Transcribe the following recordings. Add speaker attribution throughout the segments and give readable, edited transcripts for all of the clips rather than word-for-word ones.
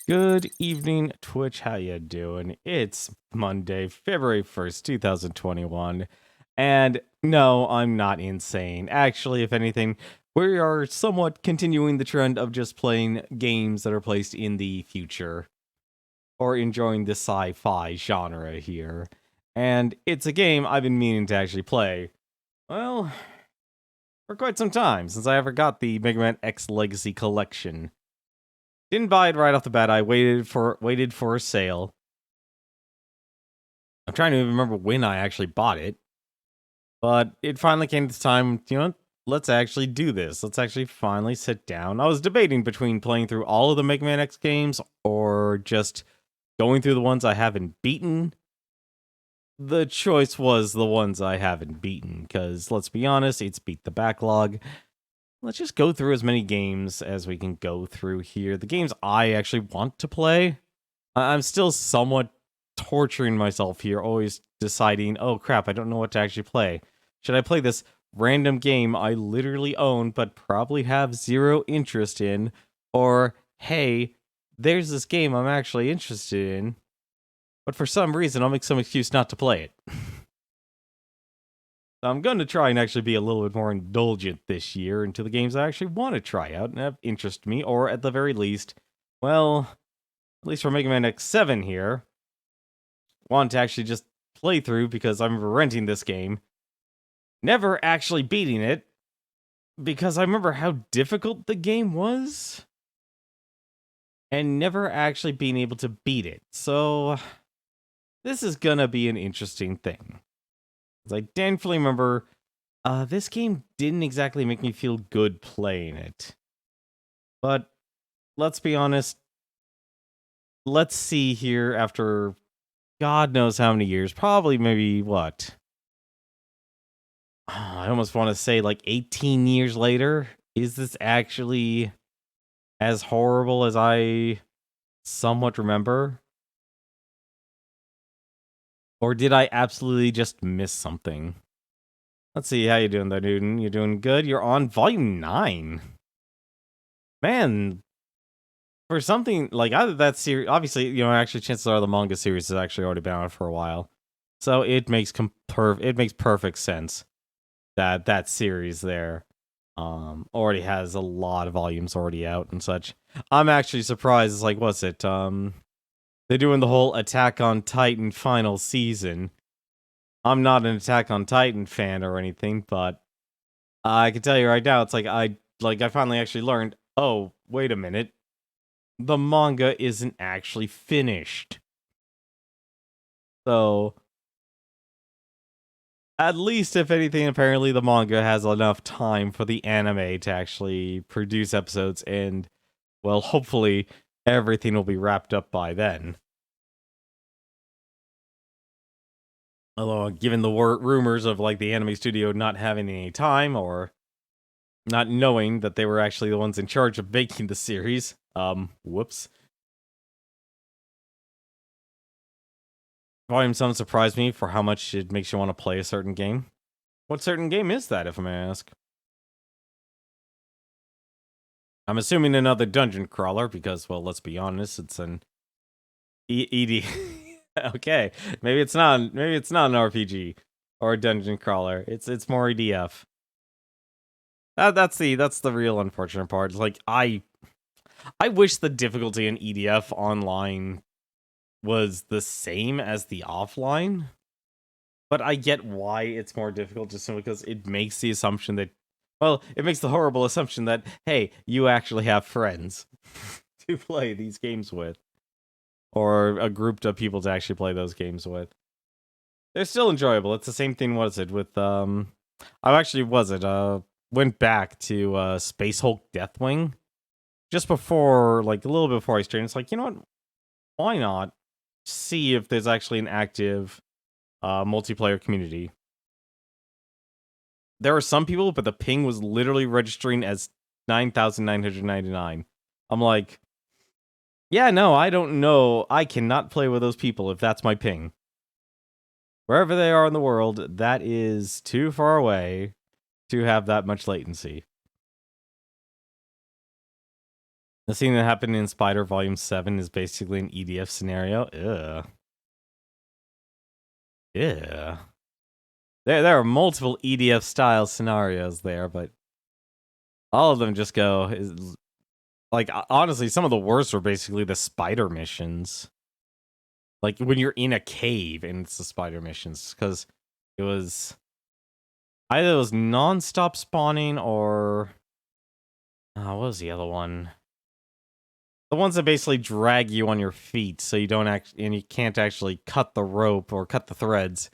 Speaker 1: Good evening, Twitch. How you doing? It's Monday, February 1st, 2021. And no, I'm not insane. Actually, if anything, we are somewhat continuing the trend of just playing games that are placed in the future or enjoying the sci-fi genre here. And it's a game I've been meaning to actually play, well, for quite some time, since I ever got the Mega Man X Legacy Collection. Didn't buy it right off the bat. I waited for a sale. I'm trying to remember when I actually bought it, but it finally came to time. Let's actually do this. Let's actually finally sit down. I was debating between playing through all of the Mega Man X games or just going through the ones I haven't beaten. The choice was the ones I haven't beaten, because let's be honest, it's beat the backlog. Let's just go through as many games as we can go through here. The games I actually want to play, I'm still somewhat torturing myself here, always deciding, oh crap, I don't know what to actually play. Should I play this random game I literally own but probably have zero interest in? Or, hey, there's this game I'm actually interested in, but for some reason I'll make some excuse not to play it. I'm going to try and actually be a little bit more indulgent this year into the games I actually want to try out and have interest me, or at the very least, well, at least for Mega Man X7 here, want to actually just play through because I'm renting this game. Never actually beating it because I remember how difficult the game was and never actually being able to beat it. So this is gonna be an interesting thing. I definitely remember this game didn't exactly make me feel good playing it. But let's be honest. Let's see here after God knows how many years. Probably maybe what? I almost want to say like 18 years later. Is this actually as horrible as I somewhat remember? Or did I absolutely just miss something? Let's see, how you doing there, dude? You doing good? You're on volume 9. Man, for something like either that series, obviously, actually chances are the manga series has actually already been out for a while. So it makes perfect sense that series there already has a lot of volumes already out and such. I'm actually surprised. It's like, what's it? They're doing the whole Attack on Titan final season. I'm not an Attack on Titan fan or anything, but I can tell you right now, it's like I finally actually learned, oh, wait a minute. The manga isn't actually finished. So at least, if anything, apparently the manga has enough time for the anime to actually produce episodes, and, well, hopefully everything will be wrapped up by then. Although, given the rumors of, like, the anime studio not having any time, or not knowing that they were actually the ones in charge of making the series, whoops. Volume 7 surprised me for how much it makes you want to play a certain game. What certain game is that, if I may ask? I'm assuming another dungeon crawler because, well, let's be honest, it's an ED. Okay, maybe it's not. Maybe it's not an RPG or a dungeon crawler. It's more EDF. That's the real unfortunate part. It's like I wish the difficulty in EDF online was the same as the offline, but I get why it's more difficult just simply because it makes the assumption that, well, it makes the horrible assumption that, hey, you actually have friends to play these games with, or a group of people to actually play those games with. They're still enjoyable. It's the same thing, what is it, with, I actually went back to, Space Hulk Deathwing, just before, like, a little bit before I streamed. It's like, you know what, why not see if there's actually an active, multiplayer community. There are some people, but the ping was literally registering as 9,999. I'm like, yeah, no, I don't know. I cannot play with those people if that's my ping. Wherever they are in the world, that is too far away to have that much latency. The scene that happened in Spider Volume 7 is basically an EDF scenario. Ugh. Yeah. There are multiple EDF style scenarios there, but all of them just go like honestly, some of the worst are basically the spider missions. Like when you're in a cave and it's the spider missions, because it was either it was non-stop spawning or what was the other one? The ones that basically drag you on your feet, so you don't and you can't actually cut the rope or cut the threads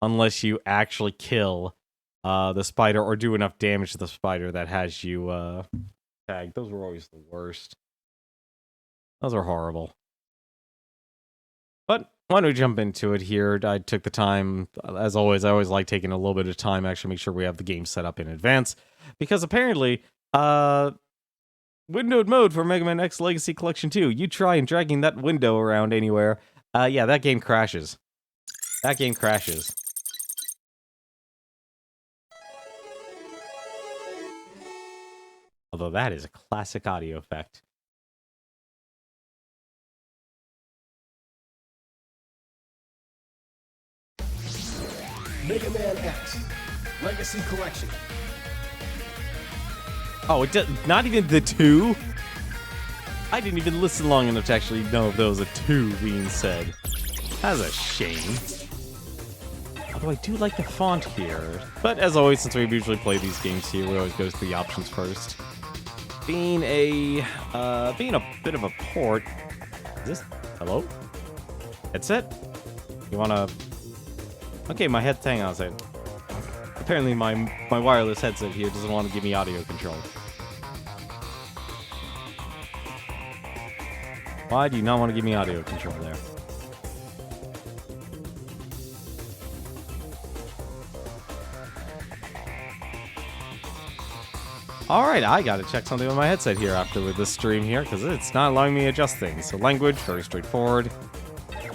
Speaker 1: unless you actually kill the spider or do enough damage to the spider that has you tagged. Those were always the worst. Those are horrible. But why don't we jump into it here? I took the time, as always, I always like taking a little bit of time to actually make sure we have the game set up in advance. Because apparently, windowed mode for Mega Man X Legacy Collection 2. You try and dragging that window around anywhere. Yeah, that game crashes. That game crashes. Although that is a classic audio effect.
Speaker 2: Mega Man X Legacy Collection.
Speaker 1: Oh, it does, not even the 2? I didn't even listen long enough to actually know if there was a 2 being said. That's a shame. Although I do like the font here. But as always, since we usually play these games here, we always go through the options first. Being a bit of a port. Is this hello? Headset? You wanna? Okay, my head. Hang on a second. Apparently, my wireless headset here doesn't want to give me audio control. Why do you not want to give me audio control there? Alright, I gotta check something with my headset here after with this stream here, because it's not allowing me to adjust things. So language, very straightforward.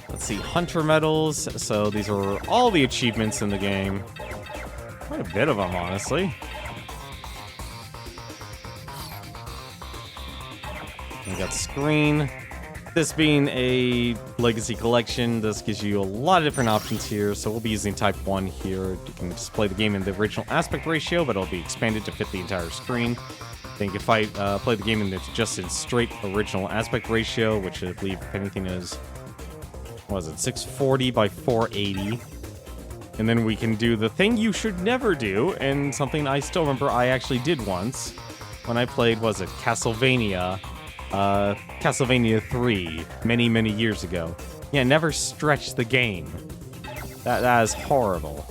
Speaker 1: Let's see, Hunter medals. So these are all the achievements in the game. Quite a bit of them, honestly. We got screen. This being a legacy collection, this gives you a lot of different options here. So we'll be using type 1 here. You can display the game in the original aspect ratio, but it'll be expanded to fit the entire screen. I think if I play the game in just in straight original aspect ratio, which I believe, if anything, is, what was it, 640 by 480. And then we can do the thing you should never do, and something I still remember I actually did once when I played, was it Castlevania 3 many years ago. Yeah, never stretch the game. That is horrible.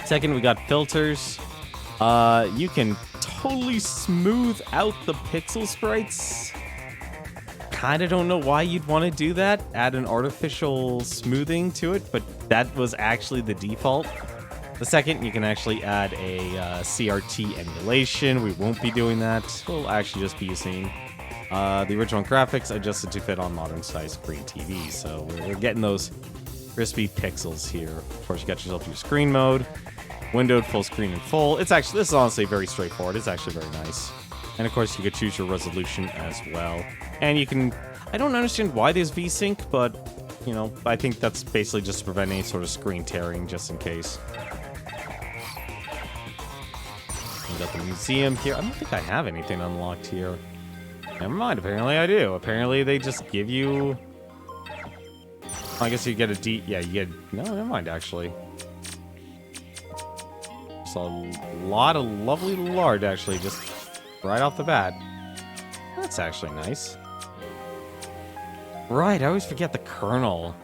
Speaker 1: Second, we got filters. You can totally smooth out the pixel sprites. Kinda don't know why you'd want to do that. Add an artificial smoothing to it, but that was actually the default. The second, you can actually add a CRT emulation. We won't be doing that. We'll actually just be using the original graphics adjusted to fit on modern size screen TV. So we're getting those crispy pixels here. Of course, you got yourself your screen mode, windowed, full screen, and full. It's actually, this is honestly very straightforward. It's actually very nice. And of course, you could choose your resolution as well. And you can, I don't understand why there's VSync, but you know, I think that's basically just to prevent any sort of screen tearing, just in case. We got the museum here. I don't think I have anything unlocked here. Never mind, apparently I do. Apparently they just give you... I guess you get a D... Yeah, you get... No, never mind, actually. Just a lot of lovely lard, actually, just right off the bat. That's actually nice. Right, I always forget the Colonel.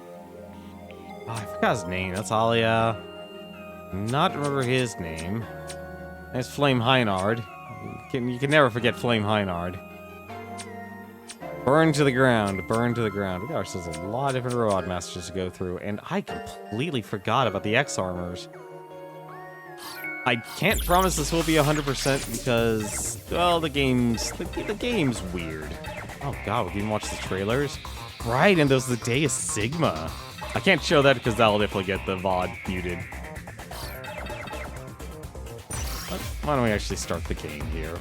Speaker 1: Oh, I forgot his name. That's Alia. Not remember his name. There's Flame Heinard. You can never forget Flame Heinard. Burn to the ground. Burn to the ground. We got ourselves a lot of different robot masters to go through, and I completely forgot about the X-Armors. I can't promise this will be 100% because, well, the game's weird. Oh god, we can even watch the trailers? Right, and there's the Deus Sigma. I can't show that because that'll definitely get the VOD muted. Why don't we actually start the game here?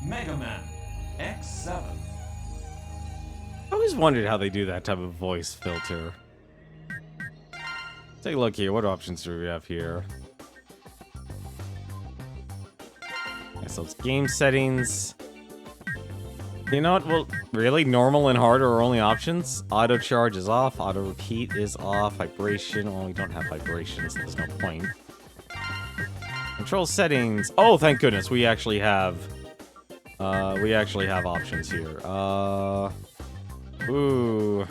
Speaker 2: Mega Man X7.
Speaker 1: I always wondered how they do that type of voice filter. Take a look here. What options do we have here? Okay, so it's game settings. You know what? Well, really? Normal and hard are only options? Auto charge is off. Auto repeat is off. Vibration. Well, we don't have vibrations. So there's no point. Control settings. Oh, thank goodness. We actually have options here. Ooh.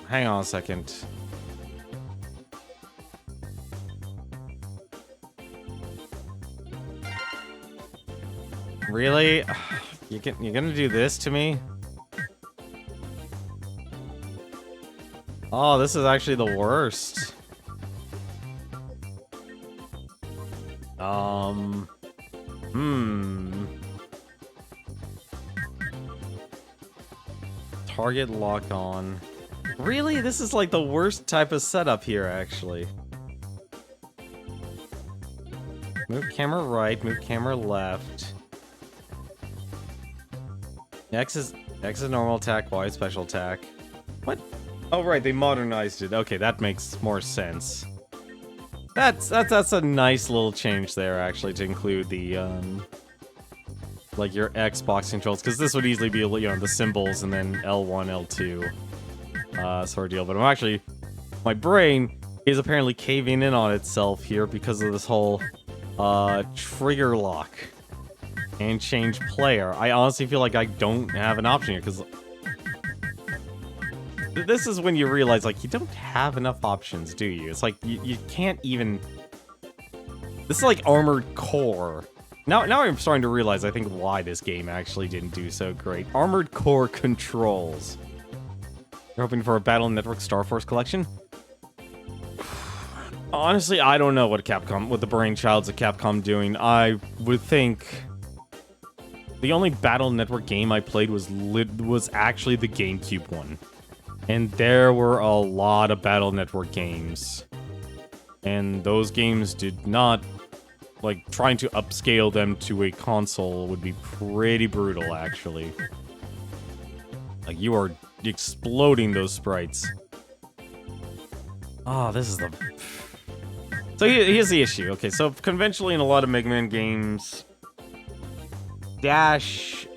Speaker 1: Hang on a second. Really? You're gonna do this to me? Oh, this is actually the worst. Target lock on. Really? This is like the worst type of setup here, actually. Move camera right, move camera left. X is normal attack, Y is special attack. What? Oh right, they modernized it. Okay, that makes more sense. That's a nice little change there, actually, to include the like your Xbox controls, because this would easily be, you know, the symbols and then L1, L2 sort of deal. But I'm actually, my brain is apparently caving in on itself here because of this whole trigger lock and change player. I honestly feel like I don't have an option here, because this is when you realize, like, you don't have enough options, do you? It's like, you can't even... This is like Armored Core. Now I'm starting to realize, I think, why this game actually didn't do so great. Armored Core controls. You're hoping for a Battle Network Star Force collection? Honestly, I don't know what the brainchilds of Capcom doing. I would think the only Battle Network game I played was actually the GameCube one. And there were a lot of Battle Network games. And those games did not... Like, trying to upscale them to a console would be pretty brutal, actually. Like, you are exploding those sprites. Oh, this is the... So here's the issue. Okay, so conventionally in a lot of Mega Man games, dash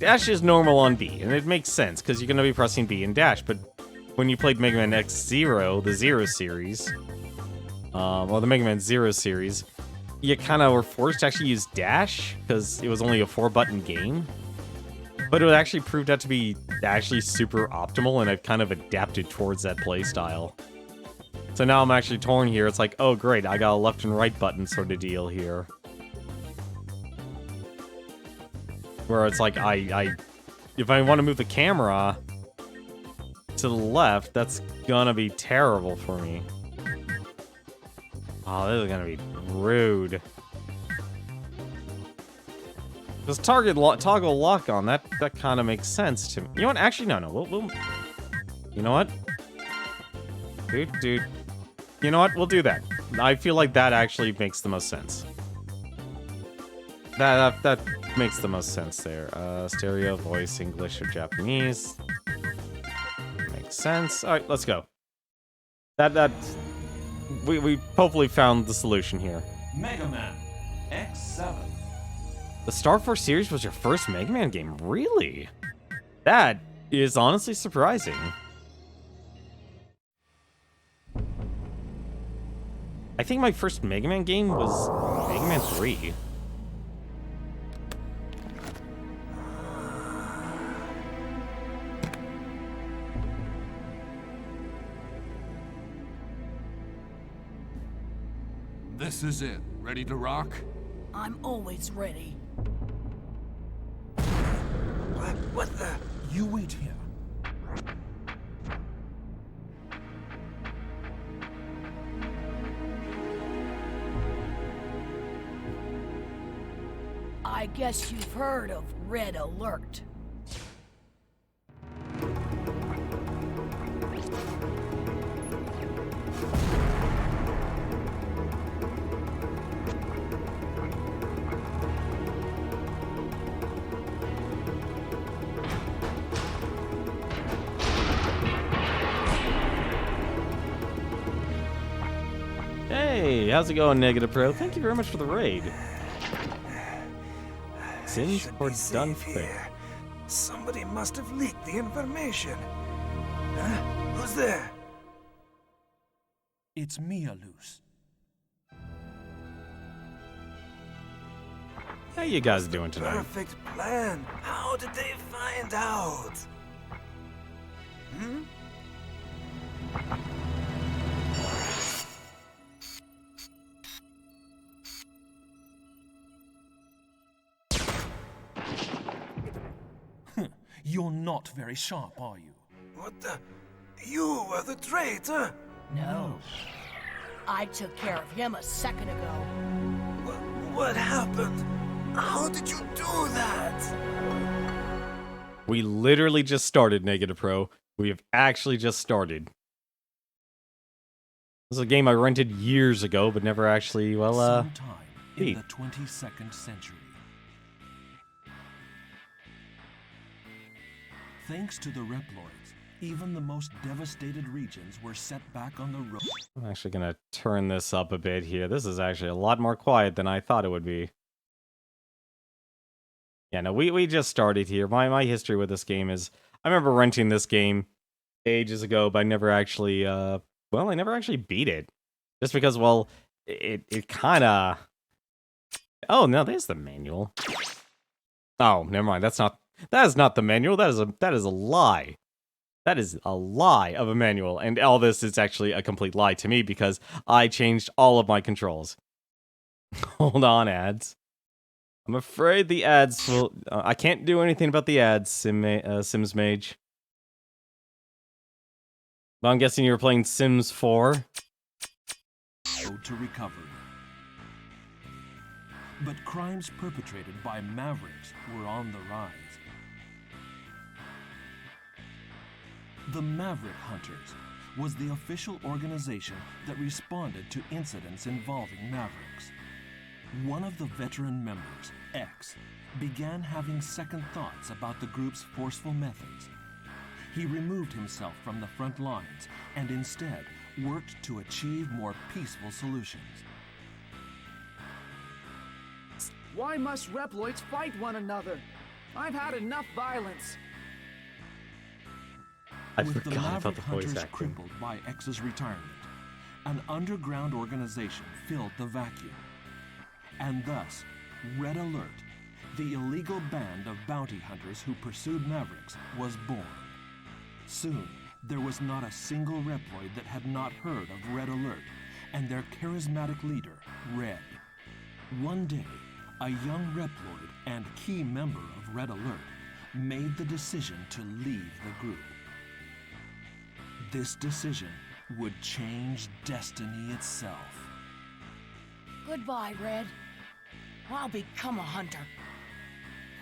Speaker 1: is normal on B, and it makes sense, because you're going to be pressing B and dash, but when you played Mega Man X-Zero, the Zero series, or the Mega Man Zero series, you kind of were forced to actually use dash, because it was only a 4-button game. But it actually proved out to be actually super optimal, and I've kind of adapted towards that playstyle. So now I'm actually torn here. It's like, oh great, I got a left and right button sort of deal here. Where it's like, if I want to move the camera to the left, that's gonna be terrible for me. Oh, this is gonna be rude. This toggle lock on, that kind of makes sense to me. You know what? Actually, no. We'll you know what? Dude. You know what? We'll do that. I feel like that actually makes the most sense. That makes the most sense there. Stereo, voice, English, or Japanese. makes sense. All right, let's go. We hopefully found the solution here.
Speaker 2: Mega Man X7.
Speaker 1: The Star Force series was your first Mega Man game? Really? That is honestly surprising. I think my first Mega Man game was Mega Man 3.
Speaker 3: This is it. Ready to rock?
Speaker 4: I'm always ready.
Speaker 3: What the? You wait here.
Speaker 4: I guess you've heard of Red Alert.
Speaker 1: Hey, how's it going, Negative Pro? Thank you very much for the raid. Sims or done quick.
Speaker 5: Here. Somebody must have leaked the information. Huh? Who's there?
Speaker 3: It's Mia Loose.
Speaker 1: How you guys doing tonight?
Speaker 5: Perfect plan. How did they find out? Hmm?
Speaker 3: You're not very sharp, are you?
Speaker 5: What the? You were the traitor?
Speaker 4: No. I took care of him a second ago.
Speaker 5: What happened? How did you do that?
Speaker 1: We literally just started, Negative Pro. We have actually just started. This is a game I rented years ago, but never actually, well,
Speaker 3: Sometime in
Speaker 1: beat.
Speaker 3: the 22nd century. Thanks to the Reploids, even the most devastated regions were set back on the road.
Speaker 1: I'm actually gonna turn this up a bit here. This is actually a lot more quiet than I thought it would be. Yeah, no, we just started here. My history with this game is, I remember renting this game ages ago, but I never actually, I never actually beat it. Just because, well, it kinda... Oh, no, there's the manual. Oh, never mind, that is not the manual, that is a lie. That is a lie of a manual, and all this is actually a complete lie to me because I changed all of my controls. Hold on, ads. I'm afraid the ads will... I can't do anything about the ads, Sims Mage. But I'm guessing you're playing Sims 4.
Speaker 3: Road to recovery. But crimes perpetrated by mavericks were on the rise. The Maverick Hunters was the official organization that responded to incidents involving mavericks. One of the veteran members, X, began having second thoughts about the group's forceful methods. He removed himself from the front lines and instead worked to achieve more peaceful solutions.
Speaker 6: Why must Reploids fight one another? I've had enough violence.
Speaker 1: I
Speaker 3: With the
Speaker 1: forgot about
Speaker 3: Maverick
Speaker 1: the voice
Speaker 3: Hunters
Speaker 1: acting.
Speaker 3: crippled by X's retirement, an underground organization filled the vacuum. And thus, Red Alert, the illegal band of bounty hunters who pursued Mavericks, was born. Soon, there was not a single Reploid that had not heard of Red Alert and their charismatic leader, Red. One day, a young Reploid and key member of Red Alert made the decision to leave the group. This decision would change destiny itself.
Speaker 4: Goodbye, Red. I'll become a hunter.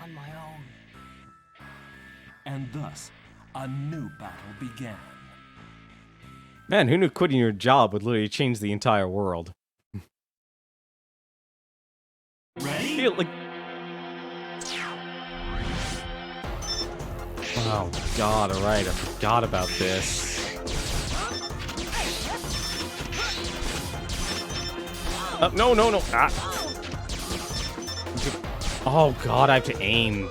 Speaker 4: On my own.
Speaker 3: And thus, a new battle began.
Speaker 1: Man, who knew quitting your job would literally change the entire world?
Speaker 2: Ready?
Speaker 1: Feel like... Oh god, alright, I forgot about this. No, no, no. Ah. Oh god, I have to aim.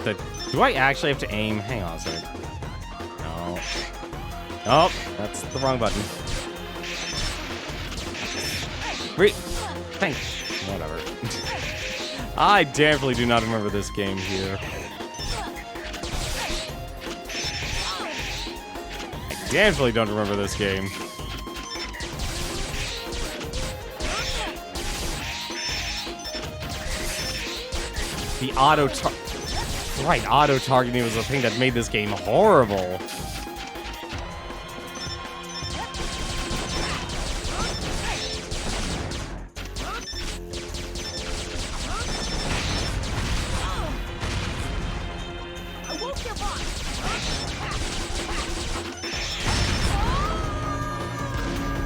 Speaker 1: Do I actually have to aim? Hang on a second. No. Oh, that's the wrong button. Thanks. Whatever. I definitely do not remember this game here. I definitely don't remember this game. The auto-targeting was the thing that made this game horrible.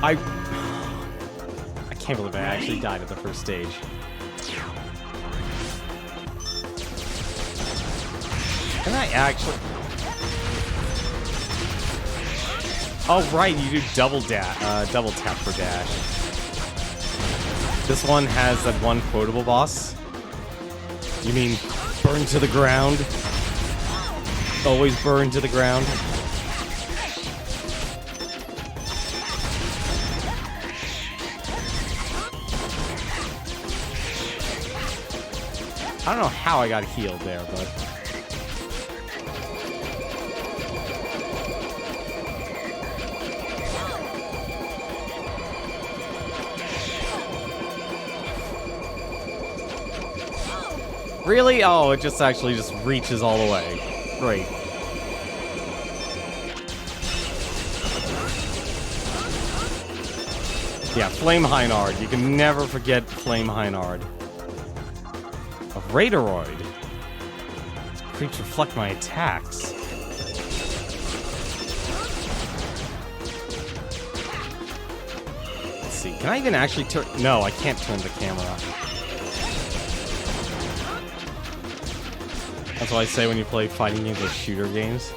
Speaker 1: I can't believe I actually died at the first stage. Can I actually... Oh, right, you do double tap for dash. This one has that one quotable boss. You mean burn to the ground? Always burn to the ground. I don't know how I got healed there, but... Really? Oh, it just actually just reaches all the way. Great. Yeah, Flame Heinard. You can never forget Flame Heinard. A Raidoroid. This creature reflect my attacks. Let's see. Can I even actually turn... No, I can't turn the camera. That's what I say when you play fighting games or shooter games.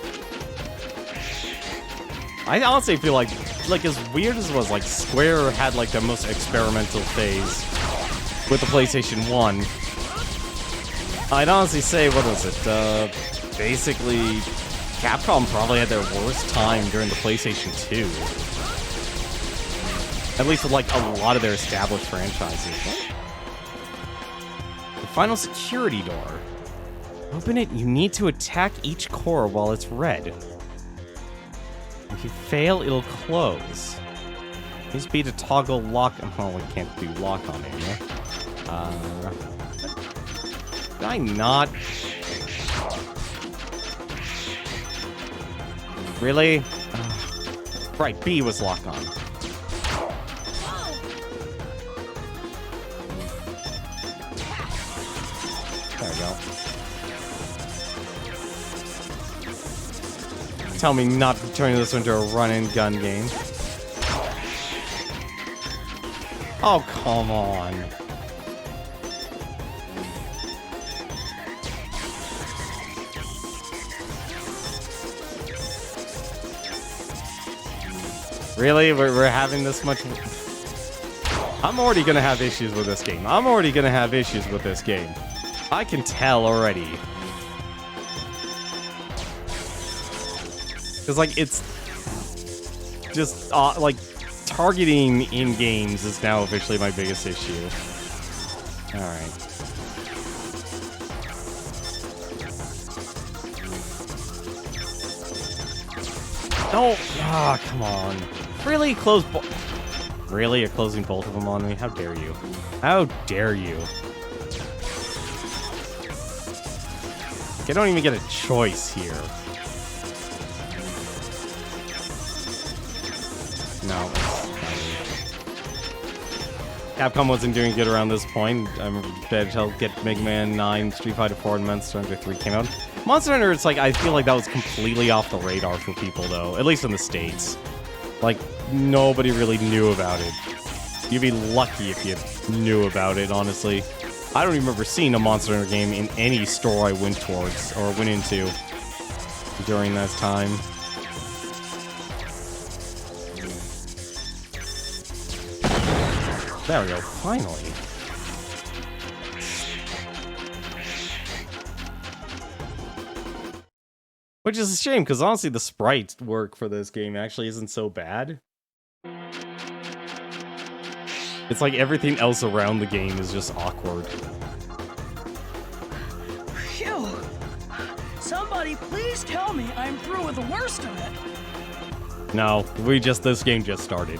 Speaker 1: I honestly feel like as weird as it was, like, Square had, like, the most experimental phase with the PlayStation 1. I'd honestly say, what was it? Basically, Capcom probably had their worst time during the PlayStation 2. At least with, like, a lot of their established franchises. The final security door. Open it, you need to attack each core while it's red. If you fail, it'll close. Use B to toggle lock. Oh, we can't do lock on anymore. Did I not? Really? Right, B was lock on. There we go. Tell me not to turn this into a run-and-gun game. Oh, come on. Really? We're having this much... I'm already gonna have issues with this game. I can tell already. Because, like, it's just, like, targeting in games is now officially my biggest issue. Alright. No! Ah, come on. Really? Really? You're closing both of them on me? How dare you? How dare you? I don't even get a choice here. No. Capcom wasn't doing good around this point. I'm dead till get Mega Man 9, Street Fighter 4, and Monster Hunter 3 came out. Monster Hunter, it's like, I feel like that was completely off the radar for people, though. At least in the States. Like, nobody really knew about it. You'd be lucky if you knew about it, honestly. I don't remember seeing a Monster Hunter game in any store I went towards, or went into. during that time. There we go, finally. Which is a shame, because honestly the sprite work for this game actually isn't so bad. It's like everything else around the game is just awkward.
Speaker 4: Phew. Somebody please tell me I'm through with the worst of it.
Speaker 1: No, this game just started.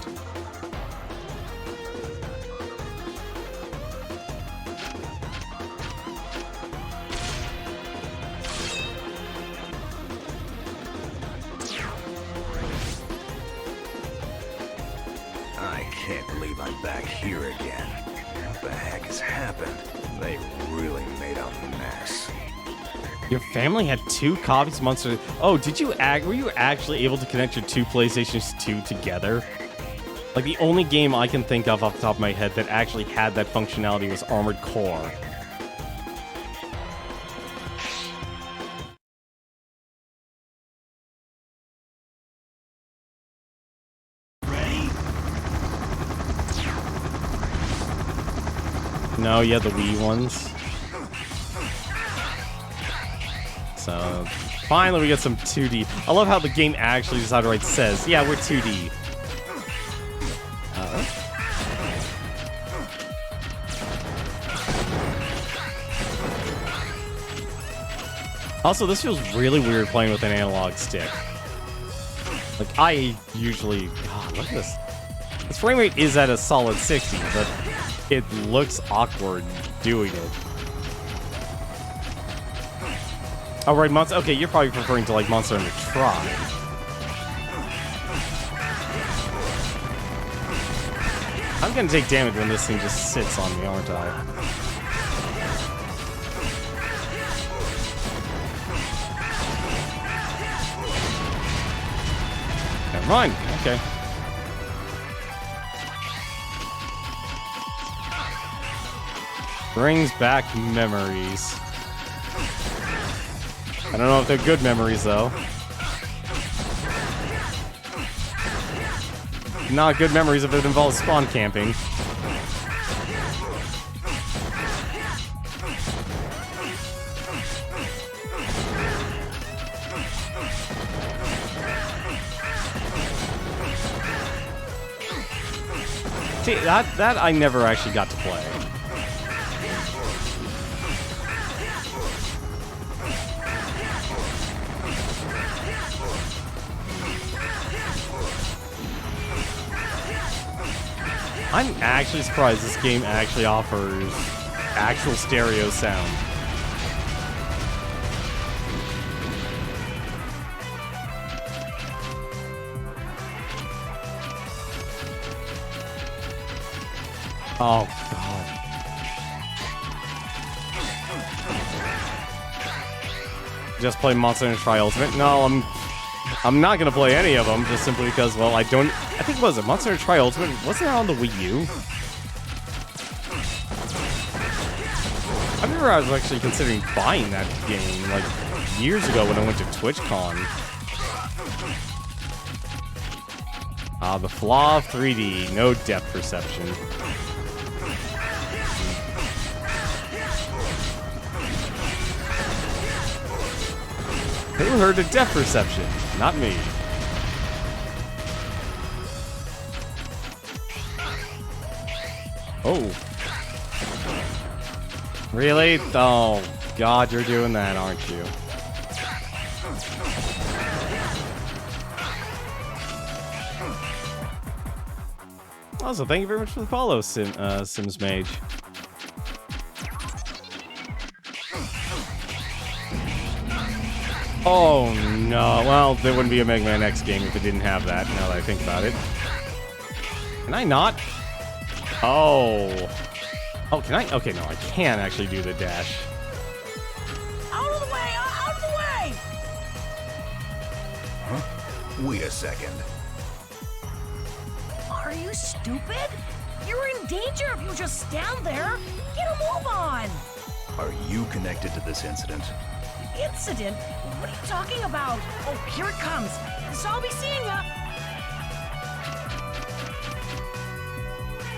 Speaker 5: I can't believe I'm back here again. What the heck has happened? They really made a mess.
Speaker 1: Your family had 2 copies of Monster. Oh, were you actually able to connect your 2 PlayStations 2 together? Like, the only game I can think of off the top of my head that actually had that functionality was Armored Core. No, yeah, the Wii ones. So, finally we get some 2D. I love how the game actually just outright says, yeah, we're 2D. Also, this feels really weird playing with an analog stick. Like, I usually... God, look at this. This frame rate is at a solid 60, but it looks awkward doing it. Oh, right, Monster. Okay, you're probably referring to, like, Monster Hunter Tri. I'm gonna take damage when this thing just sits on me, aren't I? Never mind. Okay. Brings back memories. I don't know if they're good memories, though. Not good memories if it involves spawn camping. See, that I never actually got to play. I'm actually surprised this game actually offers actual stereo sound. Oh, God. Just play Monster Hunter Tri Ultimate? No, I'm not gonna play any of them, just simply because, well, I think, what was it, Monster Hunter Tri Ultimate? Wasn't that on the Wii U? I remember I was actually considering buying that game, like, years ago when I went to TwitchCon. The flaw of 3D, no depth perception. Who heard of depth perception? Not me. Oh. Really? Oh, God, you're doing that, aren't you? Also, thank you very much for the follow, Sims Mage. Oh, no. Well, there wouldn't be a Mega Man X game if it didn't have that, now that I think about it. Can I not? Oh. Oh, can I? Okay, no, I can actually do the dash.
Speaker 4: Out of the way! Out of the way!
Speaker 5: Huh? Wait a second.
Speaker 4: Are you stupid? You're in danger if you just stand there. Get a move on.
Speaker 5: Are you connected to this incident?
Speaker 4: Incident? What are you talking about? Oh, here it comes. So I'll be seeing ya.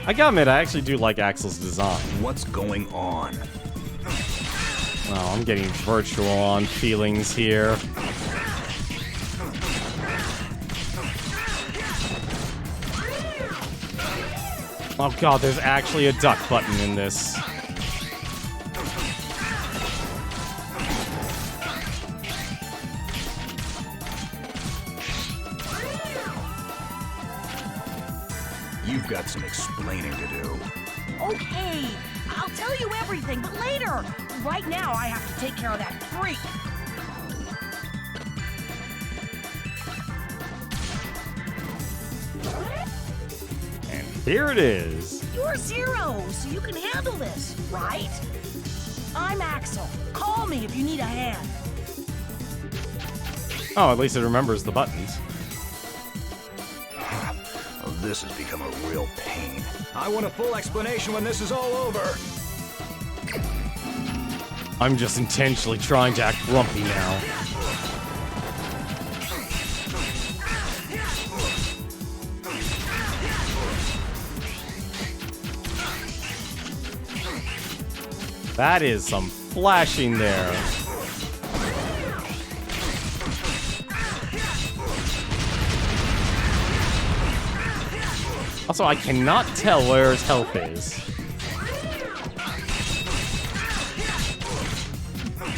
Speaker 1: I gotta admit, I actually do like Axel's design.
Speaker 5: What's going on?
Speaker 1: Oh, I'm getting virtual on feelings here. Oh god, there's actually a duck button in this.
Speaker 5: You've got some explaining to do.
Speaker 4: Okay, I'll tell you everything, but later. Right now, I have to take care of that freak.
Speaker 1: And here it is.
Speaker 4: You're Zero, so you can handle this, right? I'm Axel. Call me if you need a hand.
Speaker 1: Oh, at least it remembers the buttons.
Speaker 5: Oh, this has become a real pain. I want a full explanation when this is all over.
Speaker 1: I'm just intentionally trying to act grumpy now. That is some flashing there. Also, I cannot tell where his health is.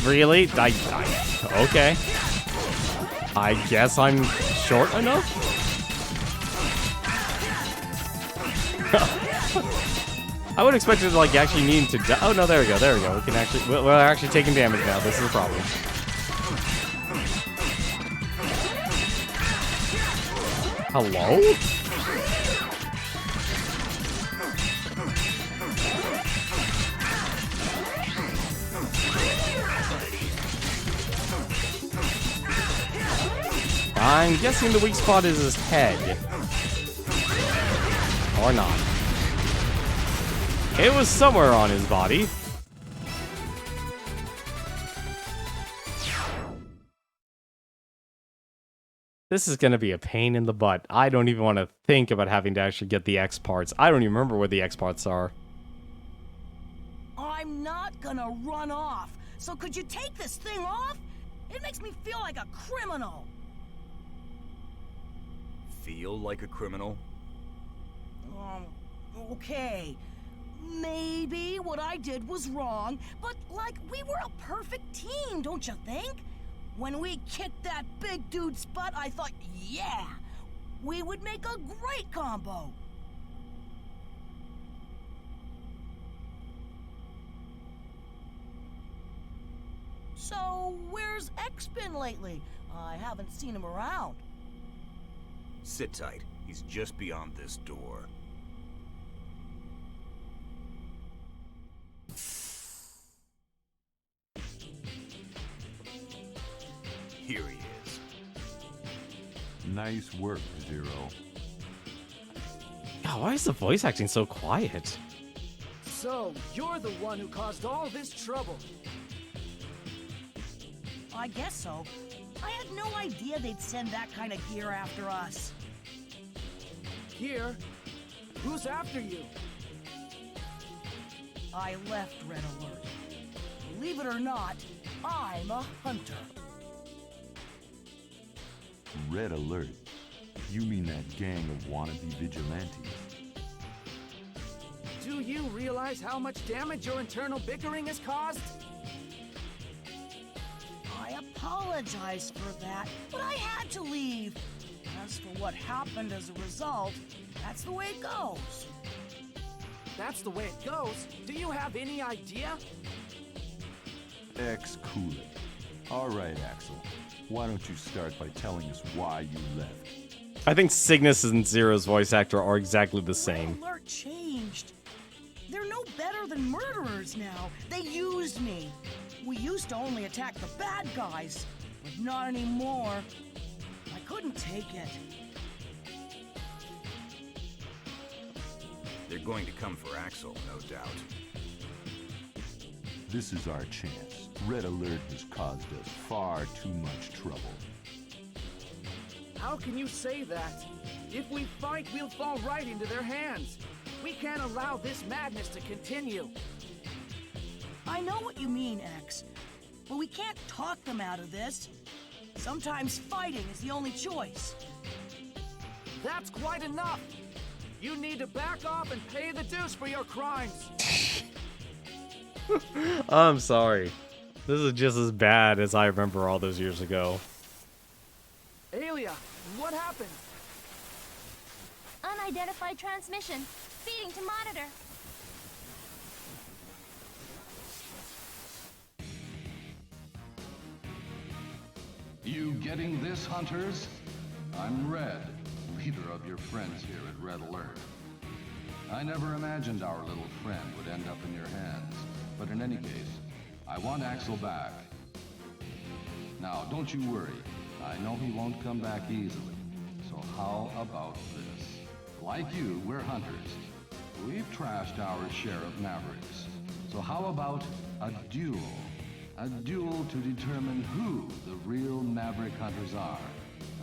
Speaker 1: Really? Okay. I guess I'm short enough? I would expect it to, like, actually need to die. Oh, no, there we go, there we go. We can actually, we're actually taking damage now. This is a problem. Hello? I'm guessing the weak spot is his head. Or not. It was somewhere on his body. This is gonna be a pain in the butt. I don't even want to think about having to actually get the X parts. I don't even remember where the X parts are.
Speaker 4: I'm not gonna run off. So could you take this thing off? It makes me feel like a criminal.
Speaker 5: Feel like a criminal?
Speaker 4: Okay. Maybe what I did was wrong, but like we were a perfect team, don't you think? When we kicked that big dude's butt, I thought, yeah, we would make a great combo. So, where's X been lately? I haven't seen him around.
Speaker 5: Sit tight. He's just beyond this door. Here he is.
Speaker 7: Nice work, Zero.
Speaker 1: God, why is the voice acting so quiet?
Speaker 6: So, you're the one who caused all this trouble.
Speaker 4: I guess so. I had no idea they'd send that kind of gear after us.
Speaker 6: Here? Who's after you?
Speaker 4: I left Red Alert. Believe it or not, I'm a hunter.
Speaker 7: Red Alert? You mean that gang of wannabe vigilantes?
Speaker 6: Do you realize how much damage your internal bickering has caused?
Speaker 4: I apologize for that, but I had to leave. As for what happened as a result, that's the way it goes.
Speaker 6: That's the way it goes. Do you have any idea?
Speaker 7: X cool it. All right, Axel. Why don't you start by telling us why you left?
Speaker 1: I think Cygnus and Zero's voice actor are exactly the same.
Speaker 4: Red Alert changed. They're no better than murderers now. They used me. We used to only attack the bad guys, but not anymore. I couldn't take it.
Speaker 5: They're going to come for Axel, no doubt.
Speaker 7: This is our chance. Red Alert has caused us far too much trouble.
Speaker 6: How can you say that? If we fight, we'll fall right into their hands. We can't allow this madness to continue.
Speaker 4: I know what you mean, X. But we can't talk them out of this. Sometimes fighting is the only choice.
Speaker 6: That's quite enough. You need to back off and pay the dues for your crimes.
Speaker 1: I'm sorry. This is just as bad as I remember all those years ago.
Speaker 6: Alia, what happened?
Speaker 8: Unidentified transmission. Feeding to monitor.
Speaker 9: You getting this, Hunters? I'm Red, leader of your friends here at Red Alert. I never imagined our little friend would end up in your hands, but in any case, I want Axel back. Now, don't you worry. I know he won't come back easily. So how about this? Like you, we're hunters. We've trashed our share of Mavericks. So how about a duel? A duel to determine who the real Maverick Hunters are.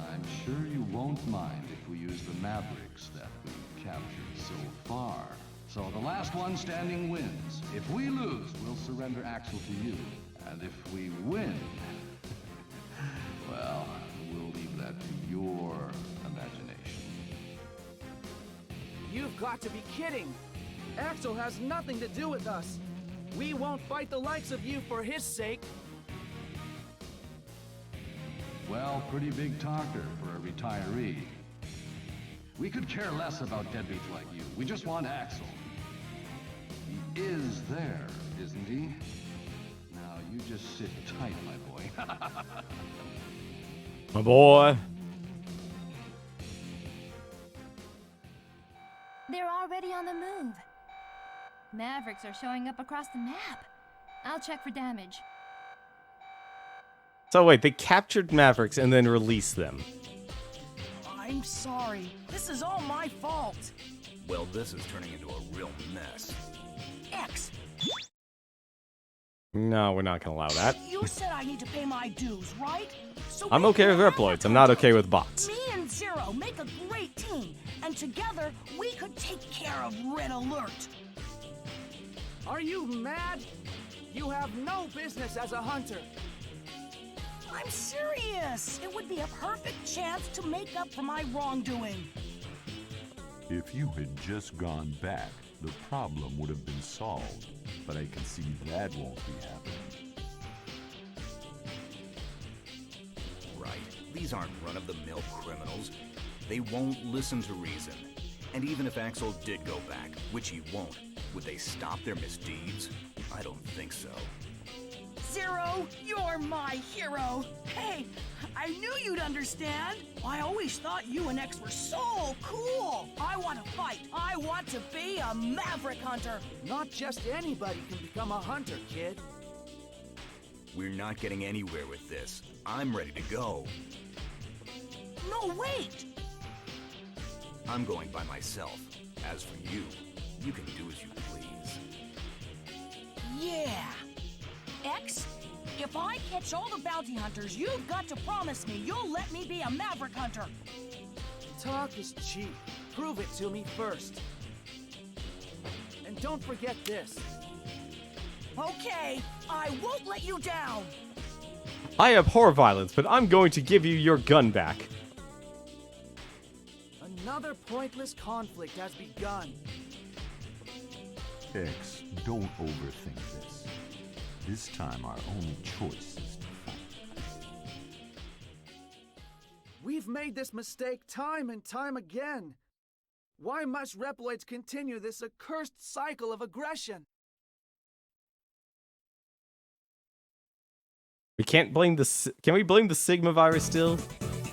Speaker 9: I'm sure you won't mind if we use the Mavericks that we've captured so far. So the last one standing wins. If we lose, we'll surrender Axel to you. And if we win, well, we'll leave that to your imagination.
Speaker 6: You've got to be kidding. Axel has nothing to do with us. We won't fight the likes of you for his sake.
Speaker 9: Well, pretty big talker for a retiree. We could care less about deadbeats like you. We just want Axel. He is there, isn't he? Now, you just sit tight, my boy.
Speaker 1: My boy.
Speaker 8: They're already on the move. Mavericks are showing up across the map. I'll check for damage.
Speaker 1: So wait, they captured Mavericks and then released them.
Speaker 4: I'm sorry. This is all my fault.
Speaker 5: Well, this is turning into a real mess.
Speaker 4: X,
Speaker 1: No, we're not gonna allow that.
Speaker 4: you said I need to pay my dues, right? So
Speaker 1: I'm
Speaker 4: we
Speaker 1: okay with
Speaker 4: can
Speaker 1: Reploids. I'm not okay with bots.
Speaker 4: Me and Zero make a great team, and together we could take care of Red Alert.
Speaker 6: Are you mad? You have no business as a hunter.
Speaker 4: I'm serious. It would be a perfect chance to make up for my wrongdoing.
Speaker 7: If you had just gone back, the problem would have been solved. But I can see that won't be happening.
Speaker 5: Right. These aren't run-of-the-mill criminals. They won't listen to reason. And even if Axel did go back, which he won't, would they stop their misdeeds? I don't think so.
Speaker 4: Zero, you're my hero. Hey, I knew you'd understand. I always thought you and X were so cool. I want to fight. I want to be a Maverick Hunter.
Speaker 6: Not just anybody can become a hunter, kid.
Speaker 5: We're not getting anywhere with this. I'm ready to go.
Speaker 4: No, wait.
Speaker 5: I'm going by myself. As for you, you can do as you please.
Speaker 4: Yeah. X, if I catch all the bounty hunters, you've got to promise me you'll let me be a Maverick Hunter.
Speaker 6: Talk is cheap. Prove it to me first. And don't forget this.
Speaker 4: Okay, I won't let you down.
Speaker 1: I abhor violence, but I'm going to give you your gun back.
Speaker 6: Another pointless conflict has begun.
Speaker 7: X, don't overthink this. This time our only choice is to fight.
Speaker 6: We've made this mistake time and time again. Why must Reploids continue this accursed cycle of aggression?
Speaker 1: We can't blame the... Can we blame the Sigma virus still?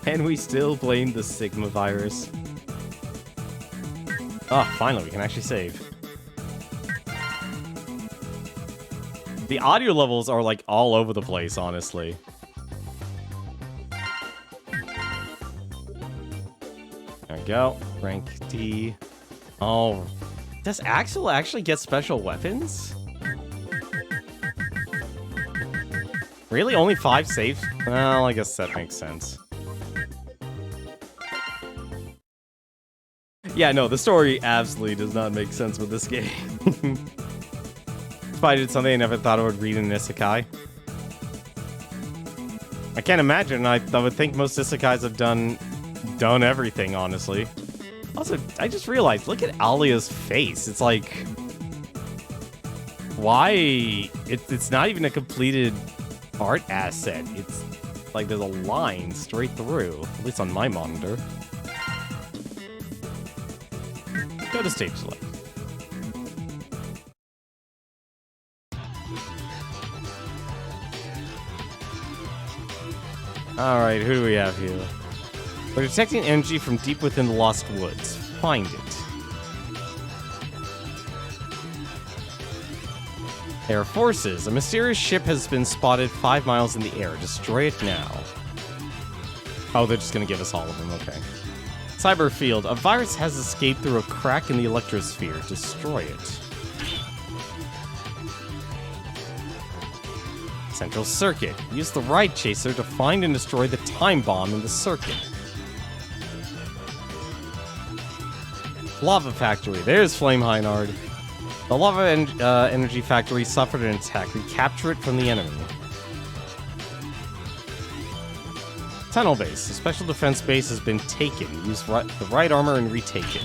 Speaker 1: Can we still blame the Sigma virus? Oh, finally, we can actually save. The audio levels are like all over the place, honestly. There we go. Rank D. Oh. Does Axel actually get special weapons? Really? Only 5 saves? Well, I guess that makes sense. Yeah, no, the story absolutely does not make sense with this game. If I did something I never thought I would read in an isekai. I can't imagine. I would think most isekais have done everything, honestly. Also, I just realized, look at Alia's face. It's like... Why? It's not even a completed art asset. It's like there's a line straight through, at least on my monitor. Go to stage select. Alright, who do we have here? We're detecting energy from deep within the Lost Woods. Find it. Air Forces. A mysterious ship has been spotted 5 miles in the air. Destroy it now. Oh, they're just gonna give us all of them. Okay. Cyber Field. A virus has escaped through a crack in the electrosphere. Destroy it. Central Circuit. Use the Ride Chaser to find and destroy the time bomb in the circuit. Lava Factory. There's Flame Heinard. The Lava Energy Factory suffered an attack. Recapture it from the enemy. Tunnel Base. A special defense base has been taken. Use the right armor and retake it.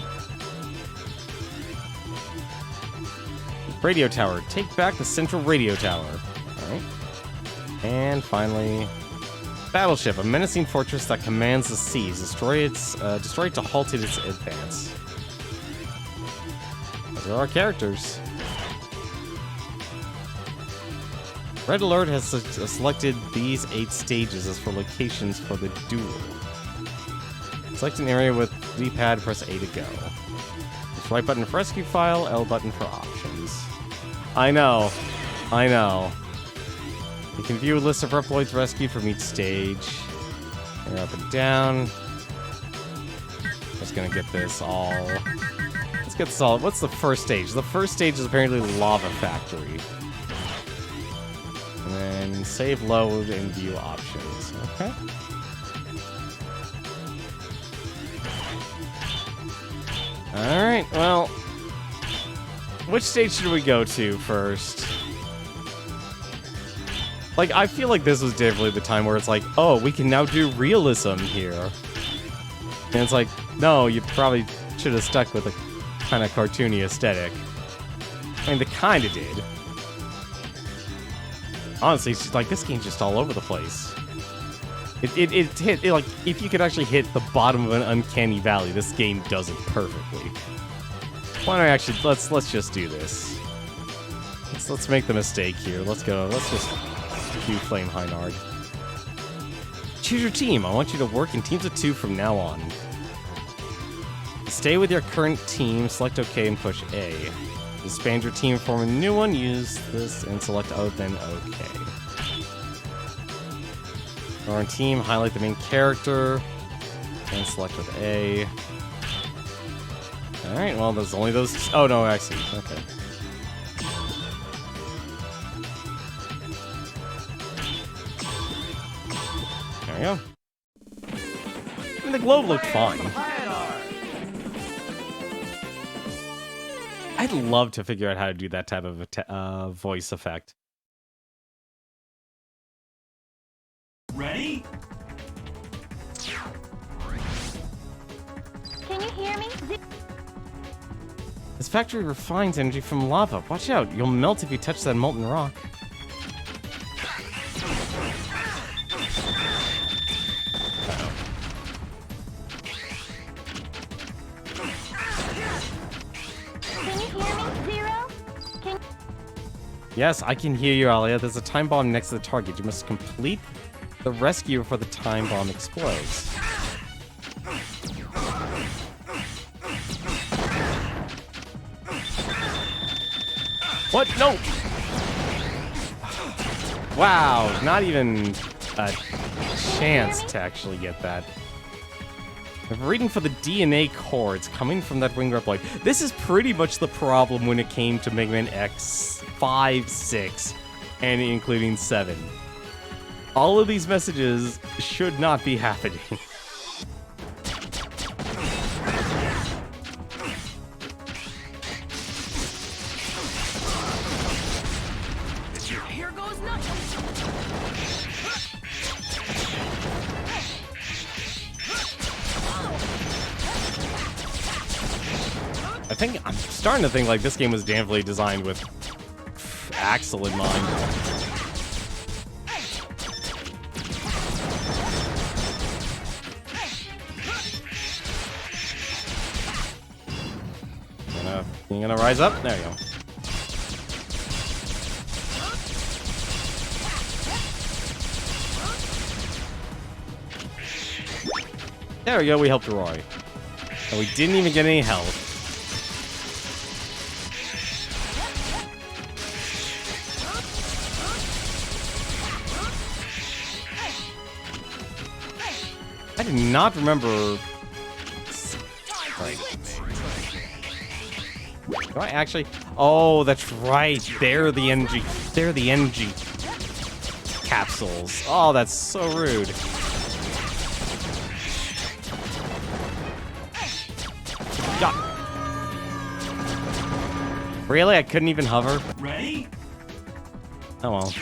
Speaker 1: Radio Tower. Take back the central radio tower. Alright. And finally, Battleship. A menacing fortress that commands the seas. Destroy it to halt its advance. Those are our characters. Red Alert has selected these 8 stages as for locations for the duel. Select an area with D-pad, press A to go. Press right button for rescue file, L button for options. I know. You can view a list of Reploids rescued from each stage. They're up and down. Just gonna get this all... Let's get this all... What's the first stage? The first stage is apparently Lava Factory. And then save, load, and view options. Okay. Alright, well... Which stage should we go to first? Like, I feel like this was definitely the time where it's like, oh, we can now do realism here. And it's like, no, you probably should have stuck with a kind of cartoony aesthetic. I mean, they kind of did. Honestly, it's just like, this game's just all over the place. It hit, like, if you could actually hit the bottom of an uncanny valley, this game does it perfectly. Why don't I actually, let's just do this. Let's make the mistake here. Let's go, let's just... do Flame Heinard. Choose your team. I want you to work in teams of 2 from now on. Stay with your current team, select OK and push A. Disband your team, form a new one, use this and select O, then OK. Current team, highlight the main character, and select with A. Alright, well, there's only those... Oh, no, I see. Okay. There we go. I mean, the globe looked fine. I'd love to figure out how to do that type of a voice effect.
Speaker 2: Ready?
Speaker 8: Can you hear me?
Speaker 1: This factory refines energy from lava. Watch out, you'll melt if you touch that molten rock. Yes, I can hear you, Alia. There's a time bomb next to the target. You must complete the rescue before the time bomb explodes. What? No! Wow, not even a chance to actually get that. I'm reading for the DNA core. It's coming from that wing reploid. This is pretty much the problem when it came to Mega Man X 5, 6, and including 7. All of these messages should not be happening.
Speaker 4: Here goes nothing.
Speaker 1: I'm starting to think like this game was definitely designed with Axel in mind. You gonna rise up? There you go. There we go, we helped Roy. And we didn't even get any health. I did not remember. Right. Do I actually? Oh, that's right. They're the NG. They're the NG capsules. Oh, that's so rude. God. Really? I couldn't even hover?
Speaker 2: Ready?
Speaker 1: Oh well.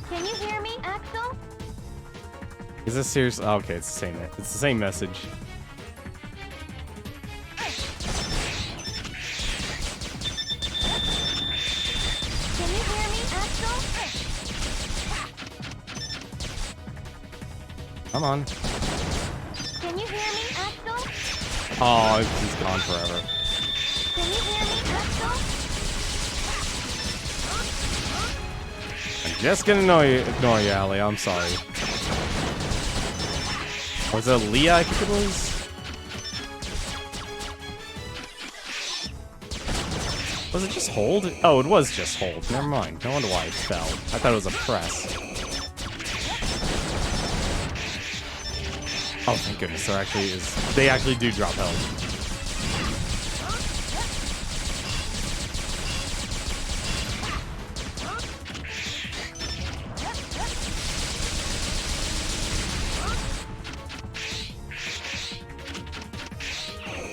Speaker 8: Can you hear me, Axel?
Speaker 1: Is this serious? Oh, okay, it's the same. It's the same message.
Speaker 8: Can you hear me, Axel?
Speaker 1: Come on.
Speaker 8: Can you hear me, Axel?
Speaker 1: Oh, he's gone forever.
Speaker 8: Can you hear me, Axel?
Speaker 1: I'm just gonna ignore you, Allie. I'm sorry. Was it Leah? I think it was. Was it just hold? Oh, it was just hold. Never mind. No wonder why it fell. I thought it was a press. Oh, thank goodness. There actually is. They actually do drop health.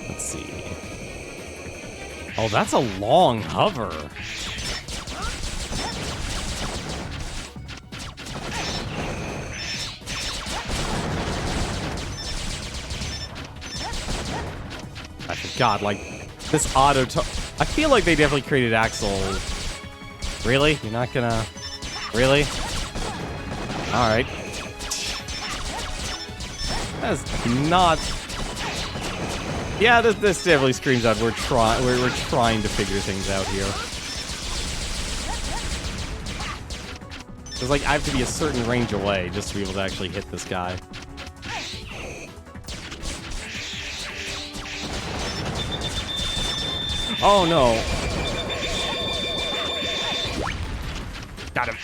Speaker 1: Let's see. Oh, that's a long hover. I forgot, like, this auto... I feel like they definitely created Axel. Really? You're not gonna... Really? Alright. That's not... Yeah, this definitely screams out we're trying to figure things out here. It's like I have to be a certain range away just to be able to actually hit this guy. Oh no. Got him.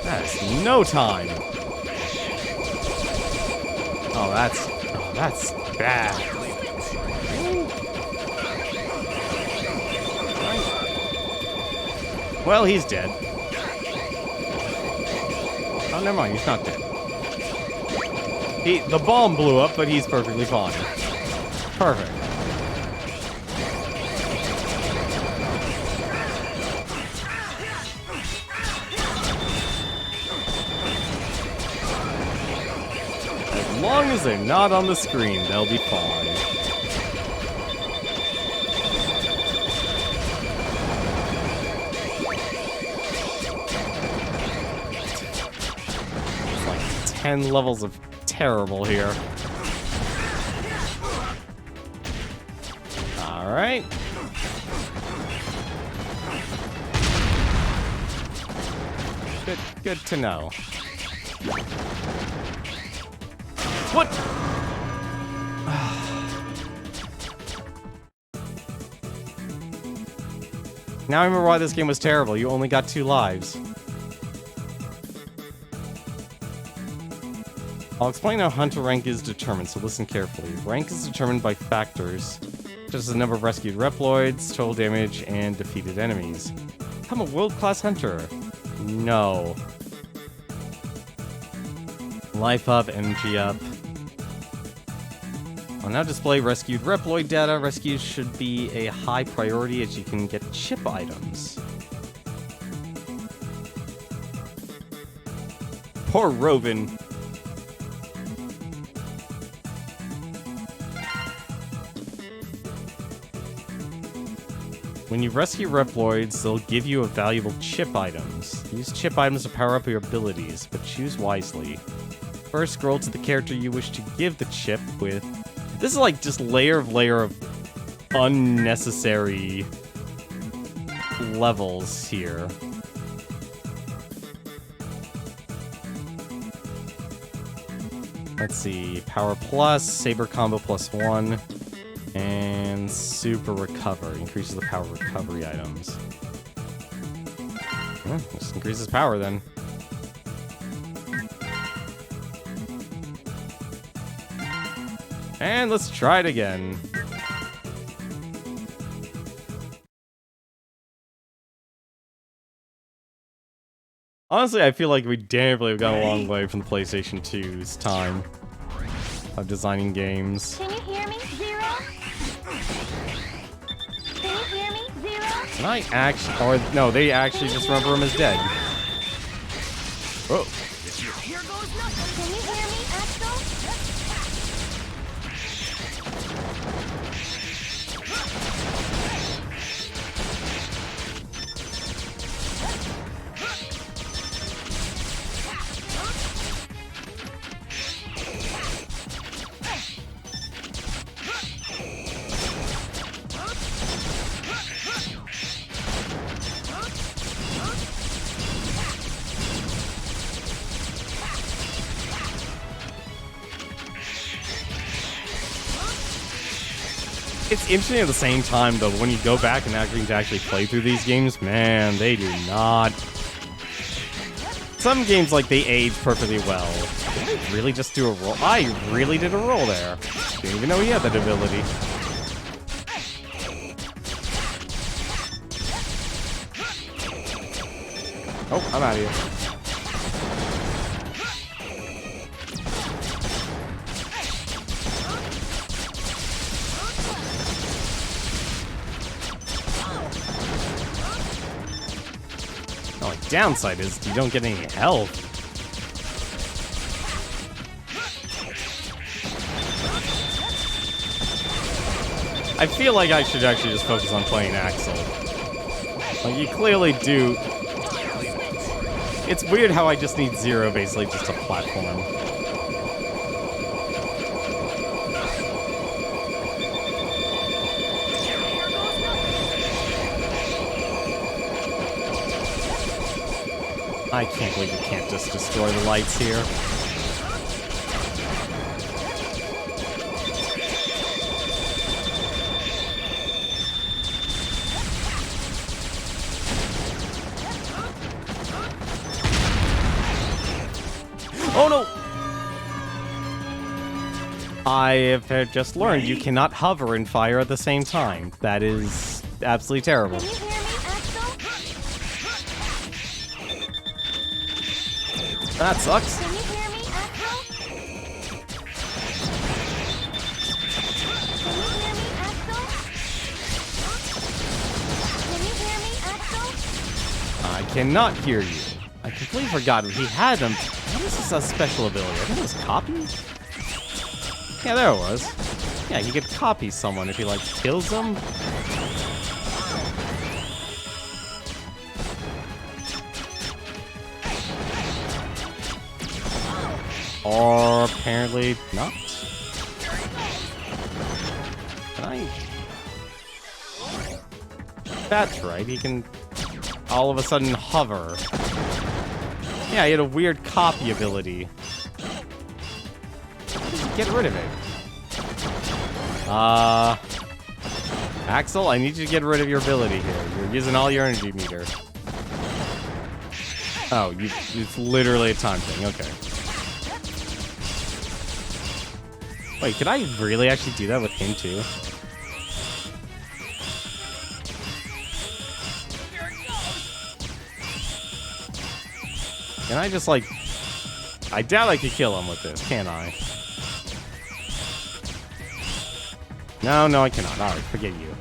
Speaker 1: That's no time. Oh, that's bad. Well, he's dead. Oh, never mind. He's not dead. The bomb blew up, but he's perfectly fine. Perfect. As long as they're not on the screen, they'll be fine. It's like 10 levels of terrible here. Alright. Good to know. What? Now I remember why this game was terrible. You only got 2 lives. I'll explain how hunter rank is determined, so listen carefully. Rank is determined by factors, such as the number of rescued Reploids, total damage, and defeated enemies. Become a world-class hunter. No. Life up, energy up. I'll now display rescued Reploid data. Rescues should be a high priority as you can get chip items. Poor Robin. When you rescue Reploids, they'll give you a valuable chip items. Use chip items to power up your abilities, but choose wisely. First, scroll to the character you wish to give the chip with. This is like just layer of unnecessary levels here. Let's see. Power plus, Saber combo +1, and Super Recover. Increases the power of recovery items. Just increases power then. And let's try it again. Honestly, I feel like we definitely have gone a long way from the PlayStation 2's time of designing games.
Speaker 8: Can you hear me, Zero? Can you hear me, Zero?
Speaker 1: Can I actually... Or, no, they actually just remember him as dead. Oh.
Speaker 4: Here goes nothing.
Speaker 8: Can you hear me, Axel?
Speaker 1: It's interesting at the same time, though, when you go back and actually play through these games, man, they do not. Some games, like, they age perfectly well. Did I really just do a roll? I really did a roll there. Didn't even know he had that ability. Oh, I'm out of here. Downside is you don't get any health. I feel like I should actually just focus on playing Axel. Like, you clearly do. It's weird how I just need Zero basically just to platform. I can't believe you can't just destroy the lights here. Oh no! I have just learned you cannot hover and fire at the same time. That is absolutely terrible.
Speaker 8: Can you hear me, Axel?
Speaker 1: That sucks.
Speaker 8: Can you hear me, Axel? Can you hear me, Axel? Can you hear me, Axel?
Speaker 1: I cannot hear you. I completely forgot he had them. What is this a special ability? I think it was copy? Yeah, there it was. Yeah, he could copy someone if he, like, kills them. Or apparently not. Can I? That's right, he can all of a sudden hover. Yeah, he had a weird copy ability. Get rid of it. Axel, I need you to get rid of your ability here. You're using all your energy meter. Oh, it's literally a time thing, okay. Wait, could I really actually do that with him too? Can I just, like... I doubt I could kill him with this, can I? No, I cannot. Alright, forget you.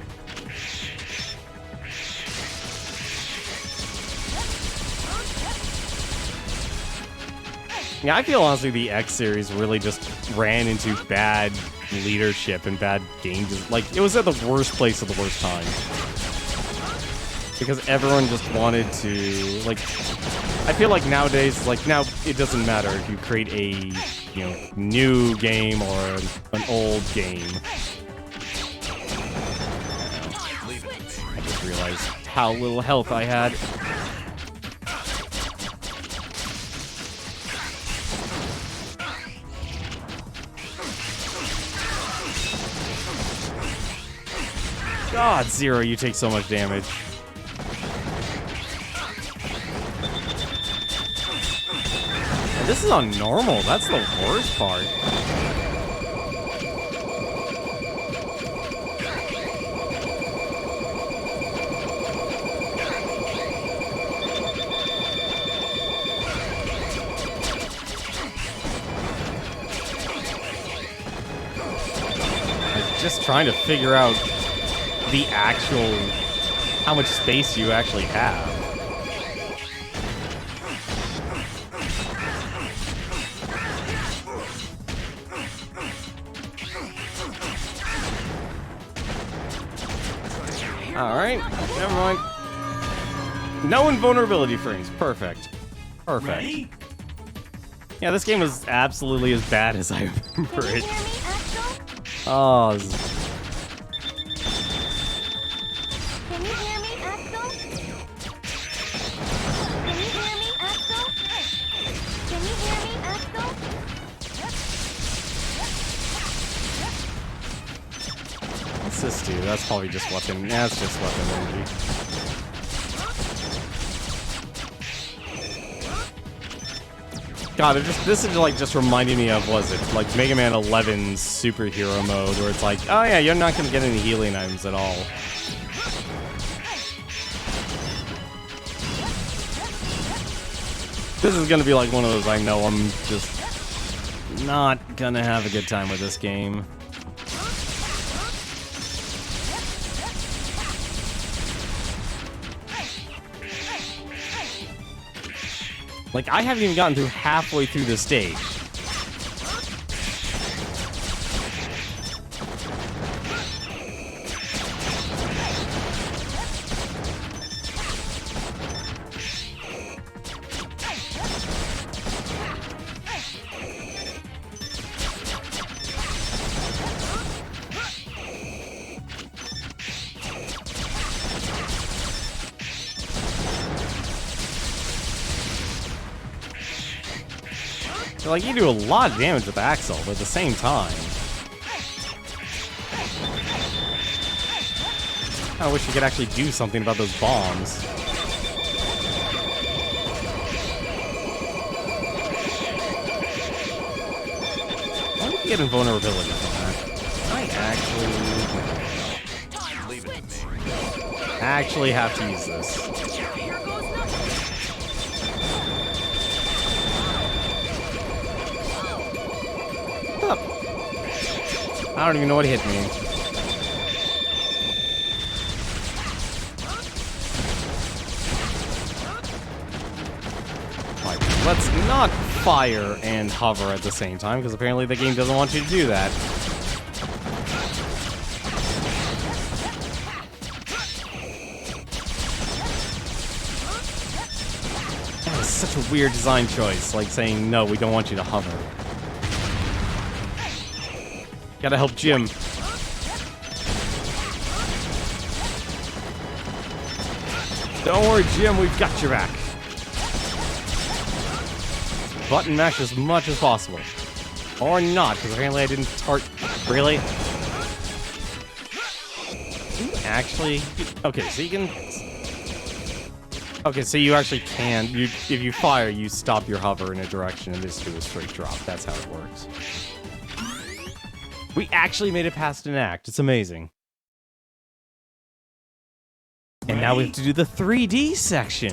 Speaker 1: Yeah, I feel honestly the X series really just ran into bad leadership and bad game like, it was at the worst place at the worst time. Because everyone just wanted to, like... I feel like nowadays, like, now it doesn't matter if you create a, you know, new game or an old game. I just realized how little health I had. God, Zero, you take so much damage. And this is on normal. That's the worst part. I'm just trying to figure out the actual, how much space you actually have. Alright, never mind. No invulnerability frames. Perfect. Perfect.
Speaker 2: Ready?
Speaker 1: Yeah, this game was absolutely as bad as I remember
Speaker 8: Can you
Speaker 1: it.
Speaker 8: hear me, Axel?
Speaker 1: Oh, this is-
Speaker 8: Can you hear me, Axel? Can you hear me, Axel? Can you hear me, Axel?
Speaker 1: what's this do? That's probably just weapon. Yeah, it's just weapon energy. God, this is like just reminding me of, was it like Mega Man 11's superhero mode, where it's like, oh yeah, you're not gonna get any healing items at all. This is gonna be like one of those, I know I'm just not gonna have a good time with this game. Like, I haven't even gotten through halfway through the stage. So, like, you do a lot of damage with Axel, but at the same time. I wish you could actually do something about those bombs. Why did you get invulnerability from that? I actually have to use this. Up. I don't even know what hit me. Right, let's not fire and hover at the same time, because apparently the game doesn't want you to do that. That is such a weird design choice, like saying, no, we don't want you to hover. Gotta help Jim. Don't worry, Jim, we've got your back. Button mash as much as possible. Or not, because apparently I didn't start. Really? Actually? Okay, so you can... Okay, so you actually can. If you fire, you stop your hover in a direction and just do a straight drop. That's how it works. We actually made it past an act. It's amazing. And now we have to do the 3D section.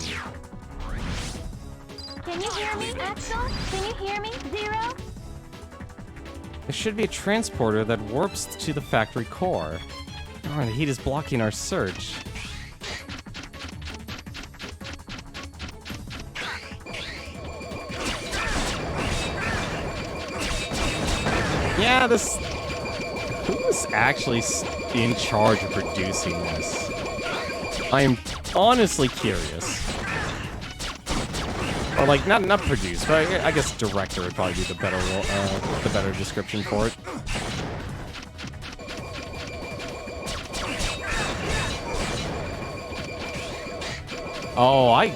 Speaker 8: Can you hear Axel, can you hear me? Zero?
Speaker 1: There should be a transporter that warps to the factory core. Darn, the heat is blocking our search. Yeah, this... Who's actually in charge of producing this? I am honestly curious. Or like, not produce, but I guess director would probably be the better description for it. Oh,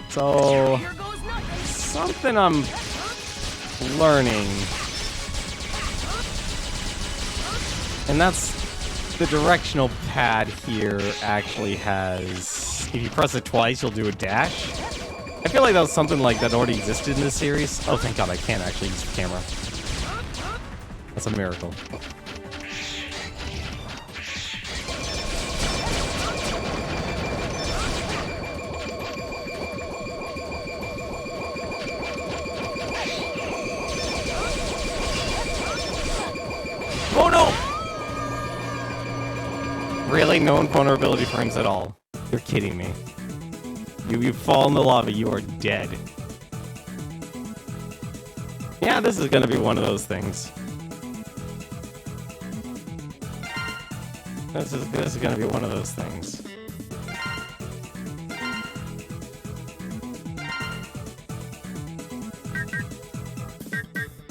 Speaker 1: So, something I'm learning. And that's the directional pad here actually has, if you press it twice, you'll do a dash. I feel like that was something like that already existed in this series. Oh, thank God, I can't actually use the camera. That's a miracle. Oh no! Really? No invulnerability frames at all. You're kidding me. You fall in the lava, you are dead. Yeah, this is gonna be one of those things. This is gonna be one of those things.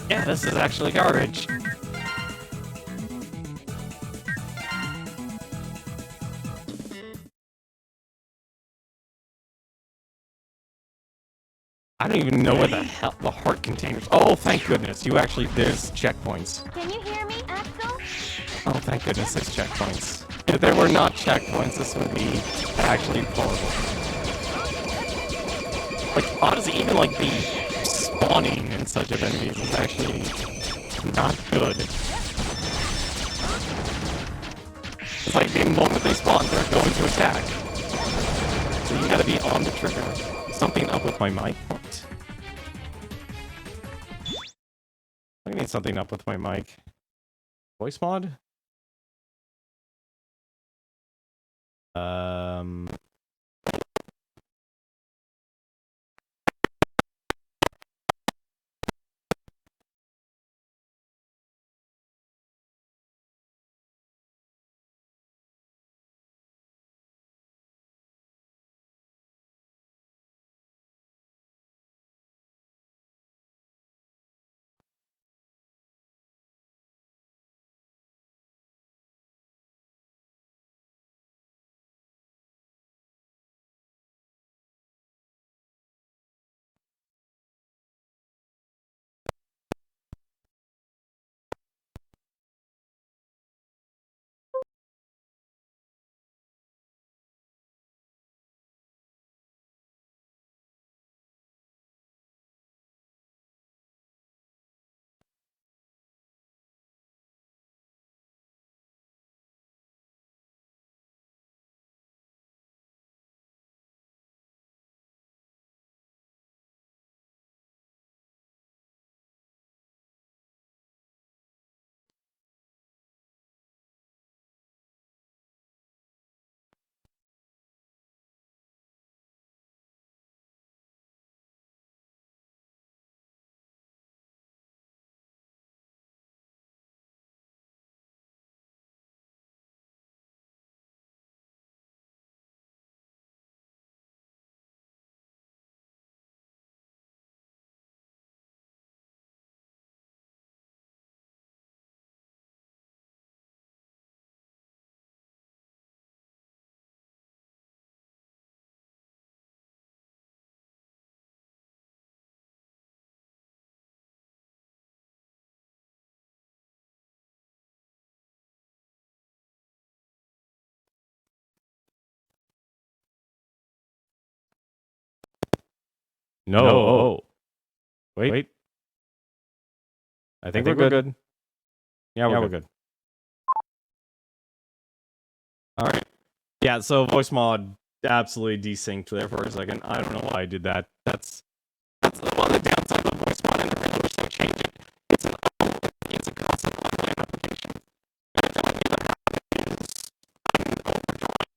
Speaker 1: Yeah, this is actually garbage. I don't even know where the hell the heart containers. Oh, thank goodness. There's checkpoints.
Speaker 8: Can you hear me, Axel?
Speaker 1: Oh, thank goodness there's checkpoints. If there were not checkpoints, this would be actually horrible. Like, honestly, even like the spawning and such of enemies is actually not good. It's like the moment they spawn, they're going to attack. So you gotta be on the trigger. Something up with my mic? What? I need something up with my mic. Voice mod? No. Oh. Wait. I think we're good. Yeah, we're good. All right. Yeah, so voice mod absolutely desynced there for a second. I don't know why I did that. That's one of the downsides of voice mod in the regular, so change it. It's a constant online application. And the only thing that happens is I'm overdrawing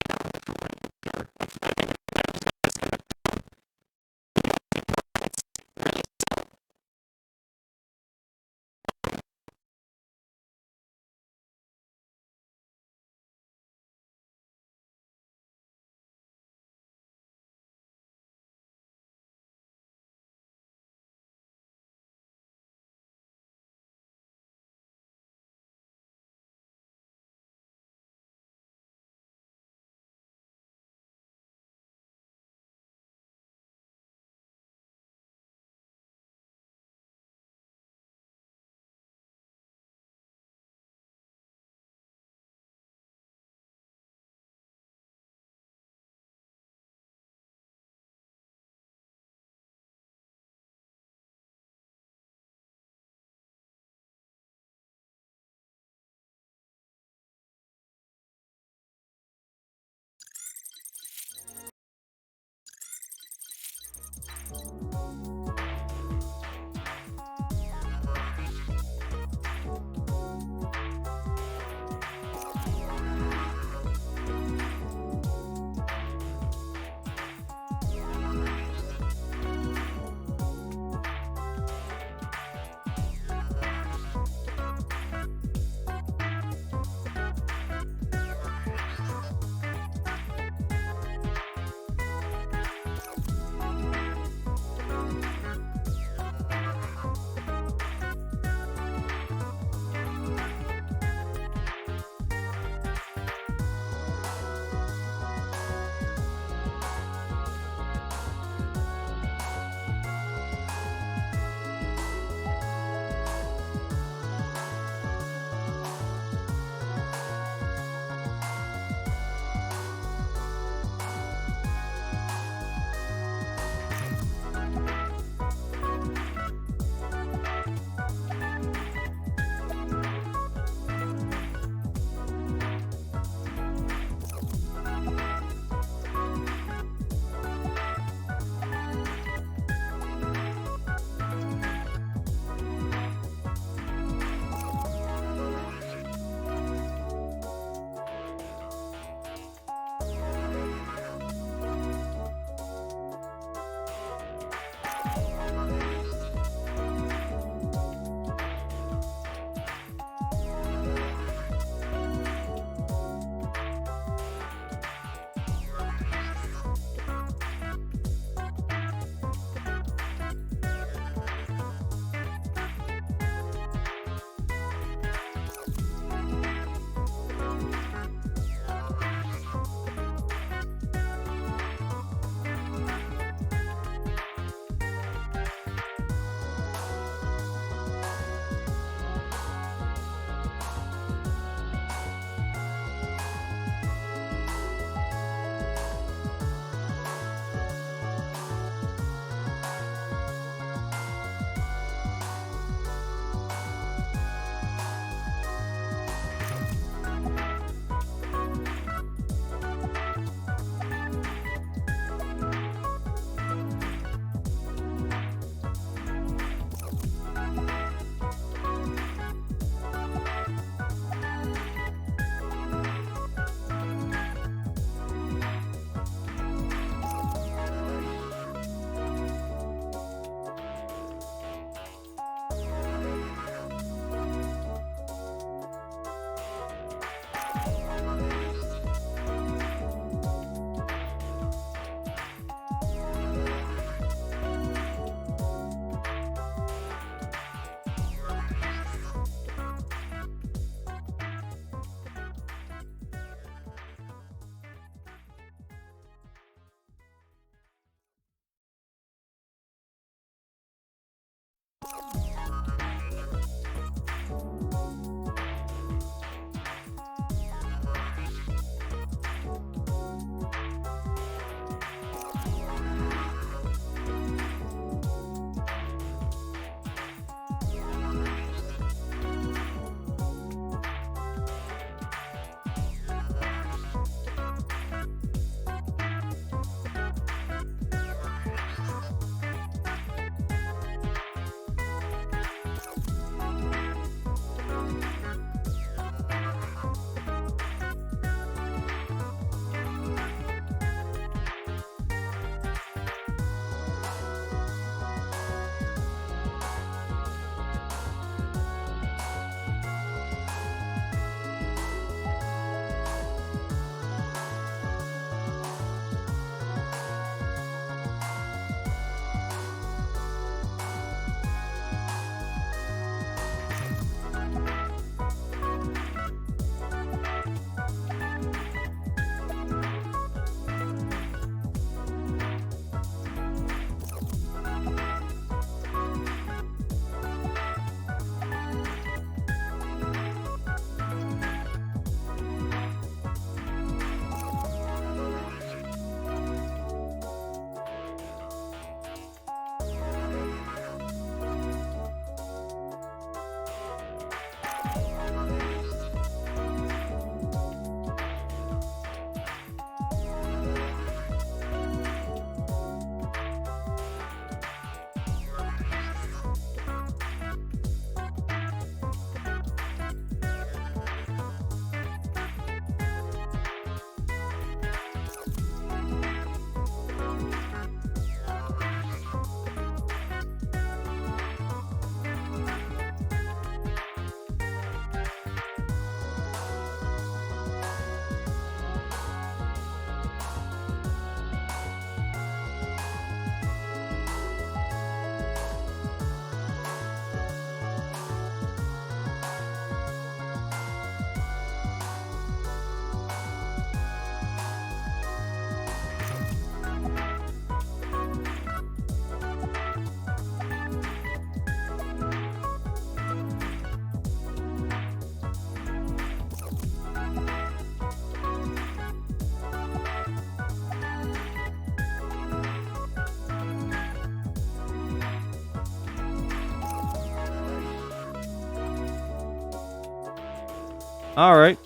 Speaker 1: Alright.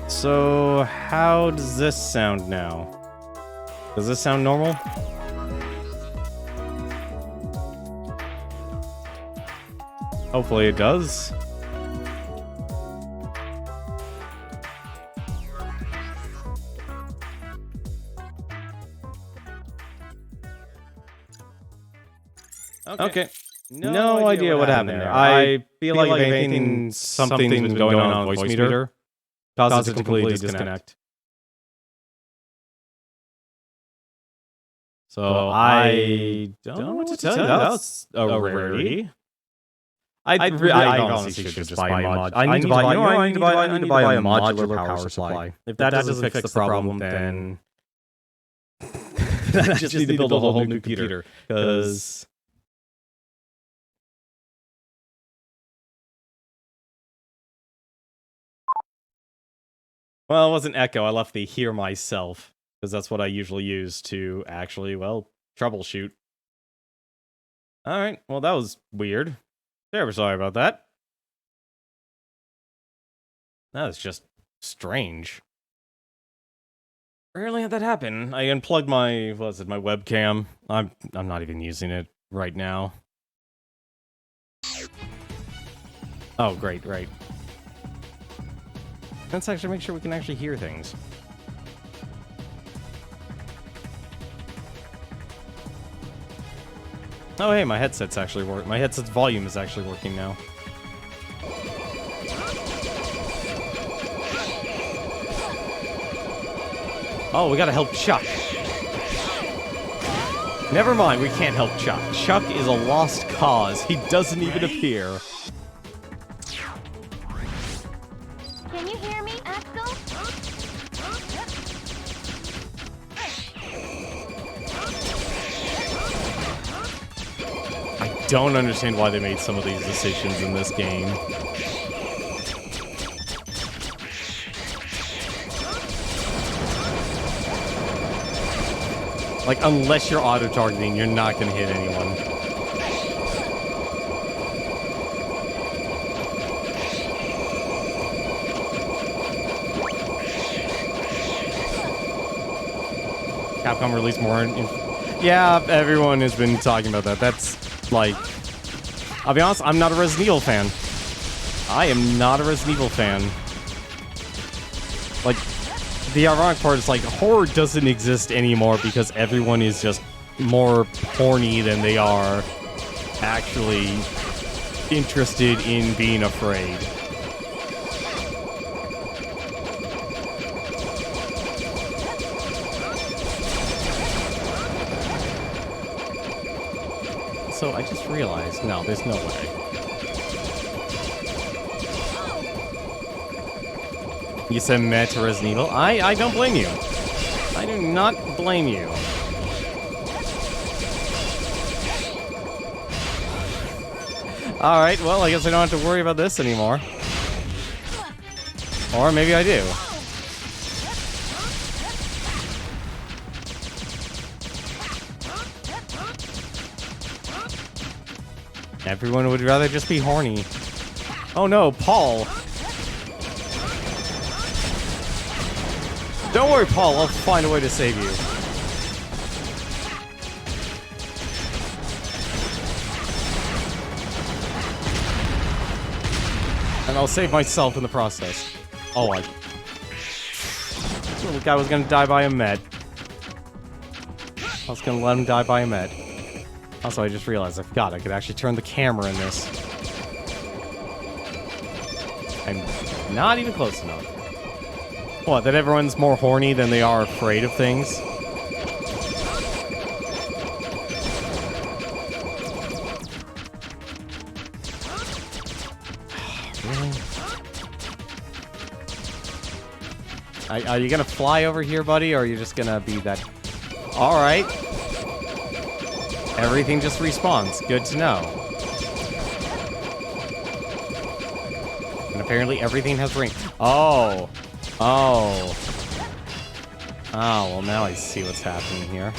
Speaker 1: So, how does this sound now? Does this sound normal? Hopefully it does. Okay. No idea what happened there. I feel like if anything, something's been going on with Voicemeter. Causes it to completely disconnect. So I don't know what to tell you. That's a rarity. I honestly should just buy a mod. I need to buy a modular power supply. If that doesn't fix the problem, then I just need to build a whole new computer. Because well, it wasn't echo. I left the hear myself because that's what I usually use to actually, well, troubleshoot. All right. Well, that was weird. Terribly sorry about that. That was just strange. Rarely had that happen. I unplugged my, what was it, my webcam. I'm not even using it right now. Oh, great, right. Let's actually make sure we can actually hear things. Oh, hey, my headset's actually working. My headset's volume is actually working now. Oh, we gotta help Chuck. Never mind, we can't help Chuck. Chuck is a lost cause. He doesn't even appear.
Speaker 8: Can you hear me, Axel?
Speaker 1: I don't understand why they made some of these decisions in this game. Like, unless you're auto-targeting, you're not gonna hit anyone. Capcom released more. Yeah, everyone has been talking about that. That's like, I'll be honest, I'm not a Resident Evil fan. I am not a Resident Evil fan. Like, the ironic part is like horror doesn't exist anymore because everyone is just more horny than they are actually interested in being afraid. So I just realized, no, there's no way. You said meh to Resident Evil? I don't blame you. I do not blame you. Alright, well, I guess I don't have to worry about this anymore. Or maybe I do. Everyone would rather just be horny. Oh no, Paul! Don't worry, Paul, I'll find a way to save you. And I'll save myself in the process. Oh, I... Little guy was gonna die by a med. I was gonna let him die by a med. Also, I just realized, I forgot, I could actually turn the camera in this. I'm not even close enough. What, that everyone's more horny than they are afraid of things? Really? Are you gonna fly over here, buddy, or are you just gonna be that... Alright. Everything just respawns. Good to know. And apparently everything has ring. Oh. Oh. Oh, well now I see what's happening here.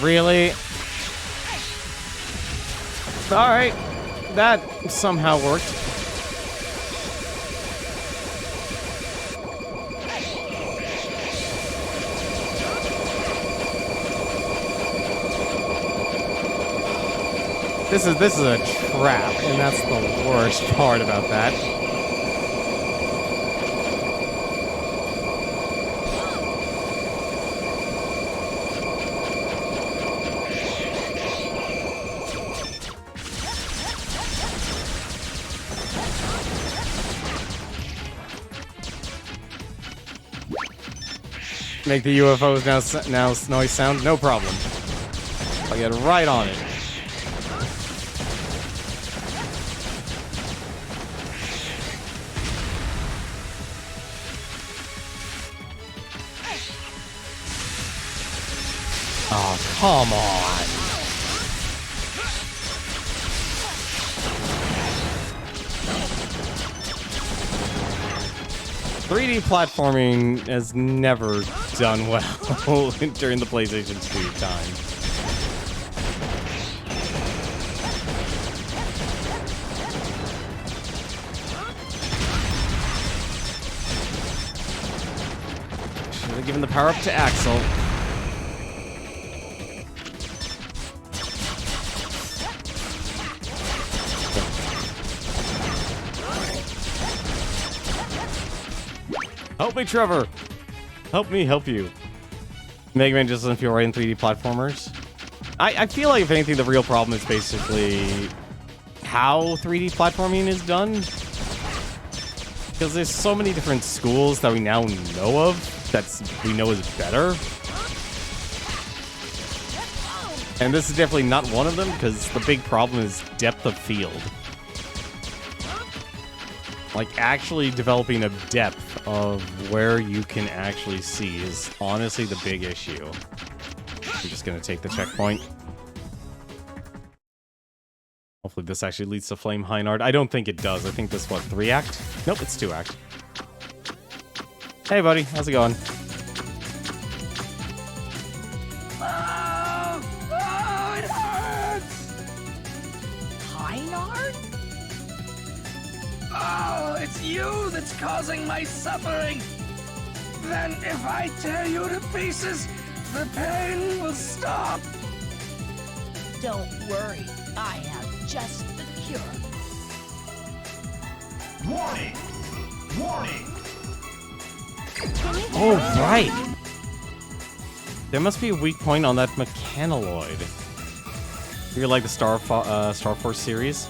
Speaker 1: Really? Alright. That somehow worked. This is a trap, and that's the worst part about that. Make the UFOs now noise sound? No problem. I'll get right on it. Oh, come on. 3D platforming has never done well during the PlayStation 2 time. Should have given the power up to Axel. Help me, Trevor! Help me help you. Mega Man just doesn't feel right in 3D platformers. I feel like, if anything, the real problem is basically how 3D platforming is done. Because there's so many different schools that we now know of that we know is better. And this is definitely not one of them, because the big problem is depth of field. Like, actually developing a depth of where you can actually see is honestly the big issue. I'm just gonna take the checkpoint. Hopefully this actually leads to Flame Heinard. I don't think it does. I think this, what, 3-act? Nope, it's 2-act. Hey, buddy. How's it going?
Speaker 6: Oh, it hurts!
Speaker 4: Heinard?
Speaker 6: Oh, it's you that's causing my suffering! Then if I tear you to pieces, the pain will stop!
Speaker 4: Don't worry, I have just the cure.
Speaker 2: Warning! Warning!
Speaker 1: Oh, right! There must be a weak point on that mechanoid. You're like the Star Force series.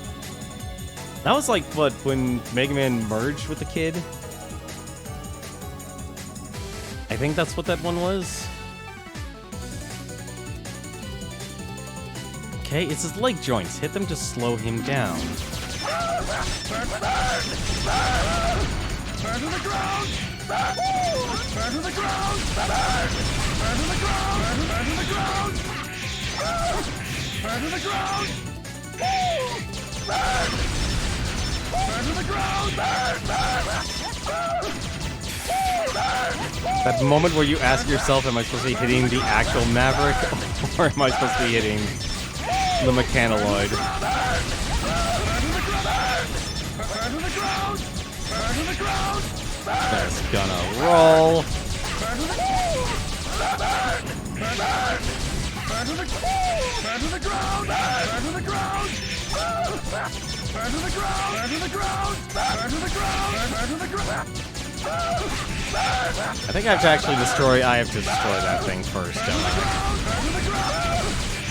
Speaker 1: That was like, what, when Mega Man merged with the kid? I think that's what that one was. Okay, it's his leg joints. Hit them to slow him down.
Speaker 6: Burn to the ground! Burn to the ground! Burn to the ground! Burn to the ground! Burn to the ground! Burn to the ground!
Speaker 1: That moment where you ask yourself, am I supposed to be hitting the actual Maverick, or am I supposed to be hitting the mechanoid?
Speaker 6: Burn to the ground! Burn to the ground!
Speaker 1: That's gonna roll.
Speaker 6: Burn to the ground! Burn to the ground! Burn to the ground! Burn to the ground! Burn to the ground! Burn to the ground! Burn to the ground! Burn to the ground!
Speaker 1: I think I have to actually destroy. I have to destroy that thing first, don't I?
Speaker 6: Burn to the ground!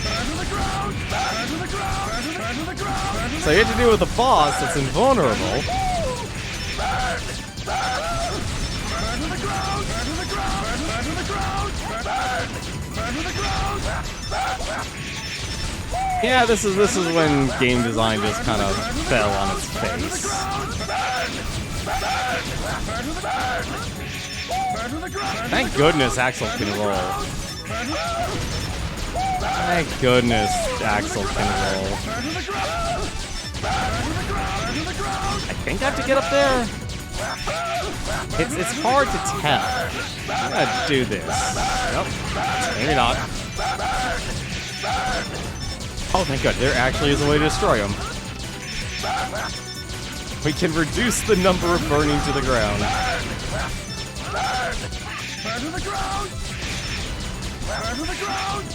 Speaker 6: Burn to the ground! Burn to the ground! Burn to the ground!
Speaker 1: So you have to deal with a boss that's invulnerable.
Speaker 6: Burn to the ground! Burn to the ground! Burn to the ground! Burn to the ground!
Speaker 1: Yeah, this is when game design just kind of fell on its face. Thank goodness Axel can roll. Thank goodness Axel can roll. I think I have to get up there. It's hard to tell. I'm gonna do this. Nope. Maybe not. Oh, thank God. There actually is a way to destroy them. We can reduce the number of burning to the ground.
Speaker 6: Burn to the ground! Burn to the ground!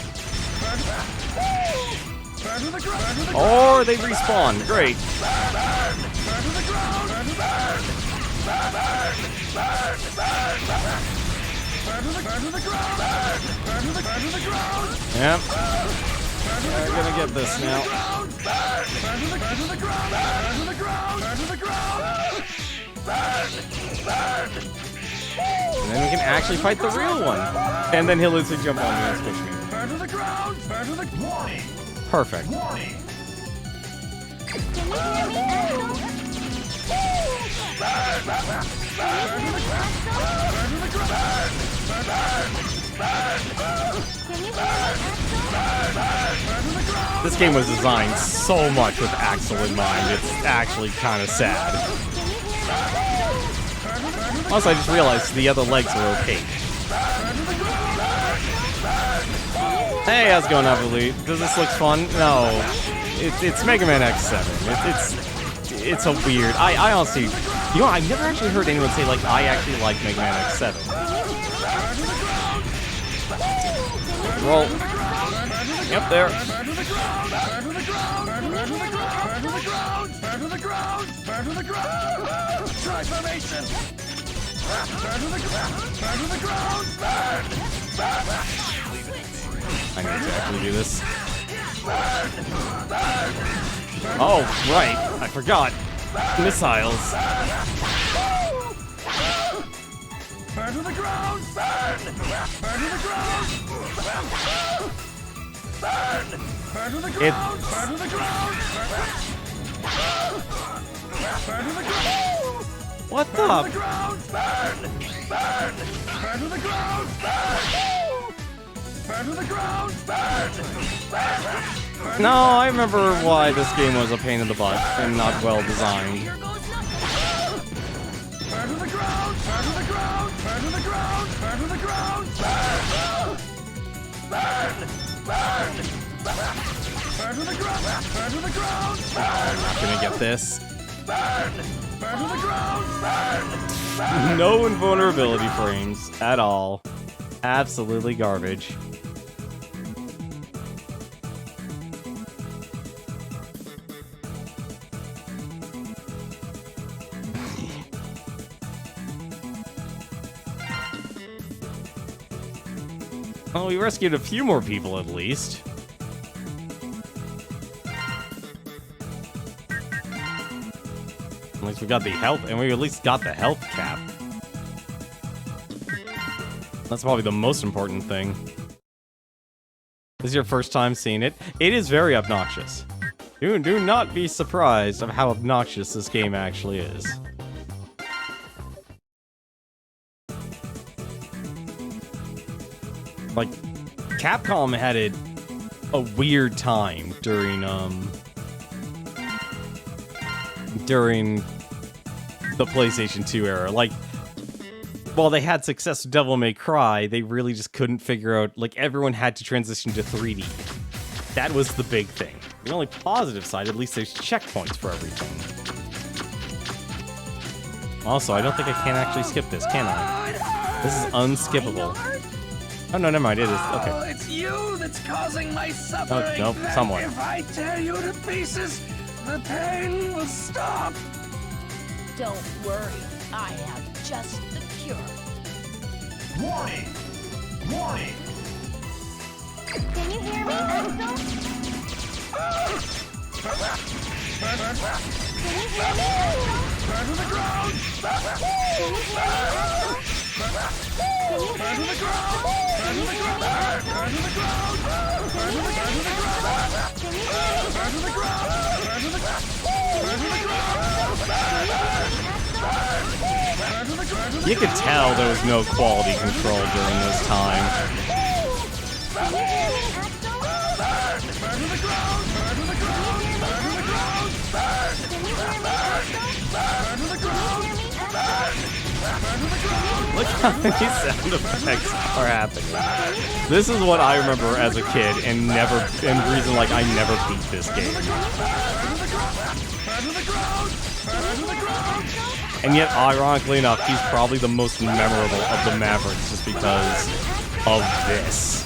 Speaker 6: Burn to the ground!
Speaker 1: Or they respawn. Great.
Speaker 6: Burn to the ground! Burn to the ground! Burn to the ground!
Speaker 1: Yep. We're gonna get this now.
Speaker 6: Burn to the ground! Burn to the ground! Burn to the ground!
Speaker 1: And then we can actually fight the real one. And then he'll instantly jump on me and squish me.
Speaker 6: Burn to the ground! Burn to the
Speaker 2: Warning!
Speaker 1: Perfect.
Speaker 2: Warning!
Speaker 8: Can you hear me, Axel?
Speaker 1: This game was designed so much with Axel in mind. It's actually kind of sad. Also, I just realized the other legs were okay. Hey, how's it going, Evolut? Does this look fun? No. It's Mega Man X7. It's a weird... I honestly... You know, I've never actually heard anyone say, like, I actually like Mega Man X7. Roll. Yep, there.
Speaker 6: Transformation!
Speaker 1: I need to actually do this. Oh, right. I forgot. Missiles.
Speaker 6: Burn to the ground! Burn! Burn to the ground! Burn! Burn to the ground! Burn to the ground! Burn to the ground!
Speaker 1: What
Speaker 6: Burn to the
Speaker 1: the?
Speaker 6: ground! Burn! Burn! Burn to the ground! Burn! Burn to the ground! Burn!
Speaker 1: No, I remember why this game was a pain in the butt and not well designed.
Speaker 6: Burn to the ground! Burn to the ground! Burn to the ground! Burn to the ground! Burn! Burn! Burn! Burn to the ground! Burn to the ground! Burn!
Speaker 1: Not gonna get this.
Speaker 6: Burn! Burn to the ground! Burn!
Speaker 1: No invulnerability frames at all. Absolutely garbage. Well, we rescued a few more people at least. At least we got the health, and we at least got the health cap. That's probably the most important thing. This is your first time seeing it. It is very obnoxious. Do not be surprised of how obnoxious this game actually is. Like, Capcom had a weird time during the PlayStation 2 era. Like, while they had success with Devil May Cry, they really just couldn't figure out, like, everyone had to transition to 3D. That was the big thing. The only positive side, at least there's checkpoints for everything. Also, I don't think I can actually skip this, can I? This is unskippable. Oh, no, never mind, it is. Okay.
Speaker 6: Oh, it's you that's causing my suffering.
Speaker 1: Nope, somewhat.
Speaker 6: If I tear you to pieces, the pain will stop.
Speaker 4: Don't worry, I have just the cure.
Speaker 2: Warning! Warning!
Speaker 8: Can you hear me, Axel? Can you hear me, Axel?
Speaker 6: Burn to the ground!
Speaker 8: Can you hear me, Axel? Can you hear me, Axel? Can you hear me, Axel?
Speaker 6: Burn to the ground!
Speaker 8: Can you hear me, Axel? Can you hear me,
Speaker 6: Burn to the ground! Burn to the ground! Burn to the ground! Burn to the ground!
Speaker 1: You could tell there was no quality control during this time.
Speaker 8: Can you hear me, Axel?
Speaker 6: Burn to the ground! Burn to the ground! Burn to the ground! Burn!
Speaker 8: Can you hear me, Axel?
Speaker 6: Burn to the
Speaker 8: Can you
Speaker 6: ground!
Speaker 8: hear me, Axel?
Speaker 6: Burn to the ground!
Speaker 1: Look how many sound effects are happening. This is what I remember as a kid, and the reason like I never beat this game. And yet, ironically enough, he's probably the most memorable of the Mavericks just because of this.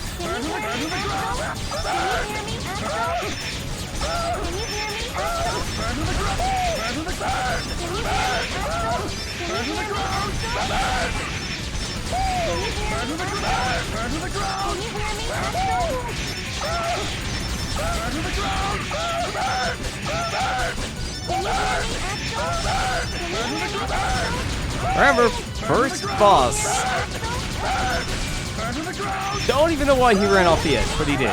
Speaker 1: Remember, first boss. Don't even know why he ran off the edge, but he did.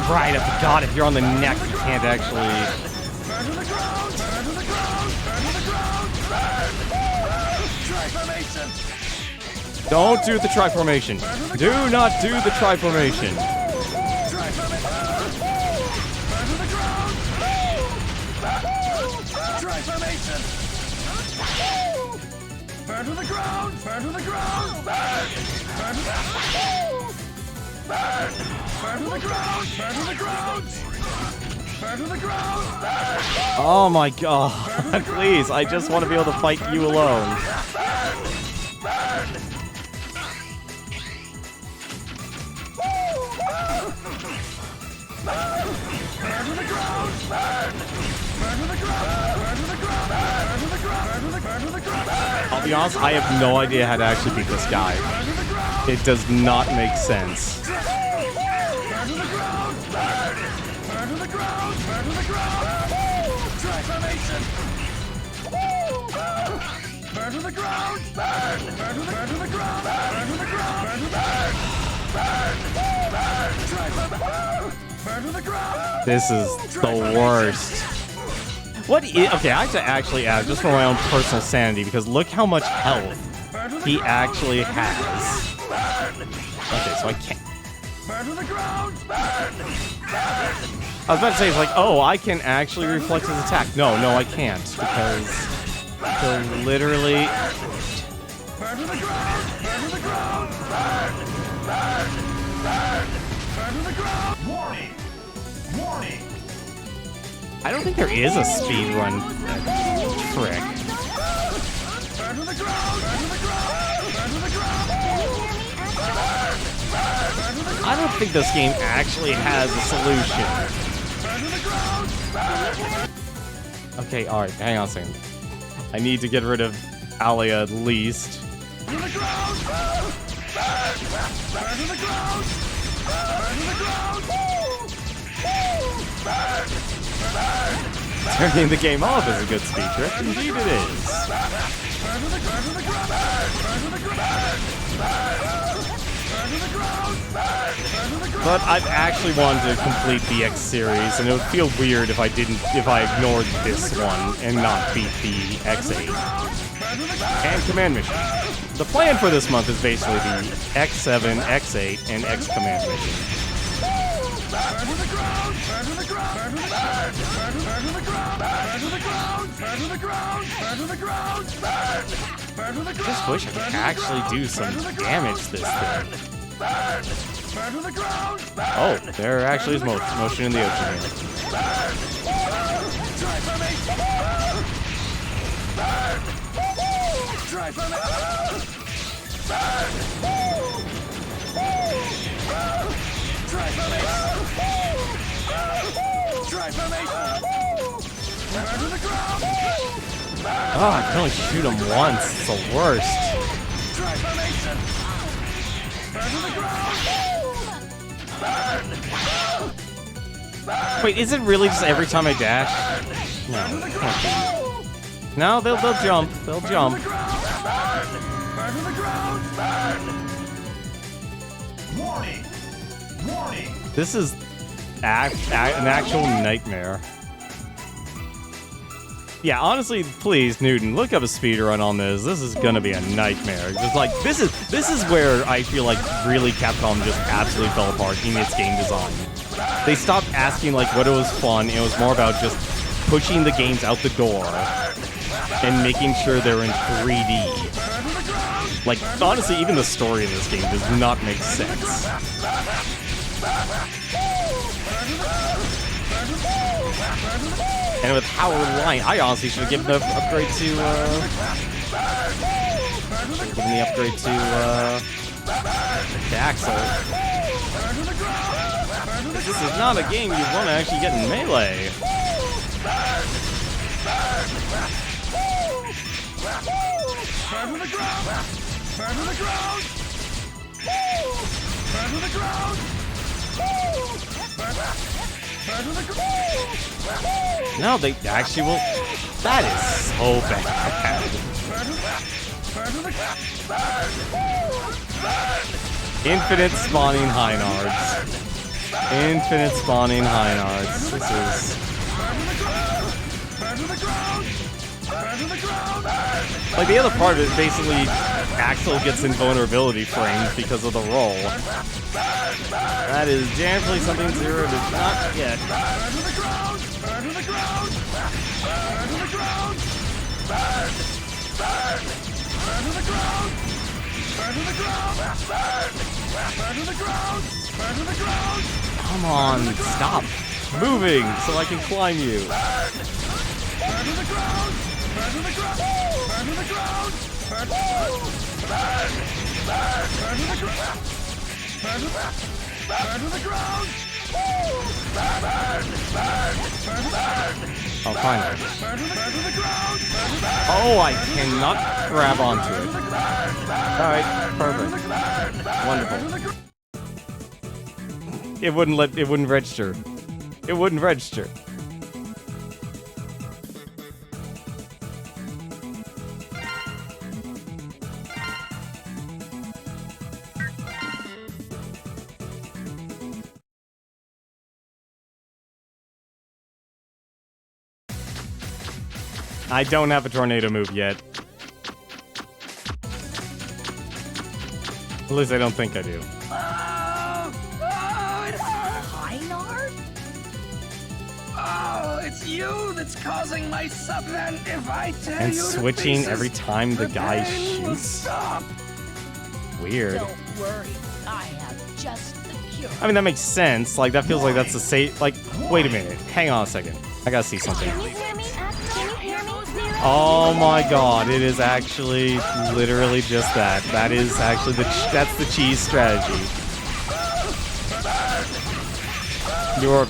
Speaker 1: Right, I forgot if you're on the neck, you can't actually... Don't do the tri-formation. Do not do the tri-formation.
Speaker 6: Burn to the ground! Burn to the ground! Burn! Burn to the ground! Burn! Burn to the ground! Burn to the ground! Burn to the ground! Burn!
Speaker 1: Oh my god, please, I just want to be able to fight you alone. I'll be honest, I have no idea how to actually beat this guy. It does not make sense. This is the worst. What is... Okay, I have to actually add, just for my own personal sanity, because look how much health he actually has. Okay, so I can't... I was about to say, it's like, oh, I can actually reflect his attack. No, I can't, because he'll literally...
Speaker 2: Warning! Warning!
Speaker 1: I don't think there is a speedrun trick. I don't think this game actually has a solution. Okay, alright, hang on a second. I need to get rid of Alia at least. Turning the game off is a good speed trick. Indeed it is. But I've actually wanted to complete the X series, and it would feel weird if I ignored this one and not beat the X8 and Command Mission. The plan for this month is basically the X7, X8, and X Command Mission. Just wish I could actually do some damage this thing. Oh, there actually is motion in the ocean here. Oh, I can only shoot him once. It's the worst. Wait, is it really just every time I dash? No, it can't be. No, they'll jump. They'll jump.
Speaker 2: Warning! Warning!
Speaker 1: This is an actual nightmare. Yeah, honestly, please, Newton, look up a speedrun on this. This is gonna be a nightmare. Just like this is where I feel like really Capcom just absolutely fell apart in its game design. They stopped asking like what it was fun. It was more about just pushing the games out the door and making sure they're in 3D. Like honestly, even the story in this game does not make sense. And with Howard Line, I honestly should have given the upgrade to, Axel. This is not a game you want to actually get in Melee. No, they actually will. That is so bad. Infinite spawning Heinards. Infinite spawning Heinards. This is. Like the other part of it, basically, Axel gets invulnerability frames because of the roll. That is definitely something Zero does not get. Come on, stop moving so I can climb you. Oh, finally. Oh, I cannot grab onto it. Alright, perfect. Wonderful. It wouldn't register. It wouldn't register. I don't have a tornado move yet. At least I don't think I do.
Speaker 4: Heinard?
Speaker 6: Oh, it's you that's causing my then if I tell
Speaker 1: And
Speaker 6: you
Speaker 1: switching
Speaker 6: to
Speaker 1: every time the guy
Speaker 6: pain will
Speaker 1: shoots?
Speaker 6: stop.
Speaker 1: Weird.
Speaker 4: Don't worry, I have just the cure.
Speaker 1: I mean, that makes sense. Like, that feels like that's the safe. Like, wait a minute. Hang on a second. I gotta see something.
Speaker 8: Can you hear me? Can you hear me? Zero?
Speaker 1: Oh my god, it is actually literally just that. That is actually that's the cheese strategy. You're...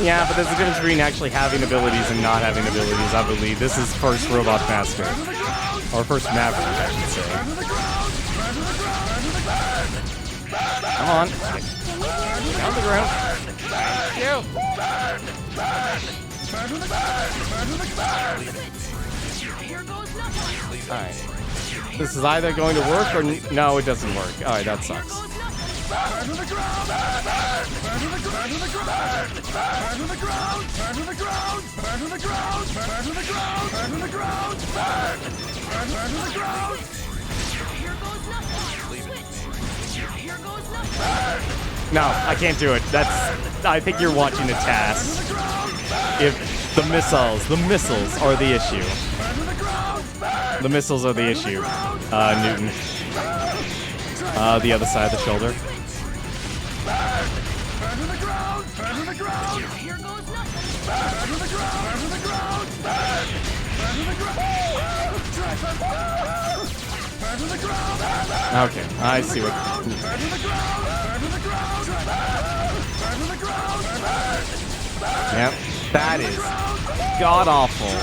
Speaker 1: Yeah, but there's a difference between actually having abilities and not having abilities, I believe. This is first Robot Master. Or first Maverick, I should say. Come on. Down the ground. Thank you. Alright. This is either going to work or... No, it doesn't work. Alright, that sucks. No, I can't do it. I think you're watching a task. If the missiles are the issue. The missiles are the issue, Newton. The other side of the shoulder. Okay, I see what... Yep, that is god-awful.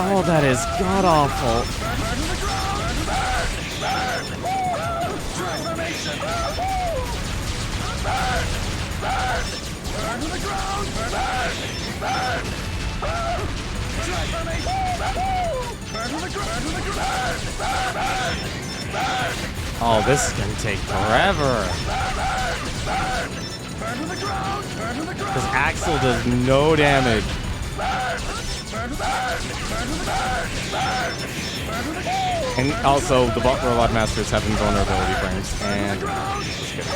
Speaker 1: Oh, that is god-awful. Oh, this is gonna take forever. Because Axel does no damage. And also, the Robot Masters have invulnerability frames. And let's get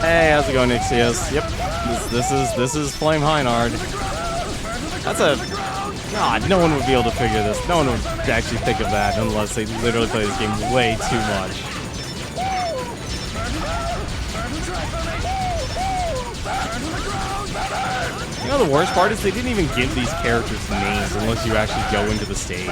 Speaker 1: Hey, how's it going, Nixios? Yep, this is Flame Heinard. That's a God. No one would be able to figure this. No one would actually think of that unless they literally play this game way too much. You know the worst part is they didn't even give these characters names unless you actually go into the stage.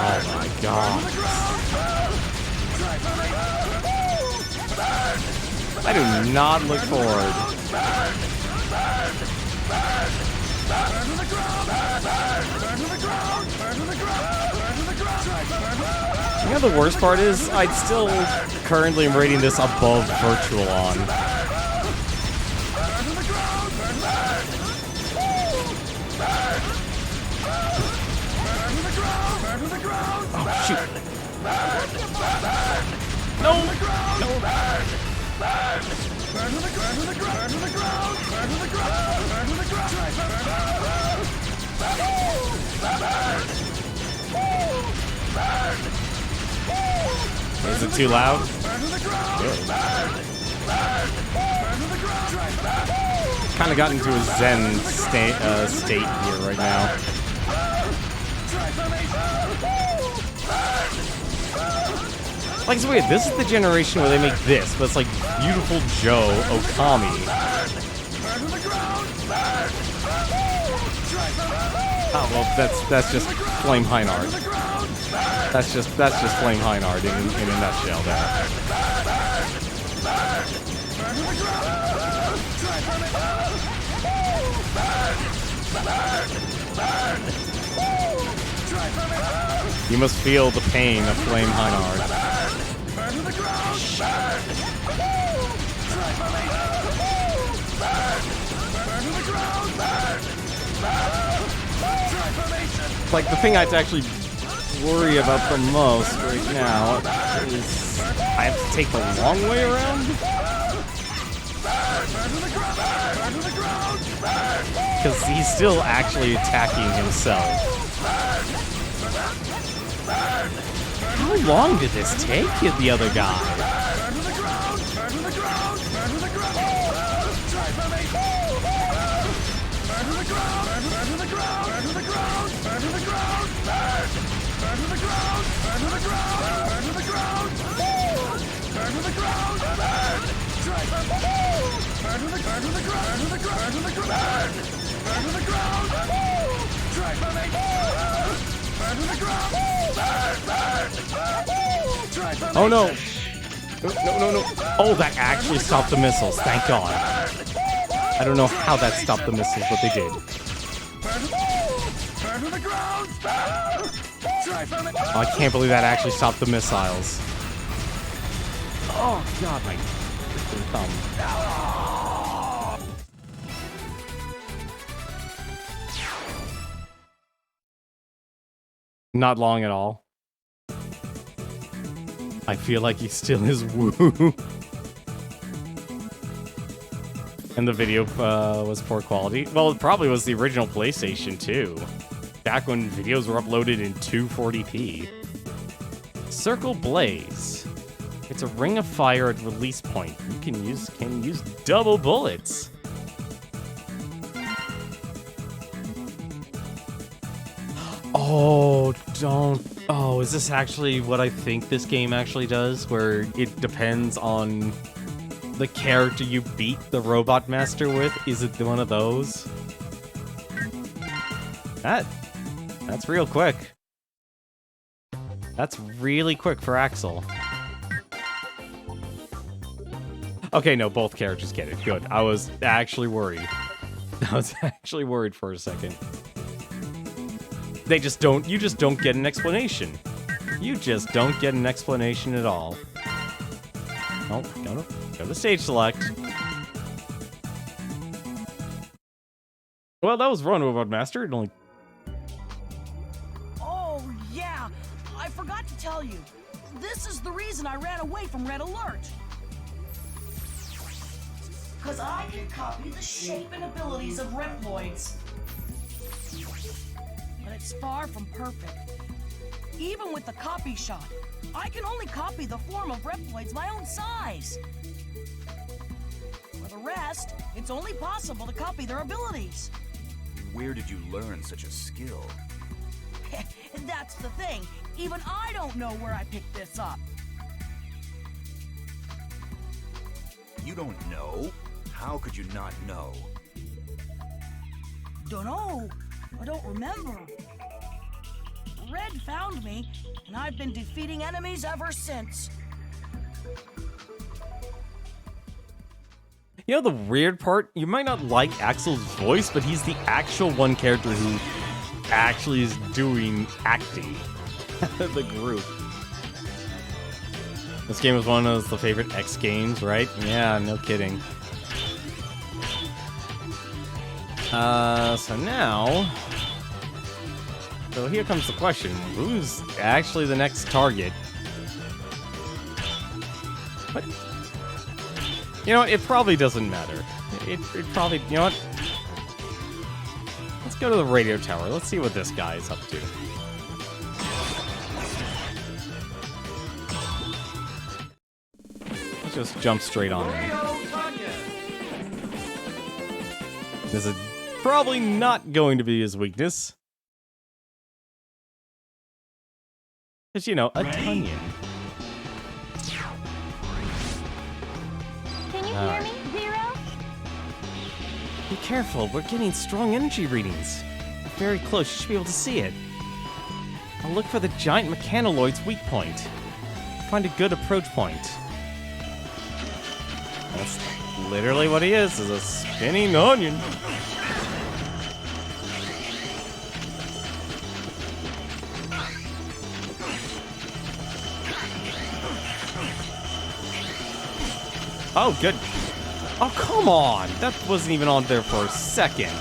Speaker 1: Oh my god. I do not look forward. You know the worst part is, I'd still currently am rating this above Virtual On. Oh shoot! No! No! Is it too loud? Kind of got into a zen state here right now. Like, it's weird. This is the generation where they make this, but it's like Beautiful Joe Okami. Oh well, that's just Flame Heinard. That's just Flame Heinard in a nutshell there. You must feel the pain of Flame Heinard. Like, the thing I'd actually worry about the most right now is I have to take the long way around? Because he's still actually attacking himself. How long did this take the other guy? Oh no! No. Oh, that actually stopped the missiles. Thank God. I don't know how that stopped the missiles, but they did. Oh, I can't believe that actually stopped the missiles. Oh God, my freaking thumb. Not long at all. I feel like he still is woo. And the video was poor quality. Well, it probably was the original PlayStation too. back when videos were uploaded in 240p. Circle Blaze. It's a ring of fire at release point. You can use double bullets. Oh, don't. Oh, is this actually what I think this game actually does? Where it depends on the character you beat the Robot Master with? Is it one of those? That's real quick. That's really quick for Axel. Okay, no, both characters get it. Good. I was actually worried. I was actually worried for a second. You just don't get an explanation. You just don't get an explanation at all. Oh, go to stage select. Well, that was Run Robot Master. It only...
Speaker 4: Oh, yeah. I forgot to tell you. This is the reason I ran away from Red Alert. Because I can copy the shape and abilities of Reploids. But it's far from perfect. Even with the copy shot, I can only copy the form of Reploids my own size. For the rest, it's only possible to copy their abilities.
Speaker 5: Where did you learn such a skill?
Speaker 4: That's the thing. Even I don't know where I picked this up.
Speaker 5: You don't know? How could you not know?
Speaker 4: Dunno. I don't remember. Red found me, and I've been defeating enemies ever since.
Speaker 1: You know the weird part? You might not like Axel's voice, but he's the actual one character who actually is doing acting. The group. This game was one of the favorite X games, right? Yeah, no kidding. So now... So here comes the question. Who's actually the next target? What? You know what? It probably doesn't matter. It probably... You know what? Let's go to the radio tower. Let's see what this guy is up to. Let's just jump straight on him. This is probably not going to be his weakness. Because, you know, a Tunyon.
Speaker 8: Can you hear me, Zero?
Speaker 1: Be careful, we're getting strong energy readings. Very close, you should be able to see it. I'll look for the giant mechanoloid's weak point. Find a good approach point. That's literally what he is a spinning onion. Oh, good. Oh, come on! That wasn't even on there for a second.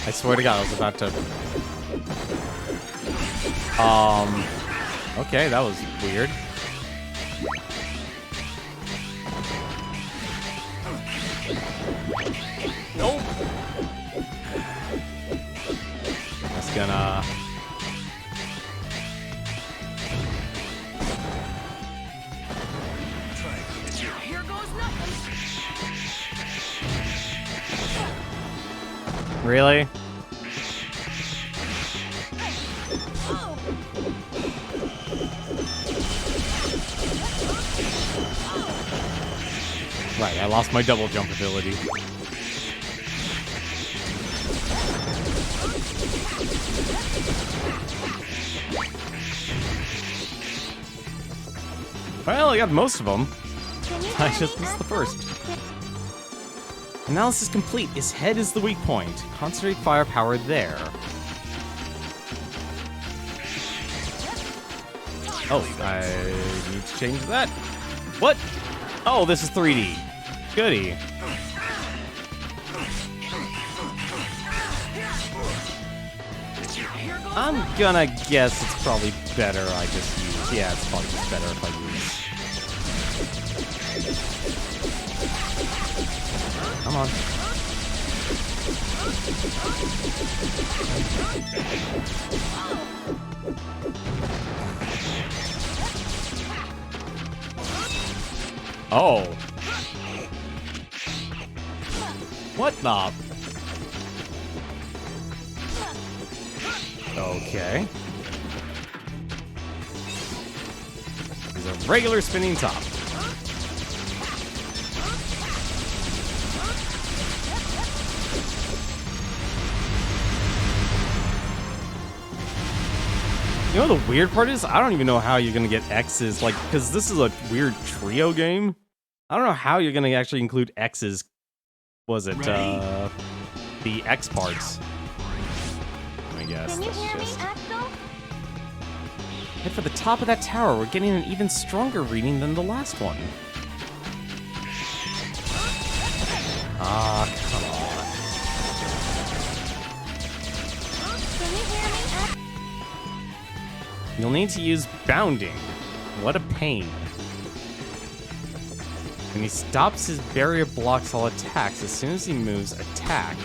Speaker 1: I swear to God, I was about to... Okay, that was weird. Nope. Just gonna...
Speaker 4: Here goes nothing.
Speaker 1: Really? Right, I lost my double jump ability. Well, I got most of them. I just missed the first. Analysis complete. His head is the weak point. Concentrate firepower there. Oh, I need to change that. What? Oh, this is 3D. Goody. I'm gonna guess it's probably better I just use. Yeah, it's probably just better if I use. Come on. Oh. What the? Okay. He's a regular spinning top. You know the weird part is? I don't even know how you're gonna get X's, like, because this is a weird trio game. I don't know how you're gonna actually include X's. Was it, the X parts? I guess.
Speaker 8: Can you hear me,
Speaker 1: Just...
Speaker 8: Axel?
Speaker 1: Head for the top of that tower. We're getting an even stronger reading than the last one. Ah, come on.
Speaker 8: Can you hear me, Axel?
Speaker 1: You'll need to use bounding. What a pain. When he stops, his barrier blocks all attacks. As soon as he moves, attack.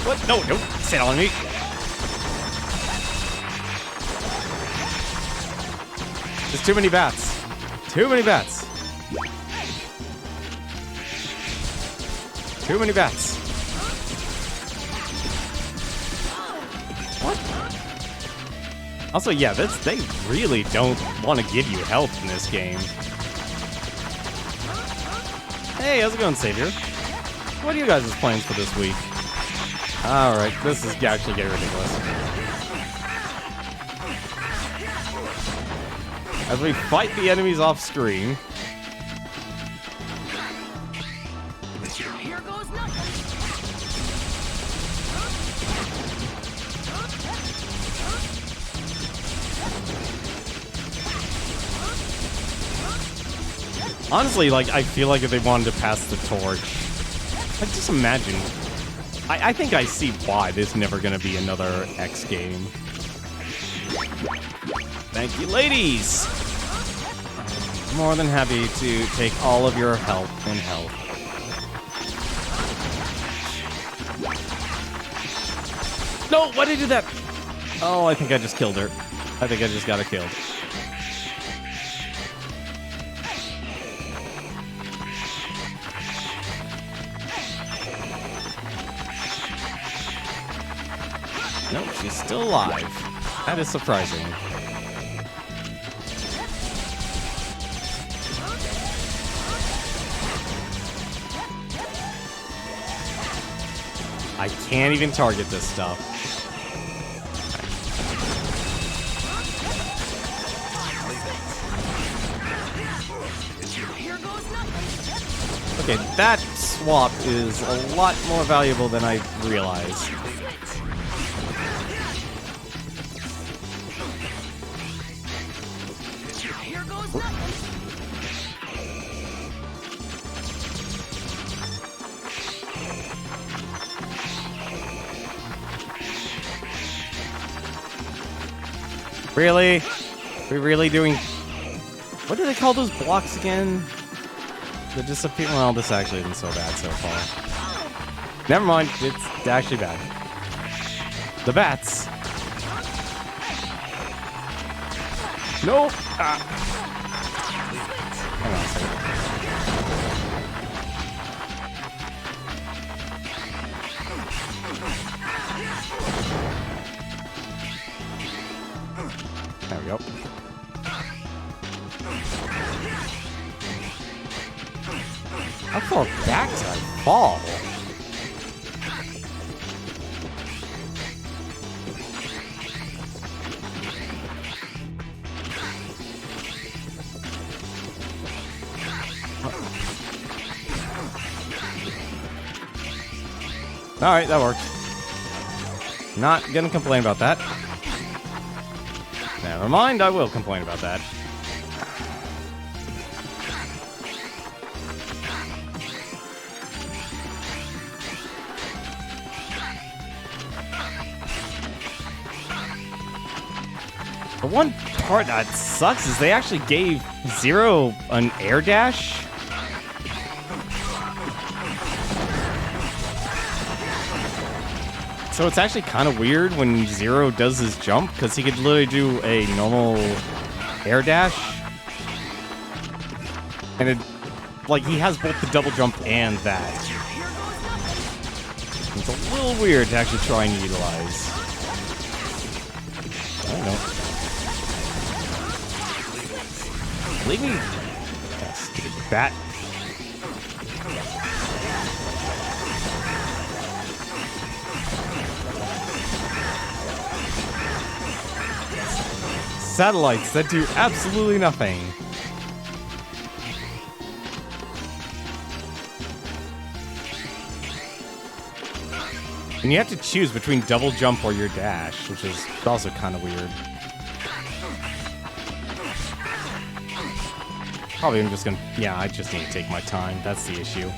Speaker 1: What? No, don't sit on me. There's too many bats. Too many bats. Too many bats. What? Also, yeah, they really don't want to give you health in this game. Hey, how's it going, Savior? What are you guys' plans for this week? Alright, this is actually getting ridiculous. As we fight the enemies off screen.
Speaker 4: Here goes nothing.
Speaker 1: Honestly, like, I feel like if they wanted to pass the torch, like, just imagine. I think I see why there's never gonna be another X game. Thank you, ladies! More than happy to take all of your help and health. No, why did I do that? Oh, I think I just killed her. I think I just got her killed. Nope, she's still alive. That is surprising. I can't even target this stuff.
Speaker 4: Here goes nothing.
Speaker 1: Okay, that swap is a lot more valuable than I realized.
Speaker 4: Here goes nothing.
Speaker 1: Really? We really doing... What do they call those blocks again? The disappear... Well, this actually isn't so bad so far. Never mind, it's actually bad. The bats. Nope. Ah. Hang on a second. There we go. How far back did I fall? Alright, that worked. Not gonna complain about that. Never mind, I will complain about that. The one part that sucks is they actually gave Zero an air dash. So it's actually kind of weird when Zero does his jump, because he could literally do a normal air dash. And it, like, he has both the double jump and that. It's a little weird to actually try and utilize. I don't know. Leave me. Stupid bat. Satellites that do absolutely nothing. And you have to choose between double jump or your dash, which is also kind of weird. Probably I'm just gonna... Yeah, I just need to take my time. That's the issue.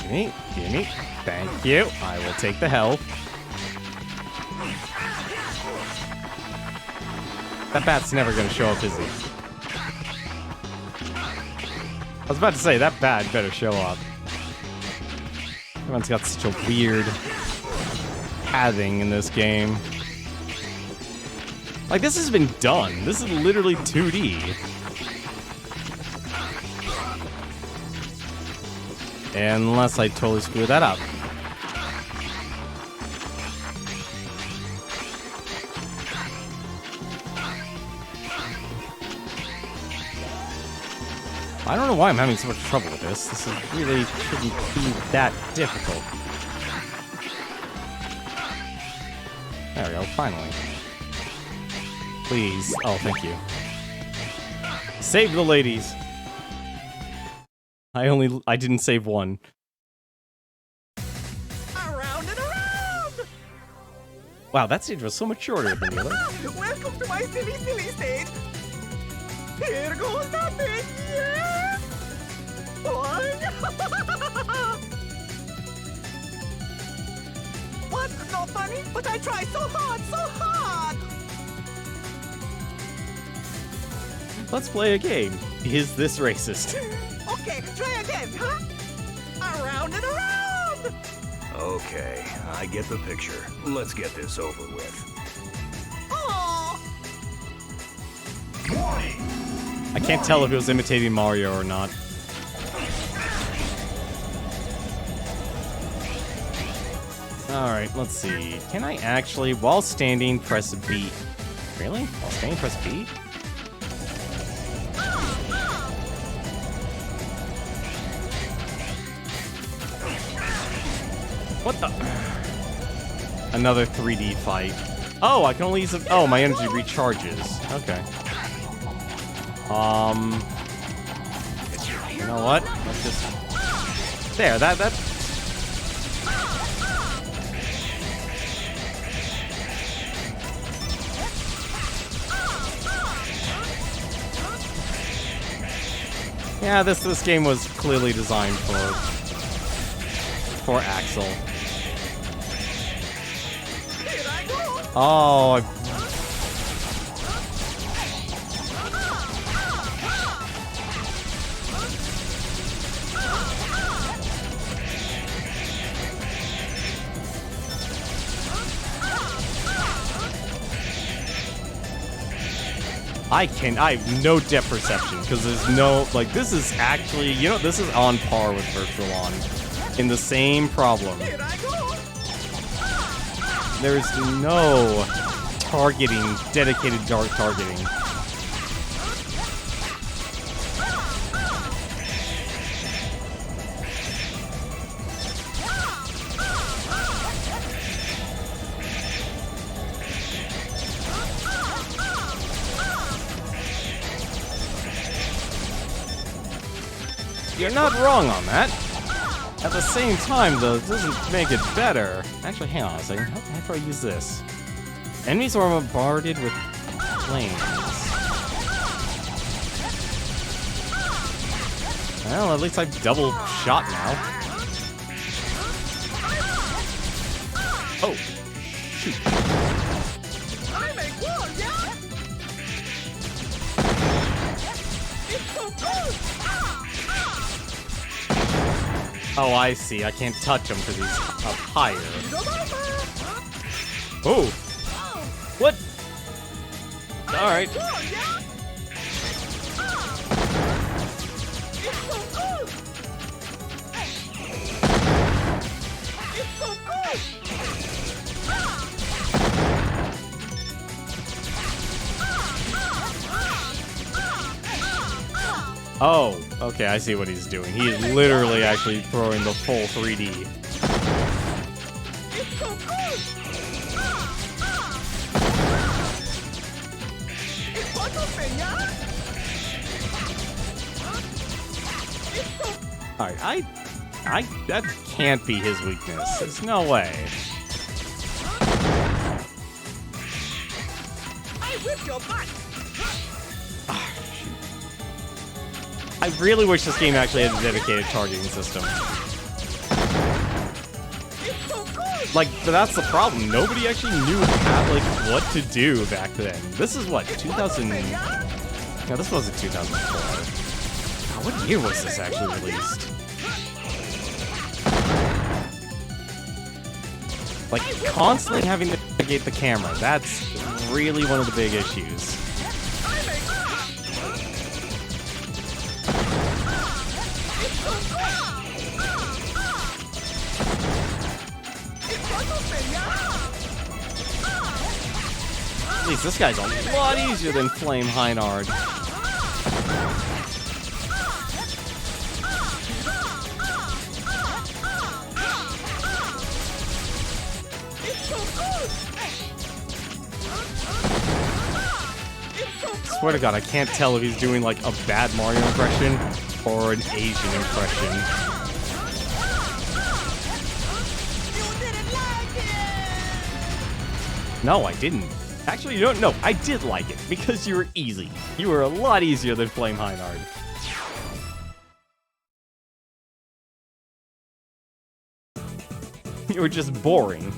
Speaker 1: Gimme, gimme. Thank you. I will take the health. That bat's never gonna show up, is he? I was about to say, that bat better show up. Everyone's got such a weird pathing in this game. Like, this has been done. This is literally 2D. Unless I totally screw that up. I don't know why I'm having so much trouble with this. This really shouldn't be that difficult. There we go, finally. Please. Oh, thank you. Save the ladies. I didn't save one.
Speaker 6: Around and around!
Speaker 1: Wow, that stage was so much shorter than the other.
Speaker 6: Welcome to my silly, silly stage. Here goes nothing, yeah! What? Not funny? But I tried so hard, so hard!
Speaker 1: Let's play a game. Is this racist?
Speaker 6: Okay, try again, huh? Around and around!
Speaker 5: Okay, I get the picture. Let's get this over with.
Speaker 6: Aww!
Speaker 2: Warning!
Speaker 1: I can't tell if it was imitating Mario or not. Alright, let's see. Can I actually, while standing, press B? Really? While standing, press B? What the? Another 3D fight. Oh, I can only use it. Oh, my energy recharges. Okay. You know what? Let's just... There, that... Yeah, this game was clearly designed for Axel. Oh, I have no depth perception, because there's no, like, this is actually, you know, this is on par with Virtual On in the same problem. There's no targeting, dedicated dark targeting. You're not wrong on that. At the same time, though, it doesn't make it better. Actually, hang on a second. How do I use this? Enemies are bombarded with flames. Well, at least I've double shot now. Oh, shoot.
Speaker 6: I'm a war, yeah? It's so good!
Speaker 1: Oh, I see. I can't touch him because he's up higher. Oh! What? Alright. Oh, okay, I see what he's doing. He is literally actually throwing the full 3D. Alright, that can't be his weakness. There's no way.
Speaker 6: I whipped your butt!
Speaker 1: I really wish this game actually had a dedicated targeting system. Like, but that's the problem. Nobody actually knew what to do back then. This is what, 2000? No, this wasn't 2004. God, what year was this actually released? Like, constantly having to navigate the camera. That's really one of the big issues. At least this guy's a lot easier than Flame Heinard. Swear to God, I can't tell if he's doing like a bad Mario impression or an Asian impression. No, I didn't. Actually, you don't know. I did like it because you were easy. You were a lot easier than Flame Heinard. You were just boring.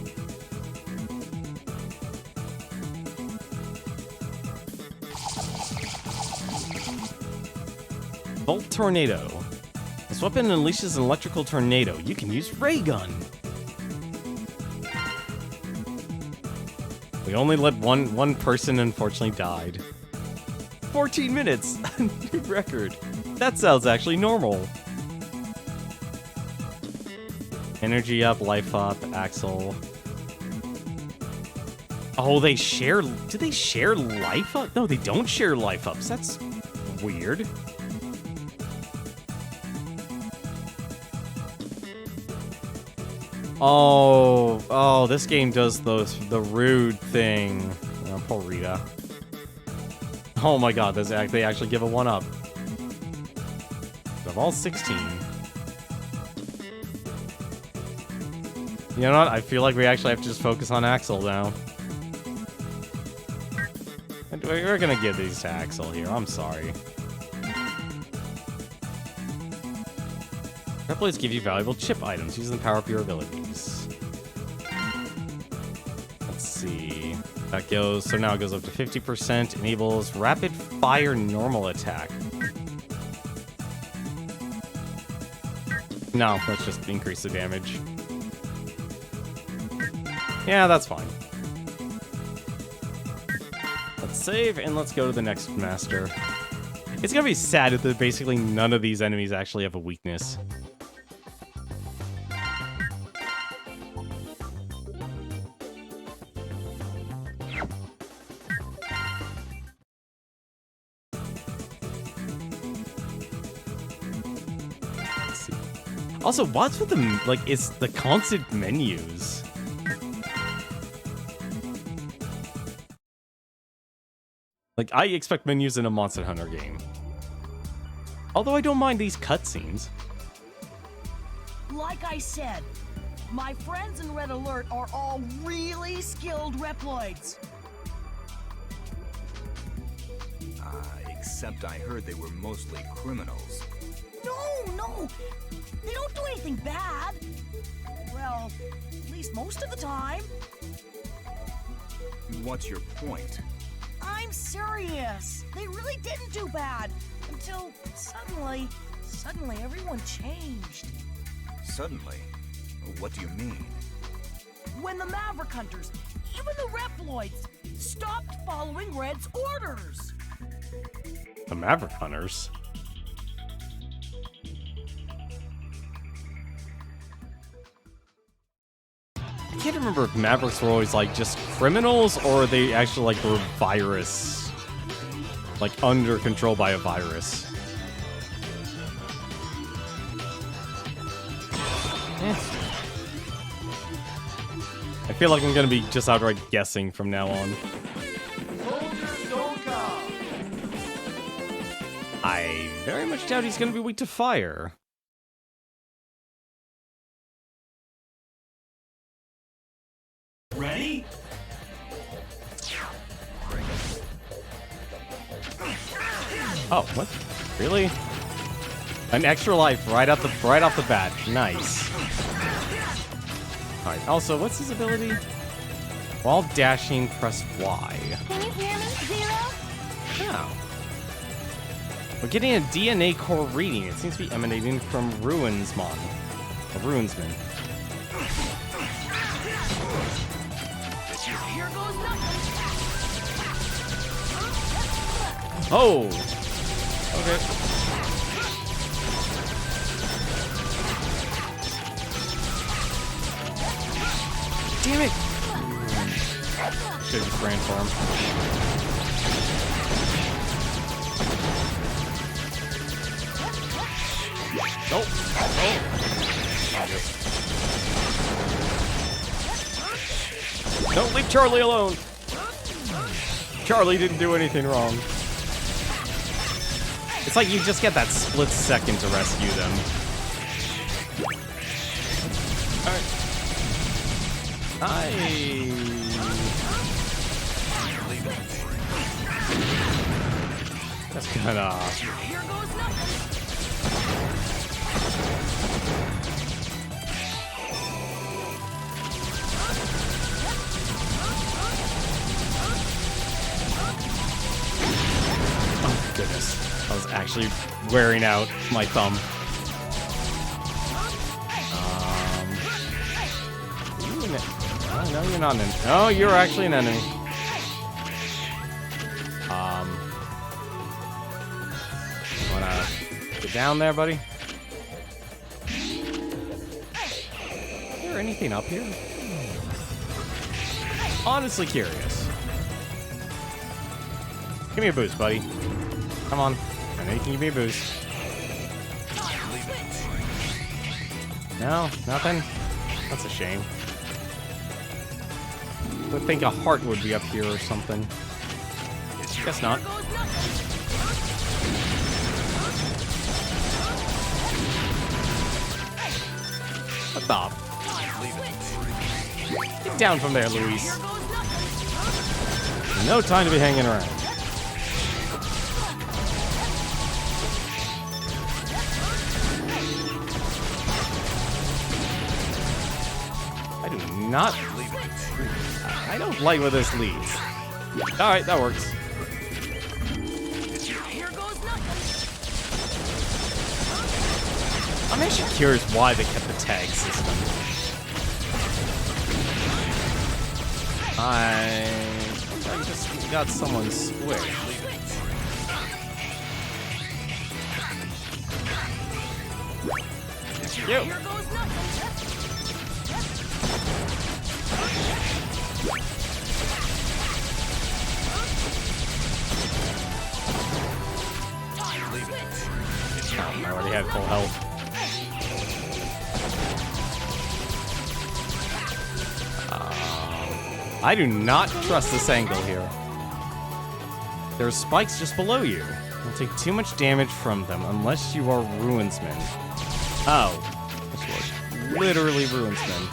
Speaker 1: Volt Tornado. This weapon unleashes an electrical tornado. You can use Ray Gun. We only let one person unfortunately died. 14 minutes! New record. That sounds actually normal. Energy up, life up, Axel. Oh, they share... Do they share life up? No, they don't share life ups. That's weird. Oh, this game does the rude thing. Oh, poor Rita. Oh my God, they actually give a 1-up. Of all 16. You know what? I feel like we actually have to just focus on Axel now. And we're gonna give these to Axel here. I'm sorry. Replays give you valuable chip items. Use them to power up your abilities. Let's see. That goes, so now it goes up to 50%. Enables rapid fire normal attack. No, let's just increase the damage. Yeah, that's fine. Let's save and let's go to the next master. It's gonna be sad if basically none of these enemies actually have a weakness. Also, what's with the, like, it's the constant menus. Like, I expect menus in a Monster Hunter game. Although I don't mind these cutscenes.
Speaker 4: Like I said, my friends in Red Alert are all really skilled Reploids.
Speaker 5: Except I heard they were mostly criminals.
Speaker 4: No, they don't do anything bad. Well, at least most of the time.
Speaker 5: What's your point?
Speaker 4: I'm serious. They really didn't do bad until suddenly everyone changed.
Speaker 5: Suddenly? What do you mean?
Speaker 4: When the Maverick Hunters, even the Reploids, stopped following Red's orders.
Speaker 1: The Maverick Hunters? I can't remember if Mavericks were always like just criminals or they actually like were virus. Like under control by a virus. I feel like I'm gonna be just outright guessing from now on.
Speaker 6: Soldiers don't come.
Speaker 1: I very much doubt he's gonna be weak to fire.
Speaker 2: Ready?
Speaker 1: Oh, what? Really? An extra life right off the bat. Nice. Alright, also, what's his ability? While dashing, press Y.
Speaker 8: Can you hear me, Zero?
Speaker 1: Oh. We're getting a DNA core reading. It seems to be emanating from Ruinsman. A Ruinsman.
Speaker 4: Here goes nothing.
Speaker 1: Oh! Okay. Damn it! Should've just ran for him. Nope. Oh. Don't leave Charlie alone. Charlie didn't do anything wrong. It's like you just get that split second to rescue them. Alright. That's kinda...
Speaker 4: Here goes nothing.
Speaker 1: Oh, goodness. I was actually wearing out my thumb. Oh, no, you're not an enemy. Oh, you're actually an enemy. Wanna get down there, buddy? Is there anything up here? Honestly curious. Give me a boost, buddy. Come on. I know you can give me a boost. No? Nothing? That's a shame. I would think a heart would be up here or something. Guess not. What the? Get down from there, Luis. No time to be hanging around. I do not... I don't like where this leads. Alright, that works.
Speaker 4: Here goes nothing.
Speaker 1: I'm actually curious why they kept the tag system. I just got someone squished. You.
Speaker 4: Here goes nothing.
Speaker 1: Oh, I already had full health. I do not trust this angle here. There are spikes just below you. You'll take too much damage from them unless you are Ruinsman. Oh. This was literally Ruinsman.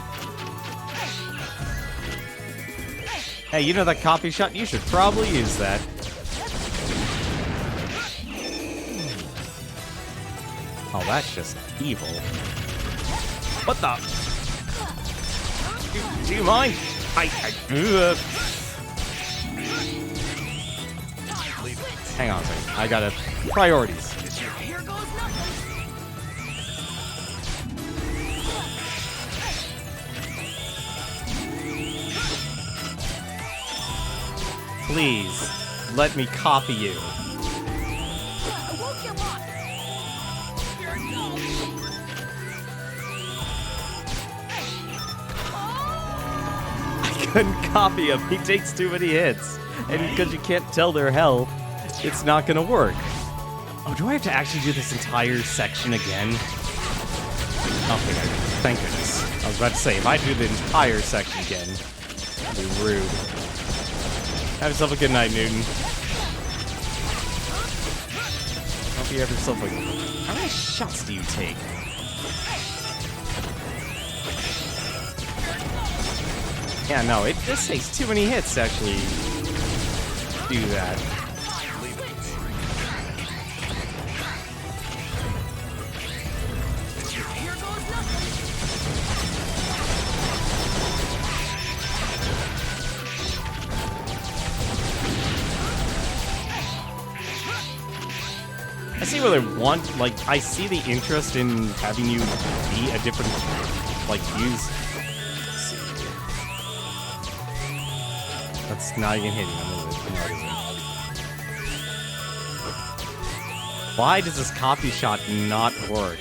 Speaker 1: Hey, you know that coffee shot? You should probably use that. Oh, that's just evil. What the? Do you mind? Hang on a second. I gotta priorities.
Speaker 4: Here goes nothing.
Speaker 1: Please, let me copy you.
Speaker 4: I woke him up. Here it goes.
Speaker 1: I couldn't copy him. He takes too many hits. And because you can't tell their health, it's not gonna work. Oh, do I have to actually do this entire section again? Okay, thank goodness. I was about to say, if I do the entire section again, that'd be rude. Have yourself a good night, Newton. Hope you have yourself a... How many shots do you take? Yeah, no, this takes too many hits to actually do that.
Speaker 4: Here goes nothing.
Speaker 1: I see where they want, like, I see the interest in having you be a different, like, use... Let's see. That's not even hitting him, is it? No, it isn't. Why does this copy shot not work?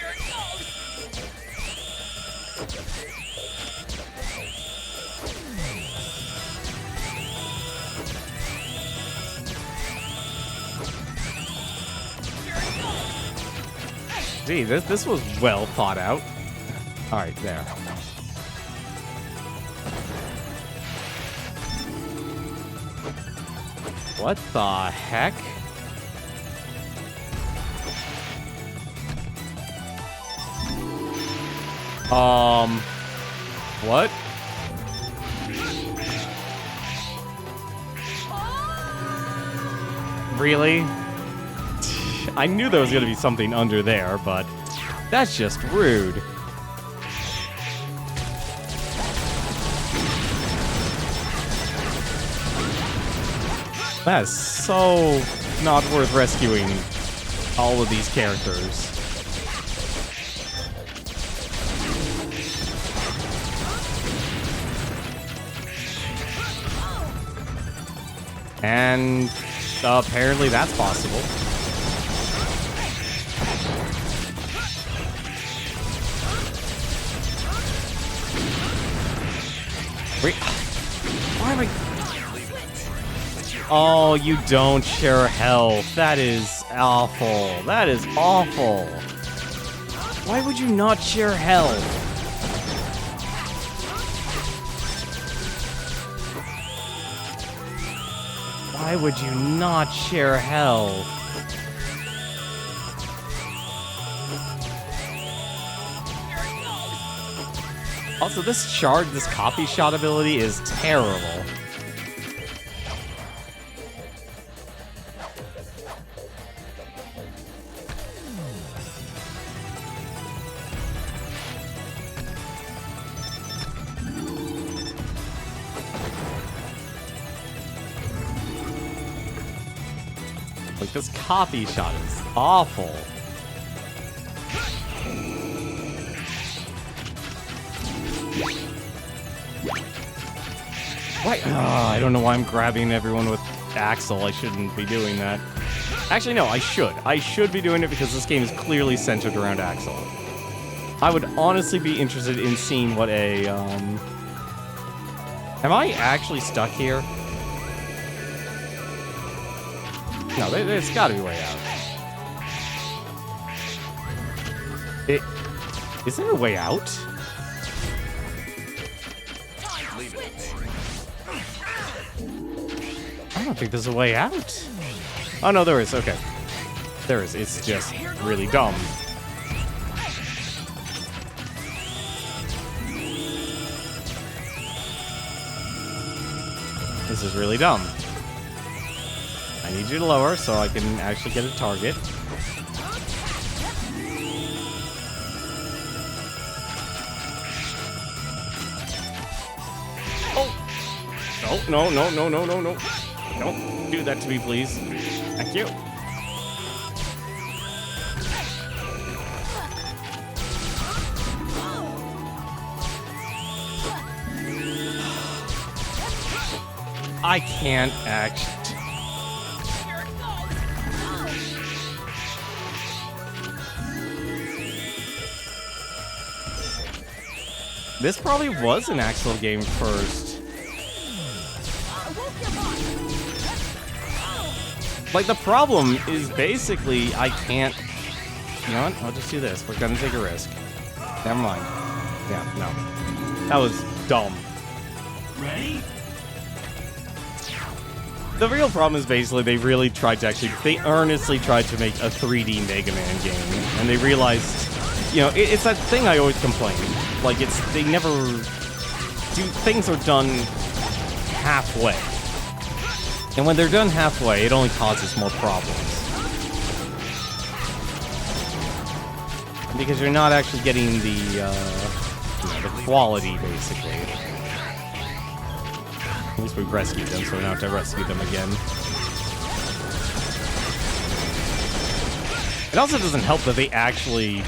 Speaker 1: Gee, this was well thought out. Alright, there. What the heck? What? Really? I knew there was gonna be something under there, but that's just rude. That is so not worth rescuing all of these characters. And apparently that's possible. Wait, why am I... Oh, you don't share health. That is awful. That is awful. Why would you not share health? Why would you not share health? Also, this copy shot ability is terrible. Like, this copy shot is awful. Why? I don't know why I'm grabbing everyone with Axel. I shouldn't be doing that. Actually, no, I should. I should be doing it because this game is clearly centered around Axel. I would honestly be interested in seeing what a, Am I actually stuck here? No, there's gotta be a way out. Is there a way out? I don't think there's a way out. Oh, no, there is. Okay. There is. It's just really dumb. This is really dumb. I need you to lower so I can actually get a target. no, no, no, no, no, no. Don't do that to me, please. Thank you. I can't actually. This probably was an Axel game first. Like, the problem is basically I can't... You know what? I'll just do this. We're gonna take a risk. Never mind. Yeah, no. That was dumb.
Speaker 2: Ready?
Speaker 1: The real problem is basically they really tried to they earnestly tried to make a 3D Mega Man game, and they realized, you know, it's that thing I always complain. Like, they never things are done halfway. And when they're done halfway, it only causes more problems. Because you're not actually getting the quality, basically. At least we rescued them, so we don't have to rescue them again. It also doesn't help that they actually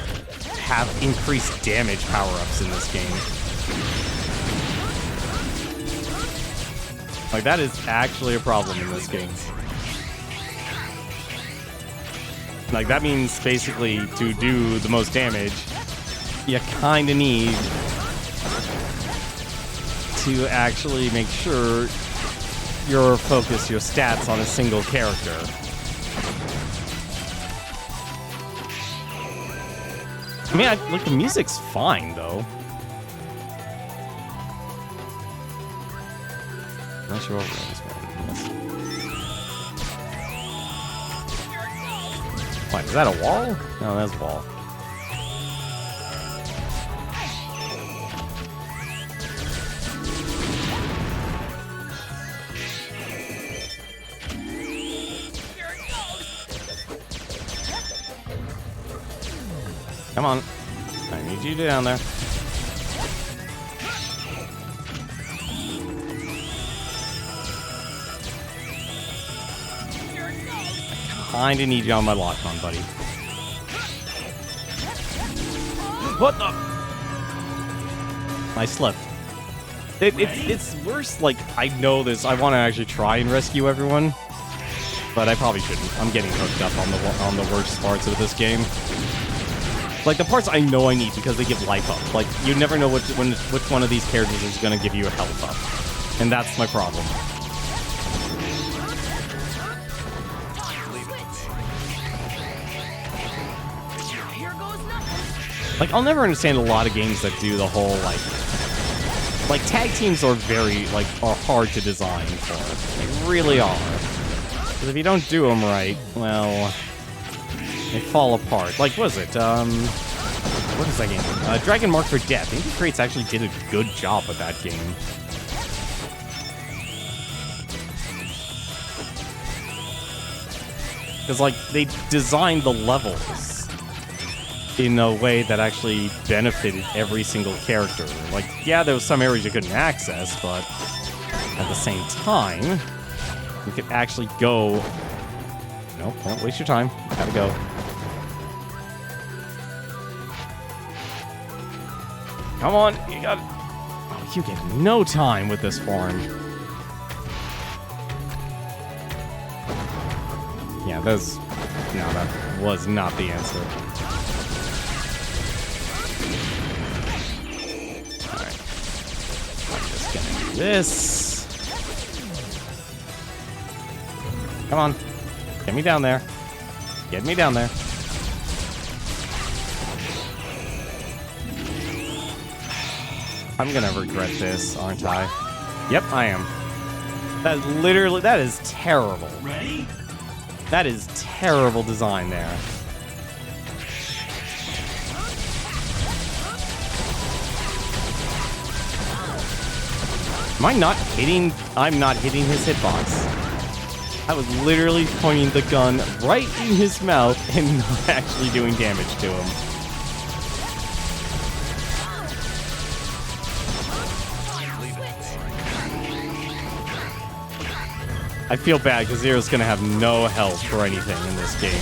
Speaker 1: have increased damage power-ups in this game. Like, that is actually a problem in this game. Like, that means basically to do the most damage, you kinda need to actually make sure you're focused your stats on a single character. I mean, like, the music's fine, though. Not sure what runs, man. What, is that a wall? No, that's a wall. Come on. I need you down there. I kinda need you on my lock-on, buddy. What the? I slipped. It's worse, like, I know this. I want to actually try and rescue everyone. But I probably shouldn't. I'm getting hooked up on the worst parts of this game. Like, the parts I know I need because they give life up. Like, you never know which one of these characters is going to give you a health up. And that's my problem. Like, I'll never understand a lot of games that do the whole, like tag teams are are hard to design for. They really are. Because if you don't do them right, well, they fall apart. Like, what is it? What is that game? Dragon Mark for Death. Indie Crates actually did a good job with that game. Because, like, they designed the levels in a way that actually benefited every single character. Like, yeah, there was some areas you couldn't access, but at the same time, you could actually go... Nope, don't waste your time. Gotta go. Come on, you got... Oh, you get no time with this form. Yeah, that's... No, that was not the answer. Alright. I'm just gonna do this. Come on. Get me down there. Get me down there. I'm gonna regret this, aren't I? Yep, I am. That is terrible.
Speaker 2: Ready?
Speaker 1: That is terrible design there. Am I not hitting? I'm not hitting his hitbox. I was literally pointing the gun right in his mouth and not actually doing damage to him. I feel bad because Zero's gonna have no health for anything in this game.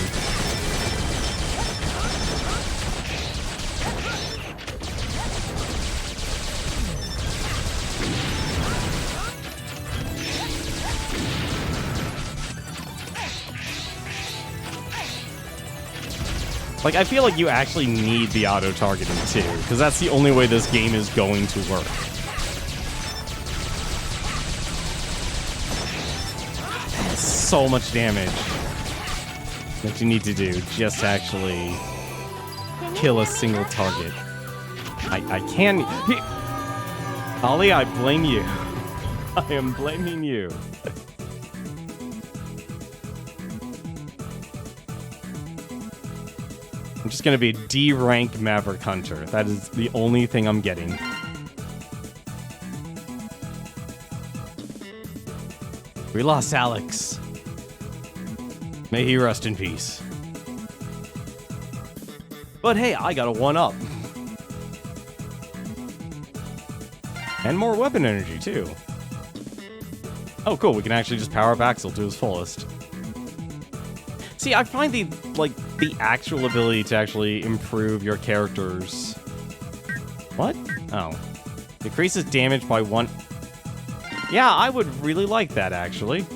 Speaker 1: Like, I feel like you actually need the auto-targeting, too, because that's the only way this game is going to work. That's so much damage that you need to do just to actually kill a single target. I can... Ollie, I blame you. I am blaming you. I'm just gonna be D-rank Maverick Hunter. That is the only thing I'm getting. We lost Alex. May he rest in peace. But hey, I got a 1-up. And more weapon energy, too. Oh, cool. We can actually just power up Axel to his fullest. See, I find the actual ability to actually improve your character's... What? Oh. Decreases damage by 1... Yeah, I would really like that, actually.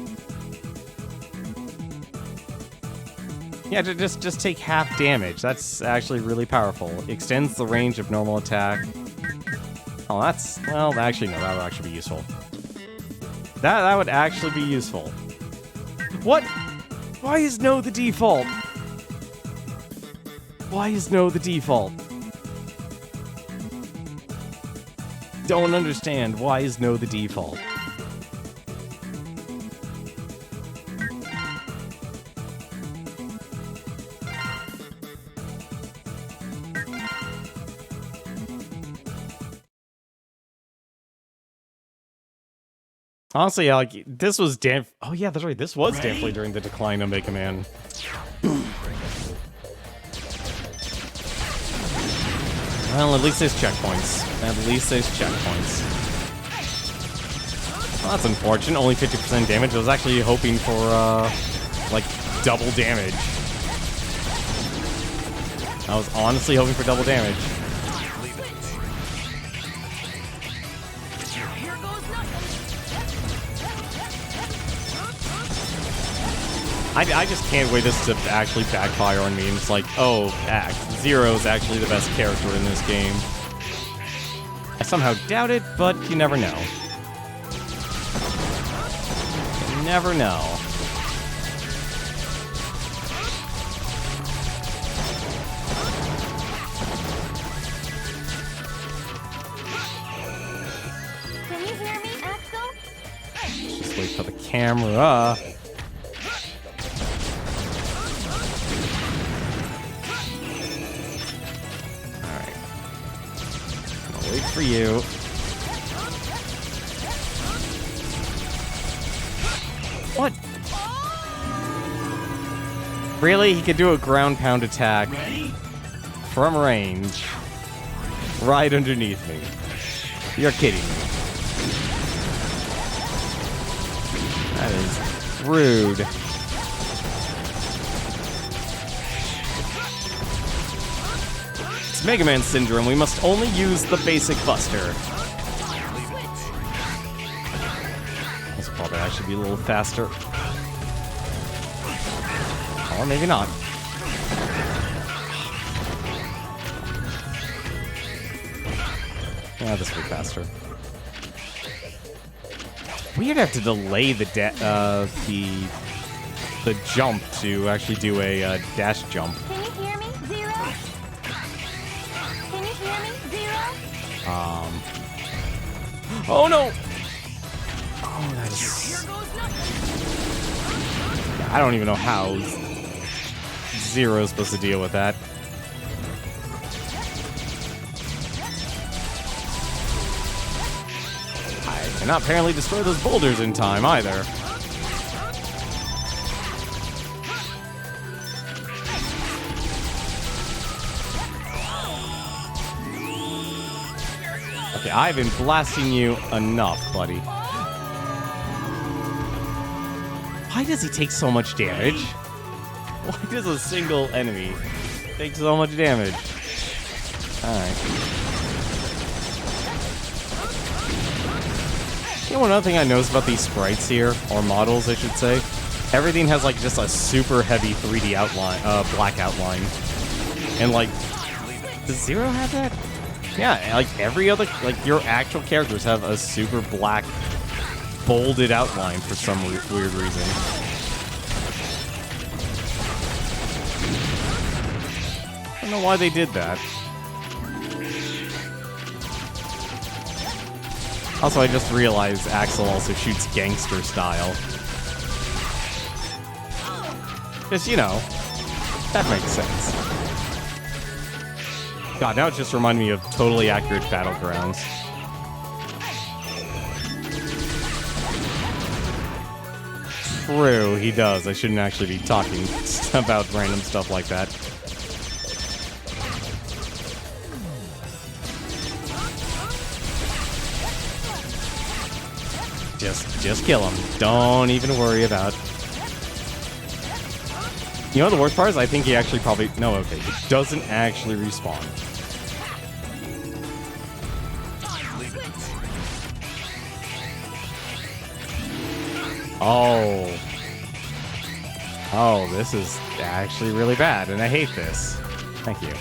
Speaker 1: Yeah, just take half damage. That's actually really powerful. Extends the range of normal attack. Oh, that's... Well, actually, no, that would actually be useful. That would actually be useful. What? Why is no the default? Why is no the default? Don't understand. Why is no the default? Honestly, yeah, like, this was damn... Oh, yeah, that's right. This was definitely during the decline of Mega Man. Well, at least there's checkpoints. At least there's checkpoints. Well, that's unfortunate. Only 50% damage. I was actually hoping for, like, double damage. I was honestly hoping for double damage. I just can't wait this to actually backfire on me. And it's like, oh, Zero's actually the best character in this game. I somehow doubt it, but you never know. You never know.
Speaker 8: Can you hear me, Axel?
Speaker 1: Just wait for the camera. Wait for you. What? Really? He could do a ground pound attack from range right underneath me. You're kidding me. That is rude. It's Mega Man Syndrome. We must only use the basic buster. That's probably I should be a little faster. Or maybe not. Yeah, this will be faster. We'd have to delay the jump to actually do a dash jump.
Speaker 8: Can you hear me, Zero? Can you hear me, Zero?
Speaker 1: Oh no! Oh, that is... I don't even know how Zero's supposed to deal with that. I cannot apparently destroy those boulders in time either. Okay, I've been blasting you enough, buddy. Why does he take so much damage? Why does a single enemy take so much damage? Alright. You know, another thing I noticed about these sprites here, or models, I should say, everything has like just a super heavy 3D outline, black outline. And like, does Zero have that? Yeah, like every other, like your actual characters have a super black, bolded outline for some weird reason. I don't know why they did that. Also, I just realized Axel also shoots gangster style. Just, you know, that makes sense. God, now it just reminded me of Totally Accurate Battlegrounds. True, he does. I shouldn't actually be talking about random stuff like that. Just kill him. Don't even worry about. You know the worst part is I think he actually probably... No, okay. He doesn't actually respawn. Oh. Oh, this is actually really bad, and I hate this. Thank you.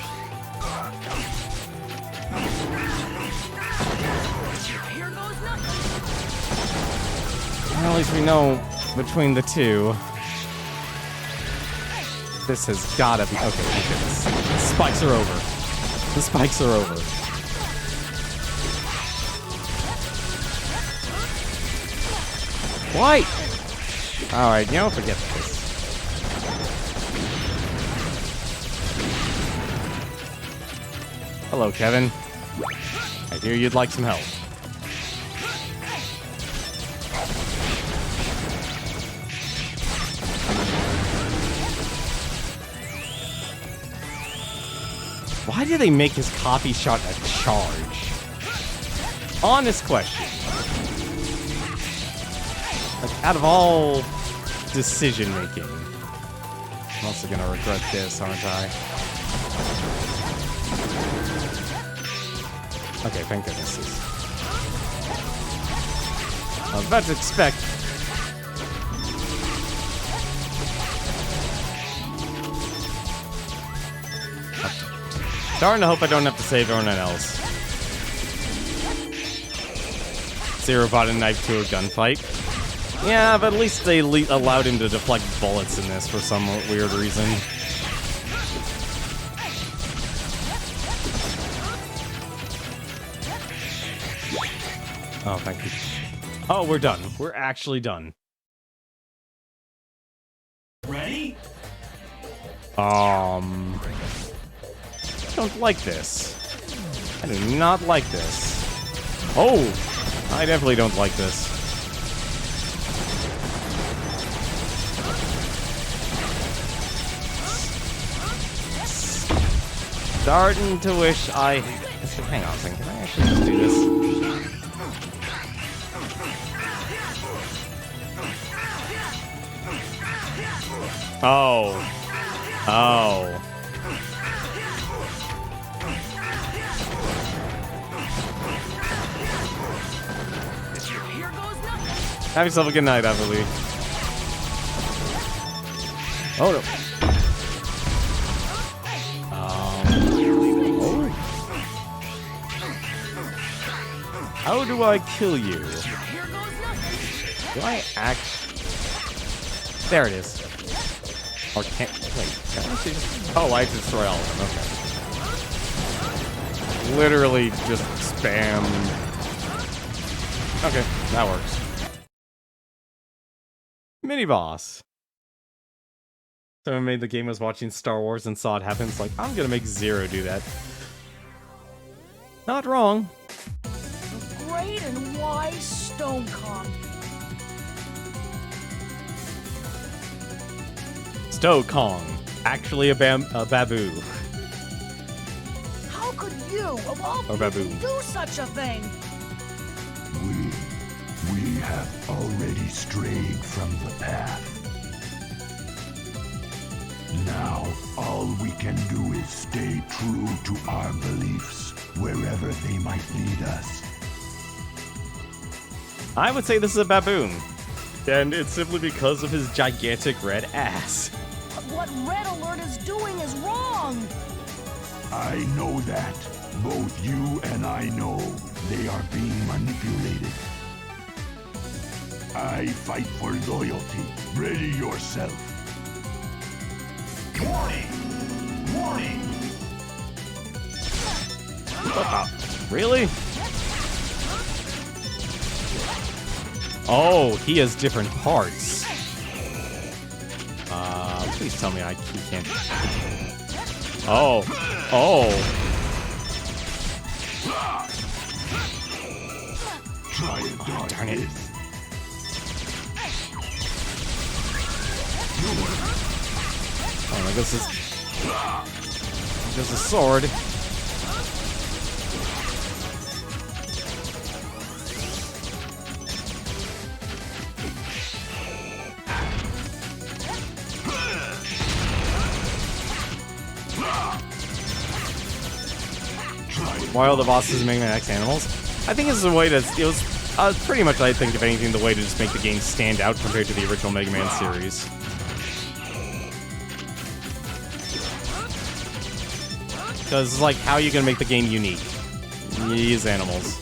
Speaker 1: Well, at least we know between the two. This has gotta be... Okay, look at this. The spikes are over. The spikes are over. Why? Alright, you know, forget this. Hello, Kevin. I hear you'd like some help. Why do they make his copy shot a charge? Honest question. Like, out of all decision making, I'm also gonna regret this, aren't I? Okay, thank goodness. I was about to expect. Darn, I hope I don't have to save everyone else. Zero bought a knife to a gunfight. Yeah, but at least they allowed him to deflect bullets in this for some weird reason. Oh, thank you. Oh, we're done. We're actually done.
Speaker 2: Ready?
Speaker 1: I don't like this. I do not like this. Oh, I definitely don't like this. Starting to wish I... Hang on a second, can I actually just do this? Oh. Oh. Have yourself a good night, I believe. Oh no. Oh. How do I kill you? Do I act? There it is. Or can't wait? Can I actually just... Oh, I have to destroy all of them. Okay. Literally just spam. Okay, that works. Mini boss. Someone made the game was watching Star Wars and saw it happen. It's like, I'm gonna make Zero do that. Not wrong.
Speaker 4: Great and wise Stone Kong.
Speaker 1: Stowe Kong. Actually a babu.
Speaker 4: How could you, of all
Speaker 1: Or
Speaker 4: people,
Speaker 1: baboon.
Speaker 4: do such a thing?
Speaker 6: We have already strayed from the path. Now, all we can do is stay true to our beliefs, wherever they might lead us.
Speaker 1: I would say this is a baboon. And it's simply because of his gigantic red ass.
Speaker 4: What Red Alert is doing is wrong.
Speaker 6: I know that. Both you and I know they are being manipulated. I fight for loyalty. Ready yourself.
Speaker 2: Warning! Warning!
Speaker 1: Really? Oh, he has different parts. Please tell me he can't. Oh. Oh.
Speaker 6: Try and dodge
Speaker 1: Darn it.
Speaker 6: this.
Speaker 1: Oh, there goes his... There's a sword. Why all the bosses make Mega Man X animals? I think this is a way to... It was pretty much, I think, if anything, the way to just make the game stand out compared to the original Mega Man series. Because it's like, how are you going to make the game unique? You use animals.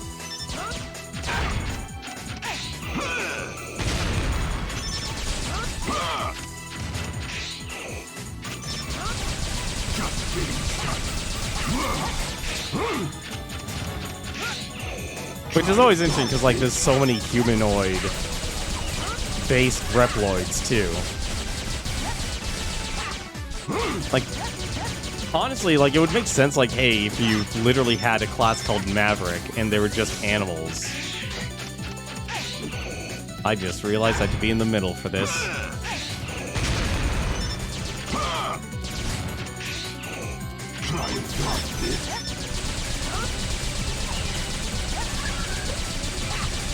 Speaker 1: Which is always interesting, because like, there's so many humanoid-based Reploids, too. Like... Honestly, like, it would make sense, like, hey, if you literally had a class called Maverick, and they were just animals. I just realized I had to be in the middle for this.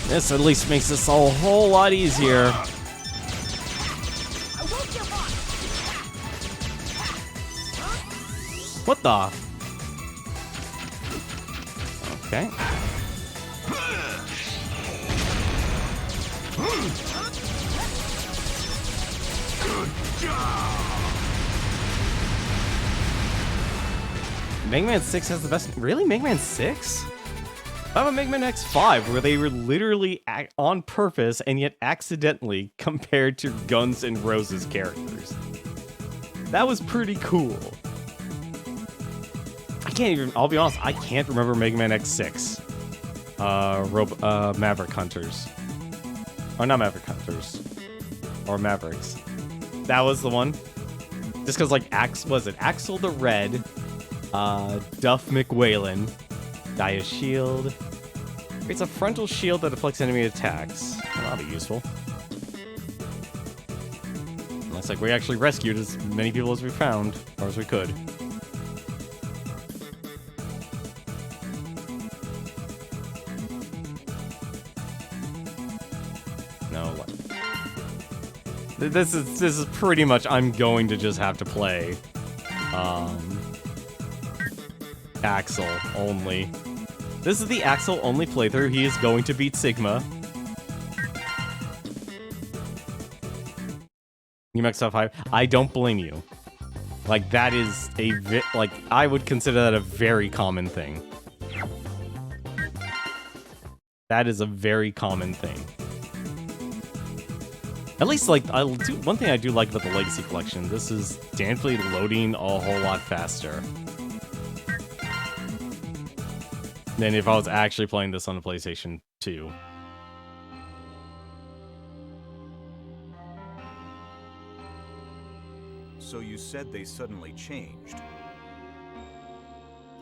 Speaker 1: This at least makes this a whole lot easier. What the? Okay. Mega Man 6 has the best... Really? Mega Man 6? How about Mega Man X5, where they were literally on purpose and yet accidentally compared to Guns N' Roses characters? That was pretty cool. I can't even... I'll be honest, I can't remember Mega Man X6. Maverick Hunters. Or not Maverick Hunters. Or Mavericks. That was the one. Just because, like, was it Axel the Red, Duff McWhalen, Dia Shield. Creates a frontal shield that deflects enemy attacks. Well, that'll be useful. Looks like we actually rescued as many people as we found, or as we could. No, what? This is pretty much I'm going to just have to play Axel only. This is the Axel only playthrough. He is going to beat Sigma. UMX 5. I don't blame you. Like, that is a like, I would consider that a very common thing. That is a very common thing. At least, like, one thing I do like about the Legacy Collection, this is definitely loading a whole lot faster than if I was actually playing this on the PlayStation 2.
Speaker 5: So you said they suddenly changed.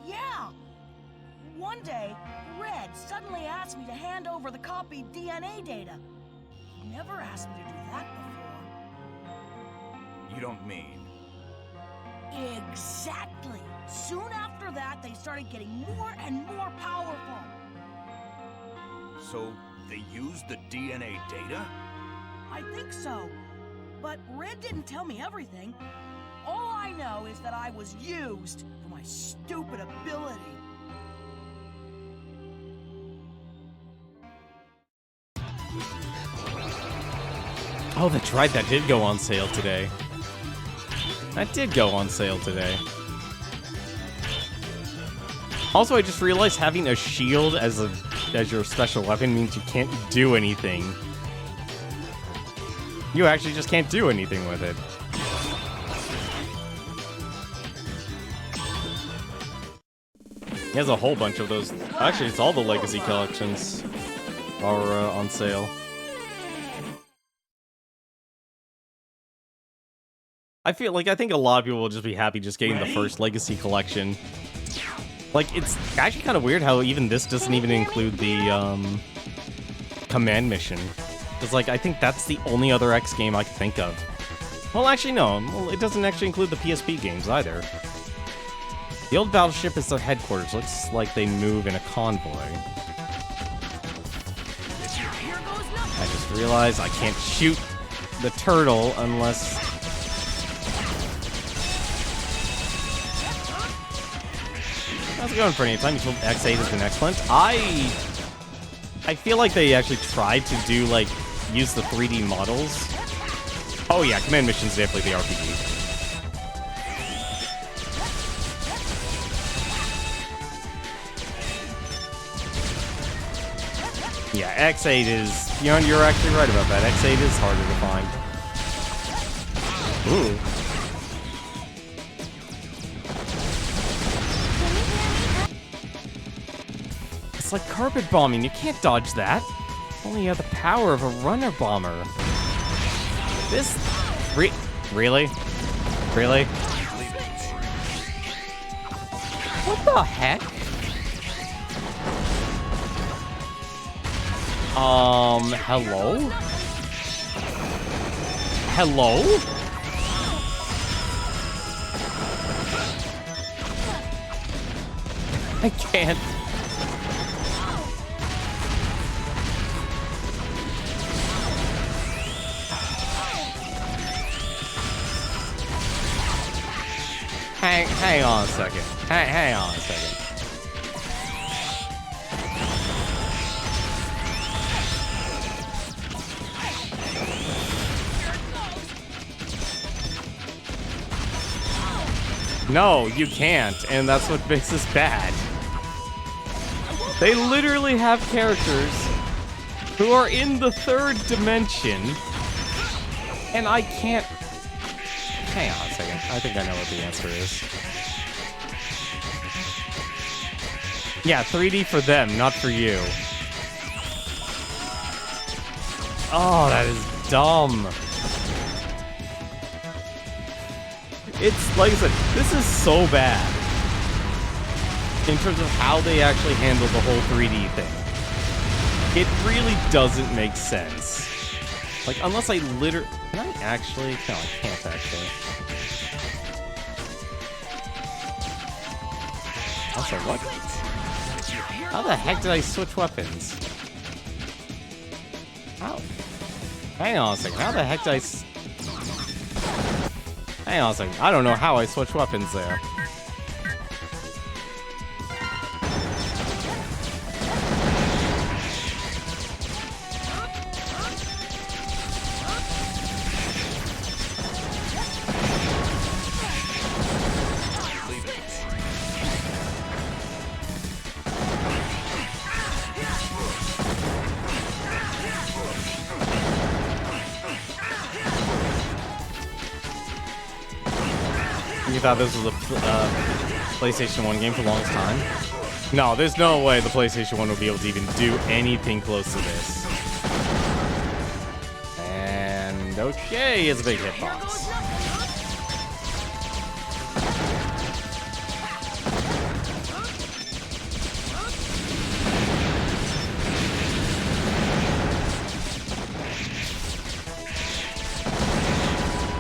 Speaker 4: Yeah! One day, Red suddenly asked me to hand over the copied DNA data. He never asked me to do that before.
Speaker 5: You don't mean...
Speaker 4: Exactly! Soon after that, they started getting more and more powerful.
Speaker 5: So they used the DNA data?
Speaker 4: I think so. But Red didn't tell me everything. All I know is that I was used for my stupid ability.
Speaker 1: Oh, that's right. That did go on sale today. That did go on sale today. Also, I just realized having a shield as your special weapon means you can't do anything. You actually just can't do anything with it. He has a whole bunch of those. Actually, it's all the Legacy collections are on sale. I think a lot of people will just be happy just getting the first Legacy collection. Like, it's actually kind of weird how even this doesn't even include the command mission. Because, like, I think that's the only other X game I can think of. Well, actually, no. Well, it doesn't actually include the PSP games either. The old battleship is their headquarters. Looks like they move in a convoy. I just realized I can't shoot the turtle unless... How's it going for any time? You told X8 has been excellent. I feel like they actually tried to do, like, use the 3D models. Oh yeah, command mission's definitely the RPG. Yeah, X8 is... You're actually right about that. X8 is harder to find. Ooh. It's like carpet bombing. You can't dodge that. Only you have the power of a runner bomber. This... Really? Really? What the heck? Hello? Hello? I can't. Hang on a second. Hang on a second. No, you can't, and that's what makes this bad. They literally have characters who are in the third dimension, and I can't... Hang on a second. I think I know what the answer is. Yeah, 3D for them, not for you. Oh, that is dumb. It's, like I said, this is so bad in terms of how they actually handle the whole 3D thing. It really doesn't make sense. Like, unless I literally... Can I actually? No, I can't actually. Also, what? How the heck did I switch weapons? How? Hang on a second. How the heck did I... Hang on a second. I don't know how I switched weapons there. You thought this was a PlayStation 1 game for the longest time? No, there's no way the PlayStation 1 will be able to even do anything close to this. And okay, it's a big hitbox.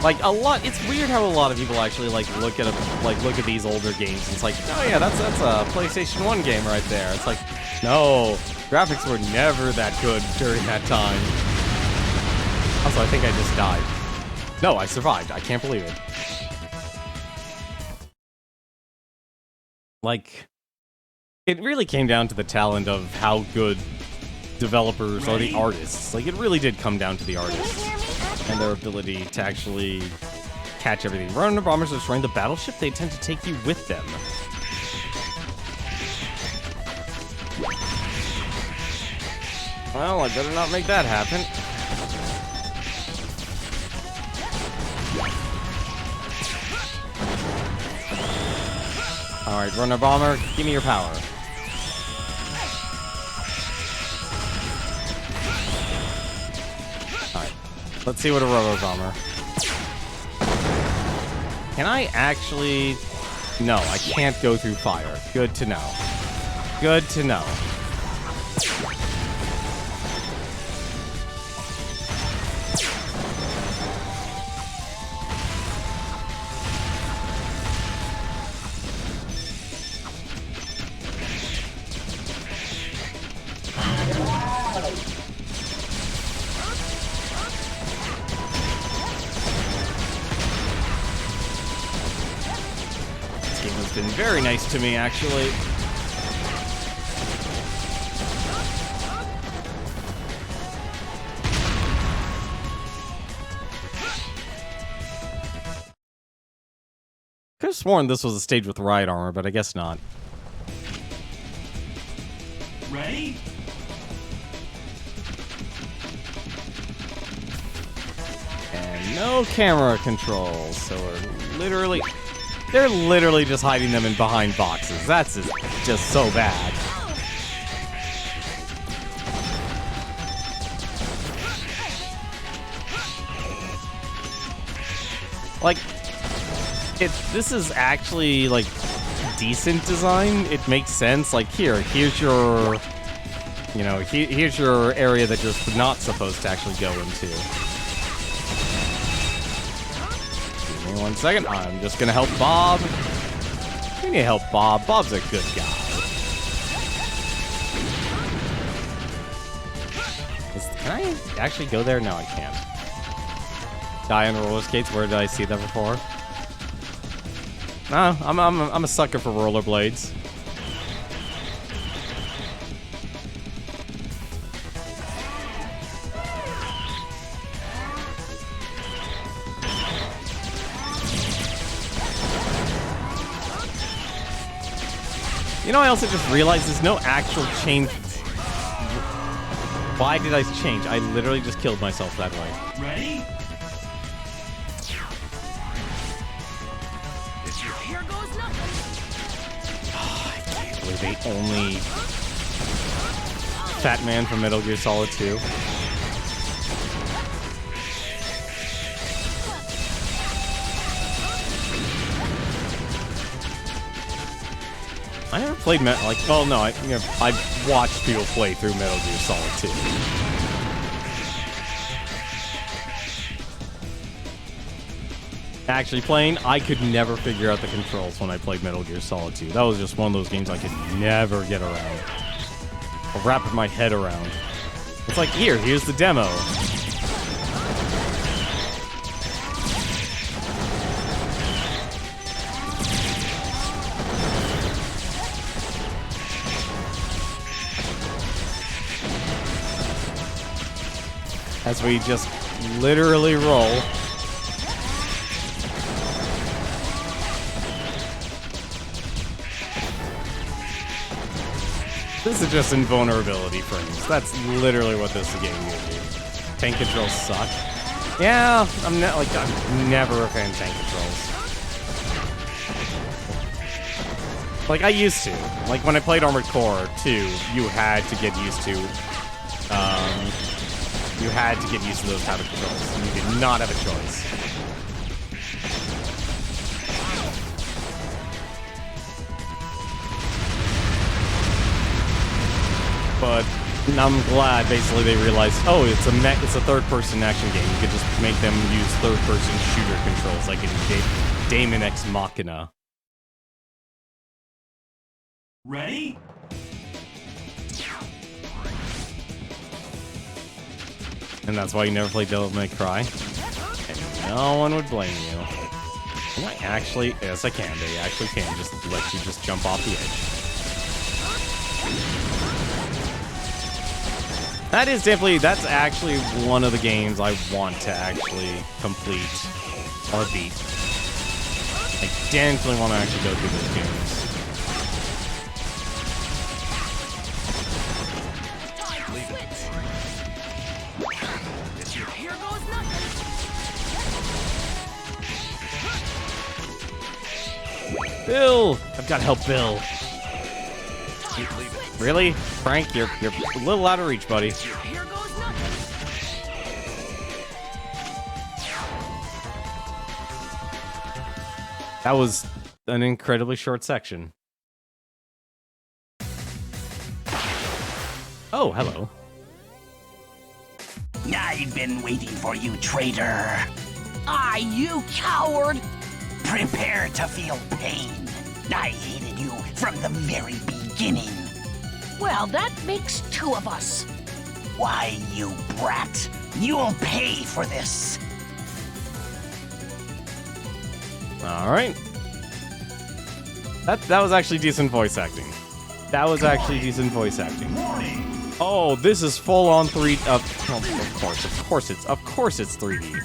Speaker 1: Like it's weird how a lot of people actually look at these older games. And it's like, oh yeah, that's a PlayStation 1 game right there. It's like, no, graphics were never that good during that time. Also, I think I just died. No, I survived. I can't believe it. like, it really came down to the talent of how good developers are the artists. Like, it really did come down to the artists and their ability to actually catch everything. Runner bombers are destroying the battleship. They tend to take you with them. Well, I better not make that happen. Alright, runner bomber, give me your power. Alright, let's see what a robo bomber. Can I actually... No, I can't go through fire. Good to know. Good to know. Very nice to me, actually. Could have sworn this was a stage with riot armor, but I guess not.
Speaker 2: Ready?
Speaker 1: And no camera controls, so we're literally... They're literally just hiding them in behind boxes. That's just so bad. Like, this is actually, like, decent design. It makes sense. Like, here's your, you know, here's your area that you're not supposed to actually go into. 1 second. I'm just gonna help Bob. We need to help Bob. Bob's a good guy. Can I actually go there? No, I can't. Die on roller skates. Where did I see that before? No, I'm a sucker for rollerblades. You know, I also just realized there's no actual change. Why did I change? I literally just killed myself that way.
Speaker 2: Ready?
Speaker 4: Here goes nothing.
Speaker 1: Oh, I can't believe they only... Fat Man from Metal Gear Solid 2. I never played well, no, I watched people play through Metal Gear Solid 2. Actually playing, I could never figure out the controls when I played Metal Gear Solid 2. That was just one of those games I could never get around. Or wrap my head around. It's like, here's the demo. As we just literally roll. This is just invulnerability frames. That's literally what this game gives you. Tank controls suck. Yeah, I'm never a fan of tank controls. Like, I used to. Like, when I played Armored Core 2, you had to get used to, those type of controls. You did not have a choice. But I'm glad basically they realized, oh, it's a third-person action game. You could just make them use third-person shooter controls, like in Daemon X Machina.
Speaker 2: Ready? And
Speaker 1: that's why you never played Devil May Cry. And no one would blame you. Can I actually? Yes, I can. They actually can just let you just jump off the edge. That's actually one of the games I want to actually complete or beat. I definitely want to actually go through those games.
Speaker 4: Here goes nothing.
Speaker 1: Bill! I've got to help Bill. Really? Frank, you're a little out of reach, buddy.
Speaker 4: Here goes nothing.
Speaker 1: That was an incredibly short section. Oh, hello.
Speaker 10: I've been waiting for you, traitor.
Speaker 4: You coward!
Speaker 10: Prepare to feel pain. I hated you from the very beginning.
Speaker 4: Well, that makes two of us.
Speaker 10: Why, you brat? You'll pay for this.
Speaker 1: All right. That was actually decent voice acting. That was actually decent voice acting. Oh, this is full on 3. Of course it's 3D.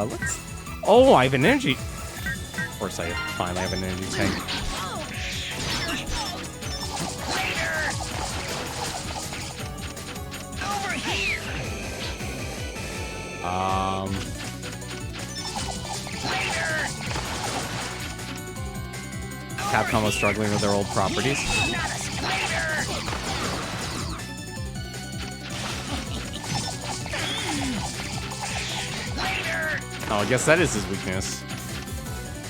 Speaker 1: Let's. Oh, I have an energy. Of course I finally have an energy tank.
Speaker 10: Over here.
Speaker 1: Capcom was struggling with their old properties. Oh, I guess that is his weakness.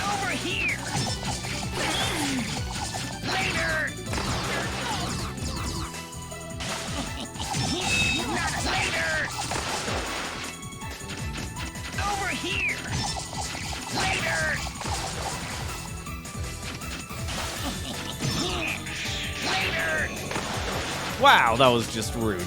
Speaker 10: Over here. Later. Later. Over here. Later. Later.
Speaker 1: Wow, that was just rude.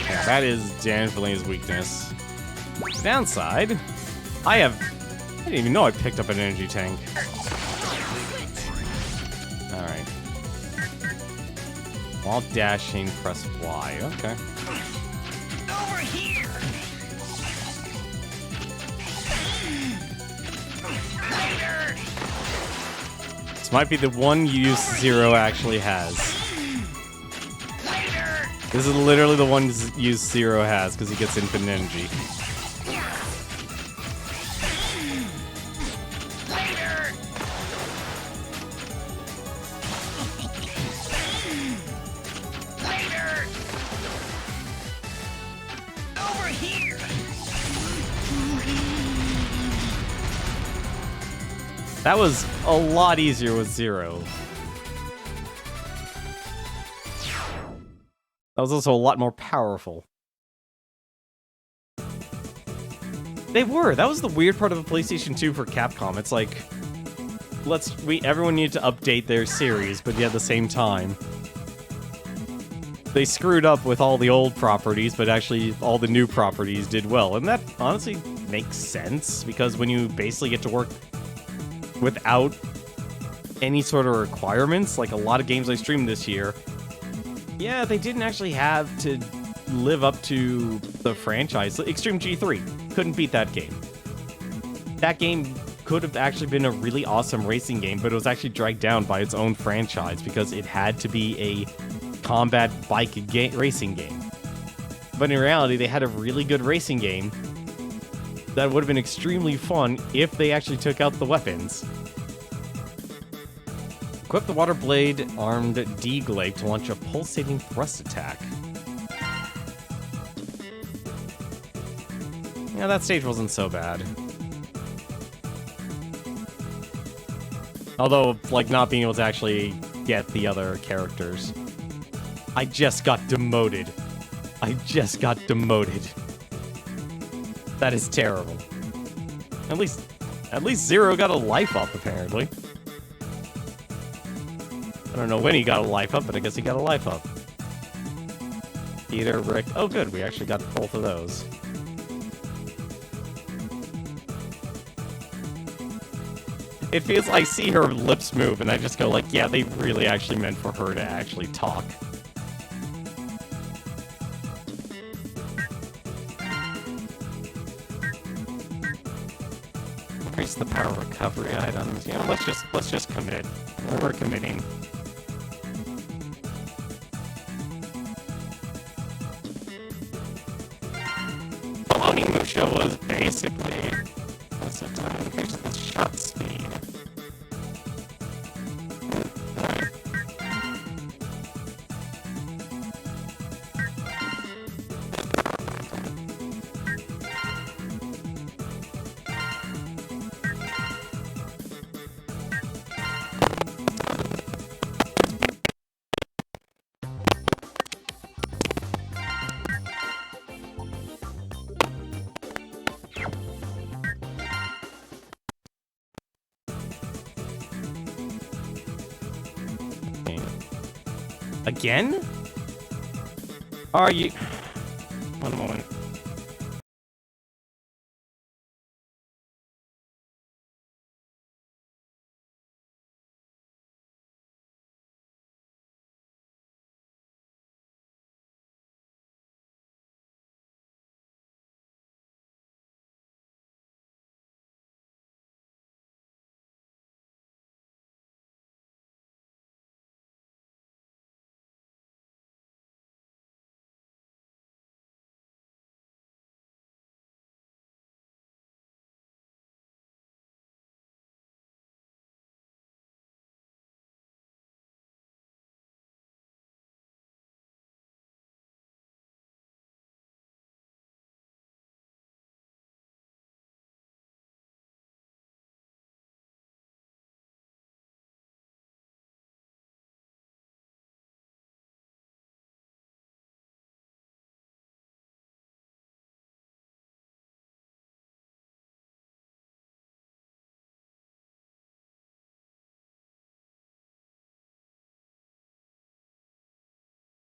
Speaker 1: Yeah, that is definitely his weakness. Downside, I didn't even know I picked up an energy tank. Alright. While dashing, press Y. Okay.
Speaker 10: Over here. Later.
Speaker 1: This might be the one use Zero actually has. This is literally the one use Zero has because he gets infinite energy.
Speaker 10: Later. Later. Over here.
Speaker 1: That was a lot easier with Zero. That was also a lot more powerful. They were. That was the weird part of the PlayStation 2 for Capcom. It's like, everyone needed to update their series, but yet at the same time, they screwed up with all the old properties, but actually all the new properties did well. And that honestly makes sense, because when you basically get to work without any sort of requirements, like a lot of games I streamed this year, yeah, they didn't actually have to live up to the franchise. Extreme G3 couldn't beat that game. That game could have actually been a really awesome racing game, but it was actually dragged down by its own franchise because it had to be a combat bike racing game. But in reality, they had a really good racing game that would have been extremely fun if they actually took out the weapons. Equip the water blade armed D-Glaive to launch a pulsating thrust attack. Yeah, that stage wasn't so bad. Although, like, not being able to actually get the other characters. I just got demoted. I just got demoted. That is terrible. At least Zero got a life up, apparently. I don't know when he got a life up, but I guess he got a life up. Peter, Rick. Oh, good. We actually got both of those. It feels like I see her lips move, and I just go like, yeah, they really actually meant for her to actually talk. Increase the power recovery items. You know, let's just commit. We're committing. Onimusha was basically what's the time? Increase the shot speed. Again? Are you... One moment.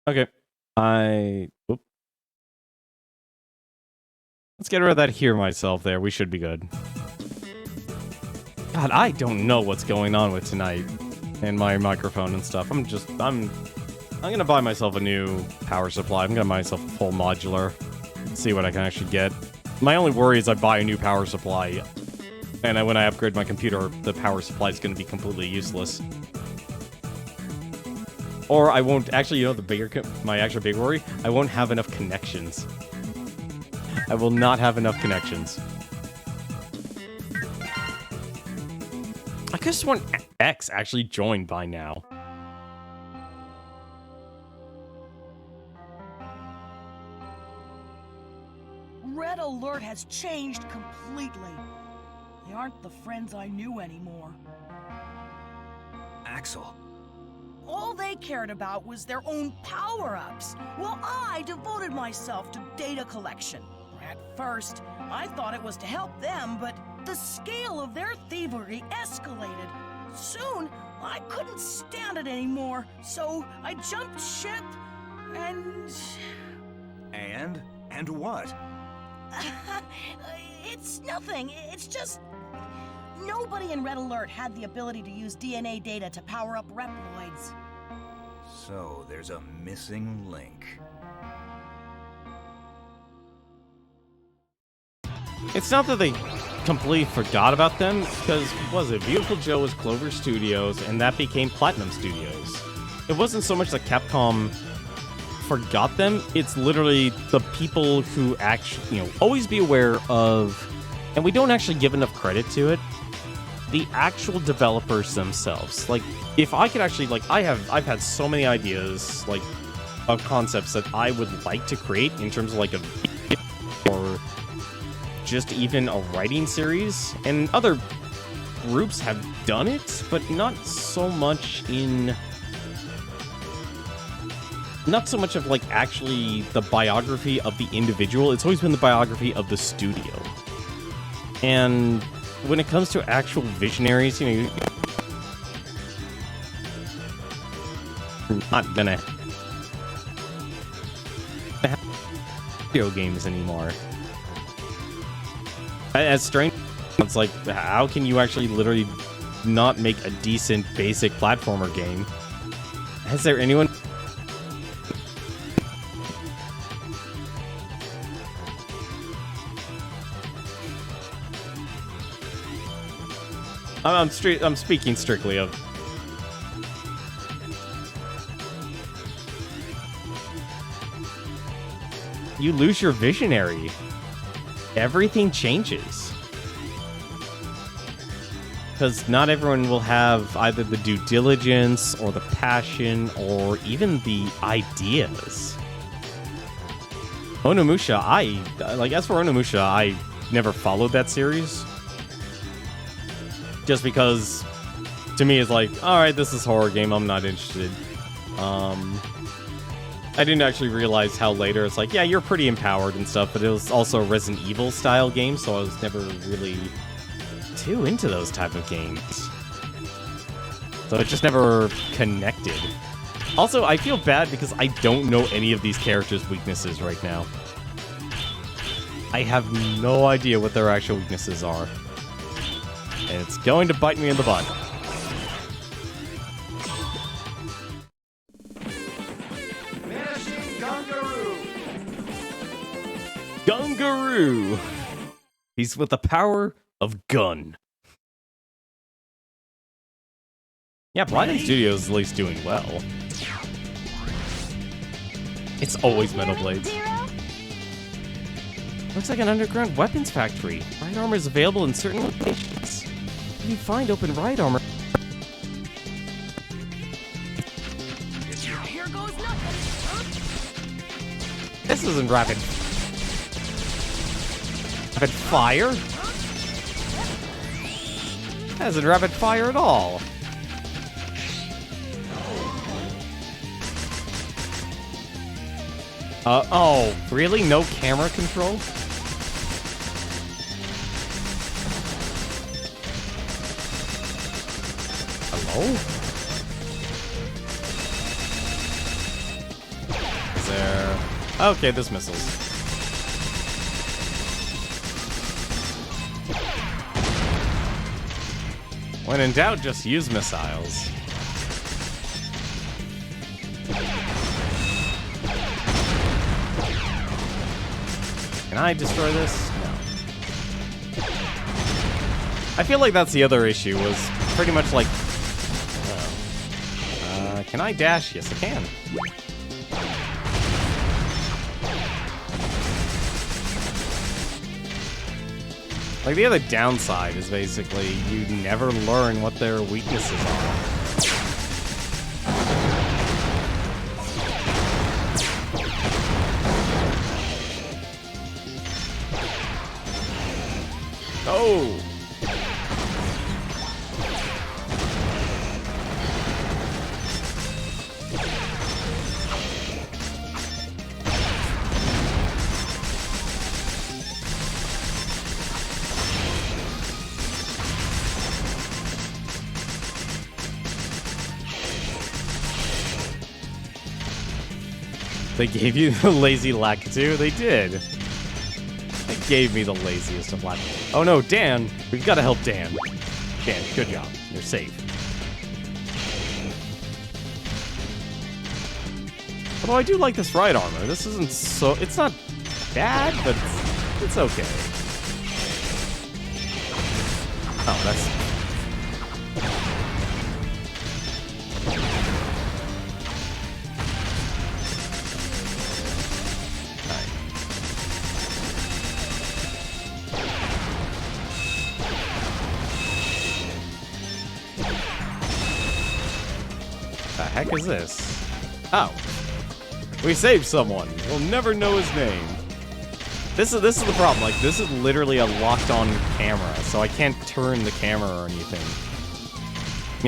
Speaker 1: Okay. Let's get rid of that hear myself there. We should be good. God, I don't know what's going on with tonight and my microphone and stuff. I'm gonna buy myself a new power supply. I'm gonna buy myself a full modular. See what I can actually get. My only worry is I buy a new power supply, and when I upgrade my computer, the power supply is gonna be completely useless. Or I won't, actually, you know, my actual big worry, I won't have enough connections. I will not have enough connections. I could have sworn X actually joined by now.
Speaker 4: Red Alert has changed completely. They aren't the friends I knew anymore.
Speaker 5: Axel.
Speaker 4: All they cared about was their own power-ups, while I devoted myself to data collection. At first, I thought it was to help them, but the scale of their thievery escalated. Soon, I couldn't stand it anymore, so I jumped ship, and...
Speaker 5: And? And what?
Speaker 4: It's nothing. It's just... Nobody in Red Alert had the ability to use DNA data to power up Reploids.
Speaker 5: So, there's a missing link.
Speaker 1: It's not that they completely forgot about them, because, what was it? Beautiful Joe was Clover Studios, and that became Platinum Studios. It wasn't so much that Capcom forgot them, it's literally the people who actually, you know, always be aware of, and we don't actually give enough credit to it, the actual developers themselves. Like, if I could actually, like, I've had so many ideas, like, of concepts that I would like to create in terms of, like, a or just even a writing series, and other groups have done it, but not so much of, like, actually the biography of the individual. It's always been the biography of the studio. And when it comes to actual visionaries, you know, you're not gonna video games anymore. As strange, it's like, how can you actually literally not make a decent basic platformer game? Has there anyone? I'm speaking strictly of. You lose your visionary. Everything changes. Because not everyone will have either the due diligence or the passion or even the ideas. Onimusha, as for Onimusha, I never followed that series. Just because, to me, it's like, alright, this is a horror game, I'm not interested. I didn't actually realize how later it's like, yeah, you're pretty empowered and stuff, but it was also a Resident Evil style game, so I was never really too into those type of games. So it just never connected. Also, I feel bad because I don't know any of these characters' weaknesses right now. I have no idea what their actual weaknesses are. And it's going to bite me in the butt. Gungaroo! He's with the power of gun. Yeah, Blind Studios is at least doing well. It's always Metal Blades. Looks like an underground weapons factory. Ride armor is available in certain locations. If you find open ride armor...
Speaker 4: Here goes nothing.
Speaker 1: This isn't rapid fire? That isn't rapid fire at all. Oh, really? No camera control? Hello? Is there... Okay, there's missiles. When in doubt, just use missiles. Can I destroy this? No. I feel like that's the other issue, was pretty much like... can I dash? Yes, I can. Like, the other downside is basically you never learn what their weaknesses are. Oh! They gave you the lazy Lakitu? They did. They gave me the laziest of Lakitu. Oh no, Dan! We've got to help Dan. Dan, good job. You're safe. Although I do like this ride armor. This isn't so... It's not bad, but it's okay. Oh, that's... The heck is this? Oh. We saved someone. We'll never know his name. This is the problem. Like, this is literally a locked-on camera, so I can't turn the camera or anything.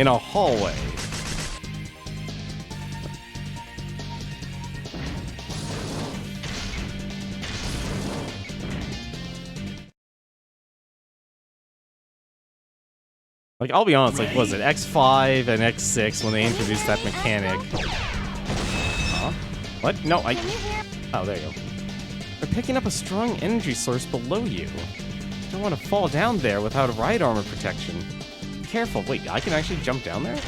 Speaker 1: In a hallway. Like, I'll be honest, like, was it X5 and X6 when they introduced that mechanic? Huh? What? No, I... Oh, there you go. They're picking up a strong energy source below you. Don't want to fall down there without ride armor protection. Careful. Wait, I can actually jump down there?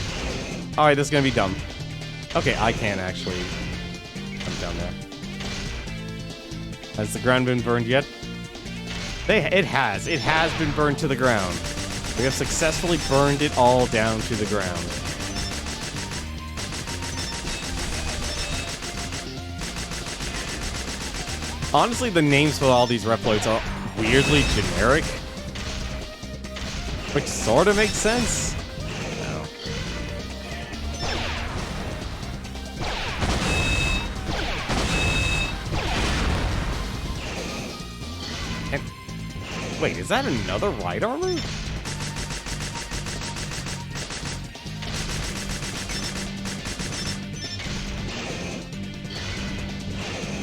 Speaker 1: Alright, this is gonna be dumb. Okay, I can actually jump down there. Has the ground been burned yet? It has. It has been burned to the ground. We have successfully burned it all down to the ground. Honestly, the names for all these Reploids are weirdly generic. Which sort of makes sense. No. And, wait, is that another ride armor?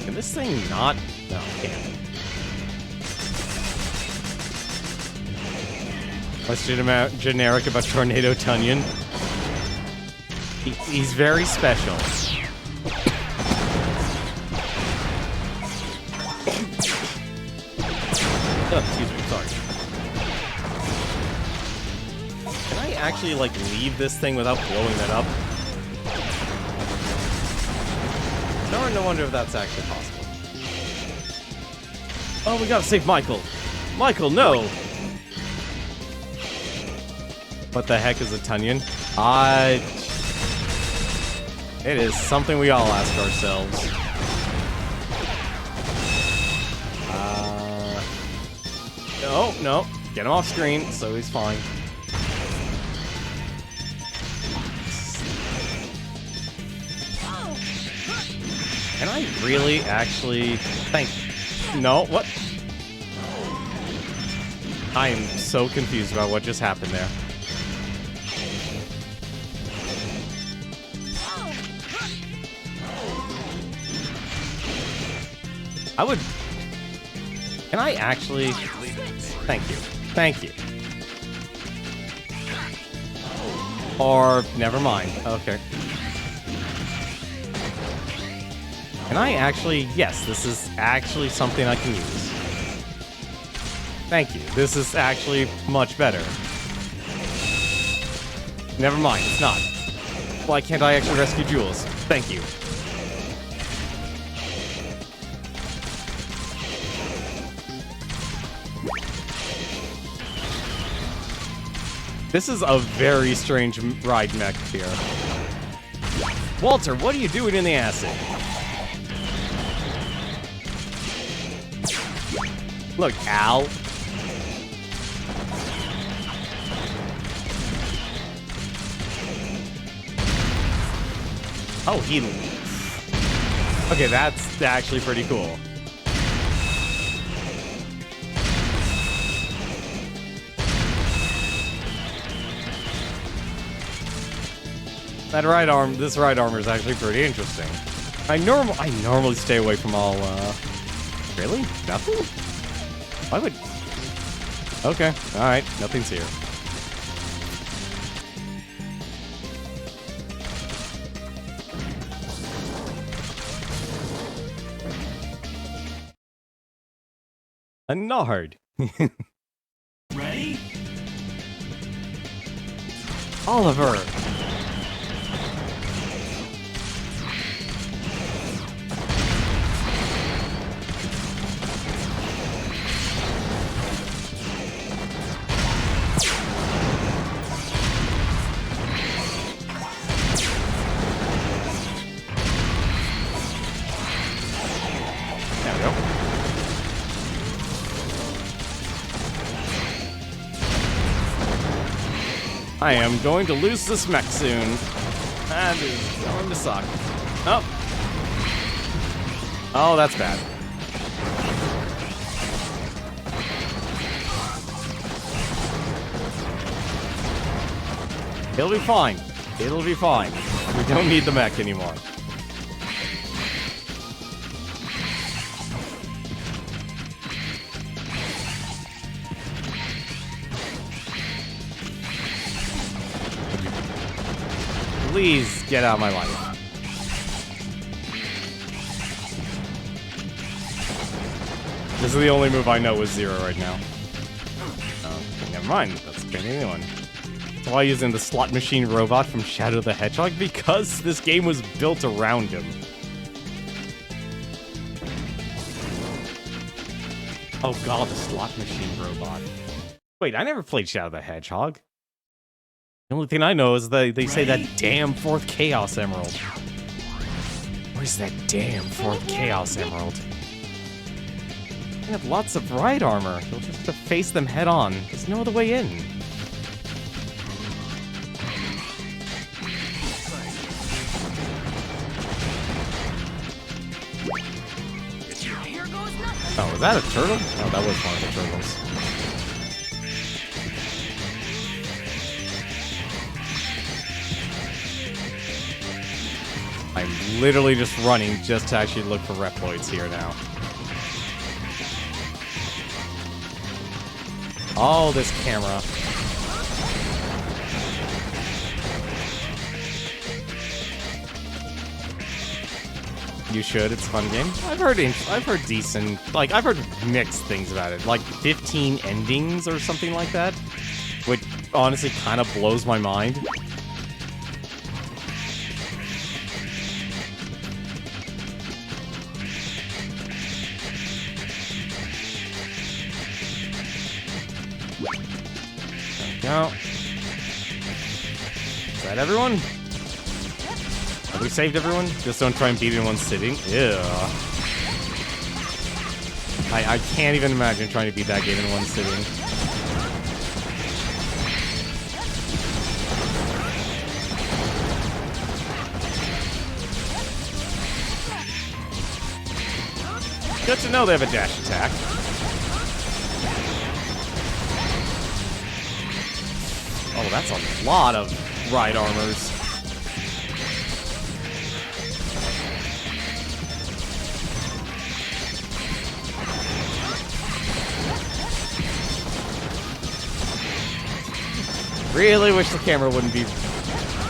Speaker 1: Can this thing not? No, it can't. What's generic about Tornado Tunyon? He's very special. Oh, excuse me, sorry. Can I actually, like, leave this thing without blowing that up? No wonder if that's actually possible. Oh, we gotta save Michael. Michael, no! What the heck is a Tunyon? It is something we all ask ourselves. No. Get him off screen, so he's fine. Can I really actually... No, what? I am so confused about what just happened there. I would... Can I actually... Thank you. Or, never mind. Okay. Can I actually... Yes, this is actually something I can use. Thank you. This is actually much better. Never mind, it's not. Why can't I actually rescue Jules? Thank you. This is a very strange ride mech here. Walter, what are you doing in the acid? Look, Al. Oh, he... Okay, that's actually pretty cool. This ride armor is actually pretty interesting. I normally stay away from all, Really? Nothing? Why would... Okay, alright, nothing's here. A Nard.
Speaker 2: Ready?
Speaker 1: Oliver. There we go. I am going to lose this mech soon. That is going to suck. Oh. Oh, that's bad. It'll be fine. It'll be fine. We don't need the mech anymore. Please get out of my life. This is the only move I know with Zero right now. Oh, never mind. That's a new one. So why using the slot machine robot from Shadow the Hedgehog? Because this game was built around him. Oh god, the slot machine robot. Wait, I never played Shadow the Hedgehog. The only thing I know is that they say that damn 4th Chaos Emerald. Where's that damn 4th Chaos Emerald? They have lots of ride armor. You'll just have to face them head on. There's no other way in.
Speaker 4: Here goes nothing.
Speaker 1: Oh, was that a turtle? Oh, that was one of the turtles. I'm literally just running just to actually look for Reploids here now. Oh, this camera. You should. It's a fun game. I've heard decent, like I've heard mixed things about it. Like 15 endings or something like that, which honestly kind of blows my mind. There we go. Is that everyone? Have we saved everyone? Just don't try and beat it in one sitting. Ew. I can't even imagine trying to beat that game in one sitting. Good to know they have a dash attack. Oh, that's a lot of ride armors. Really wish the camera wouldn't be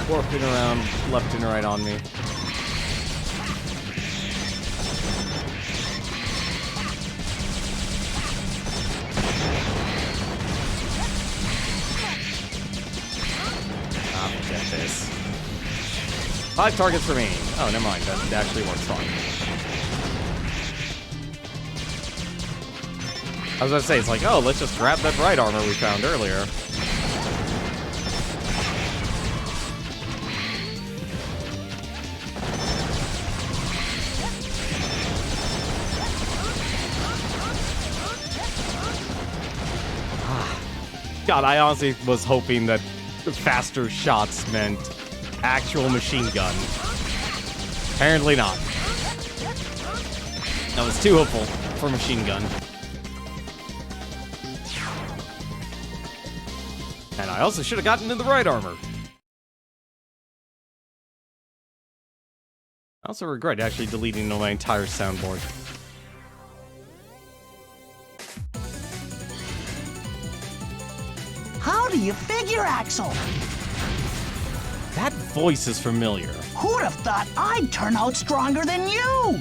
Speaker 1: warping around left and right on me. Ah, forget this. 5 targets remaining. Oh, never mind. That actually works fine. I was about to say, it's like, oh, let's just grab that right armor we found earlier. God, I honestly was hoping that faster shots meant actual machine gun. Apparently not. I was too hopeful for machine gun. And I also should have gotten into the right armor. I also regret actually deleting my entire soundboard.
Speaker 10: How do you figure, Axel?
Speaker 1: That voice is familiar.
Speaker 10: Who'd have thought I'd turn out stronger than you?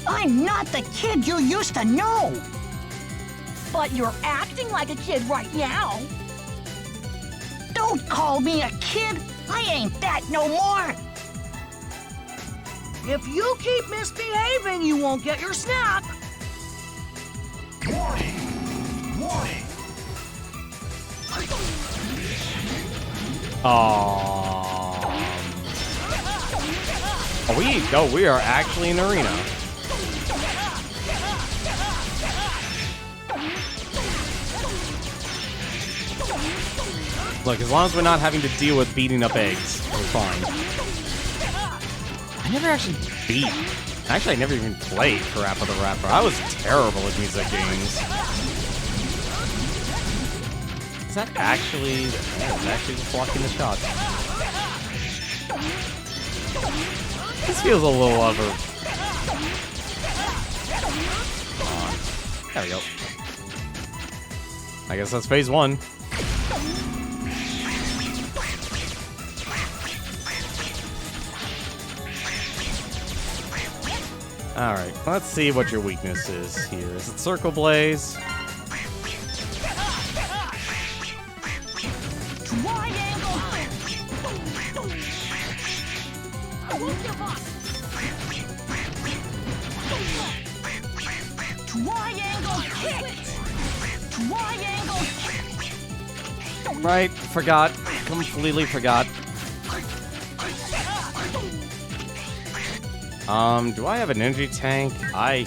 Speaker 10: I'm not the kid you used to know.
Speaker 4: But you're acting like a kid right now.
Speaker 10: Don't call me a kid. I ain't that no more.
Speaker 4: If you keep misbehaving, you won't get your snack.
Speaker 2: Warning! Warning!
Speaker 1: We are actually in arena. Look, as long as we're not having to deal with beating up eggs, we're fine. I never actually beat. Actually, I never even played Parappa the Rapper. I was terrible at music games. Is that actually... That is actually just blocking the shot. This feels a little over... Come on. There we go. I guess that's phase 1. Alright, let's see what your weakness is here. Is it Circle Blaze? Right, forgot. Completely forgot. Do I have an energy tank?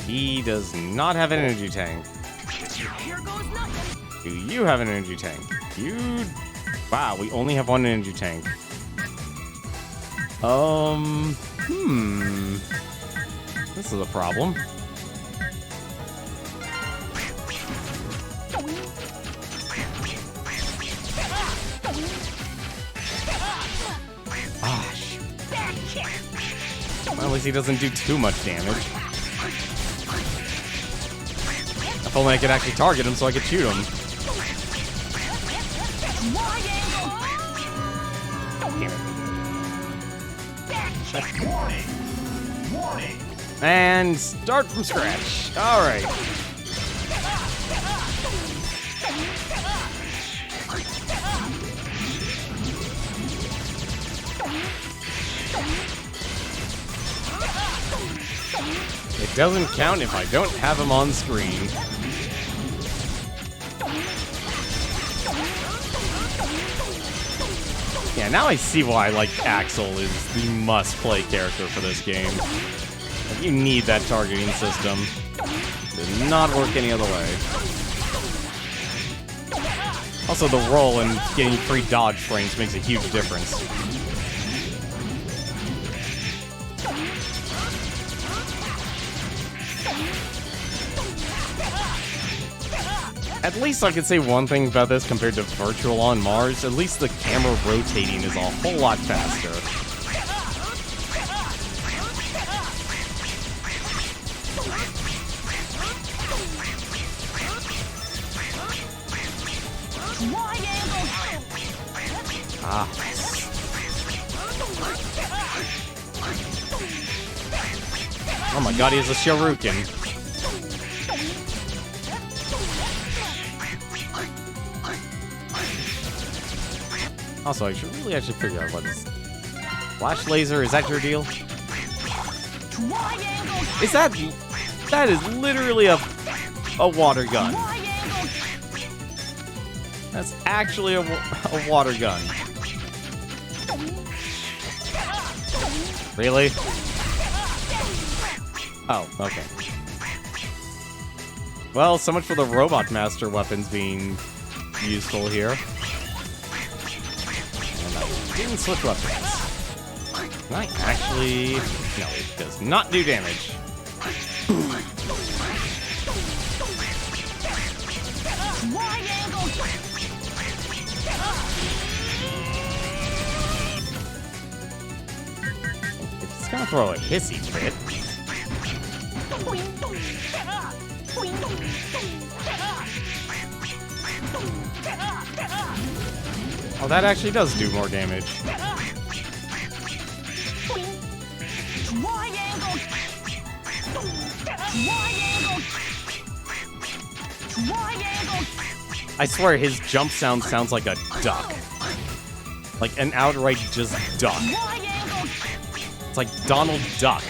Speaker 1: He does not have an energy tank. Do you have an energy tank? Wow, we only have one energy tank. This is a problem. Well, at least he doesn't do too much damage. If only I could actually target him so I could shoot him.
Speaker 2: Warning! Warning!
Speaker 1: And start from scratch. Alright. It doesn't count if I don't have him on screen. Yeah, now I see why, like, Axel is the must-play character for this game. Like, you need that targeting system. It does not work any other way. Also, the roll and getting free dodge frames makes a huge difference. At least I could say one thing about this compared to Virtual on Mars. At least the camera rotating is a whole lot faster. Ah. Oh my god, he has a Shuriken. Also, I should really actually figure out what is... Flash laser, is that your deal? Is that... That is literally a water gun. That's actually a water gun. Really? Oh, okay. Well, so much for the Robot Master weapons being useful here. Didn't switch weapons. Can I actually... No, it does not do damage. It's gonna throw a hissy fit. Oh, that actually does do more damage. I swear his jump sound sounds like a duck. Like an outright just duck. It's like Donald Duck.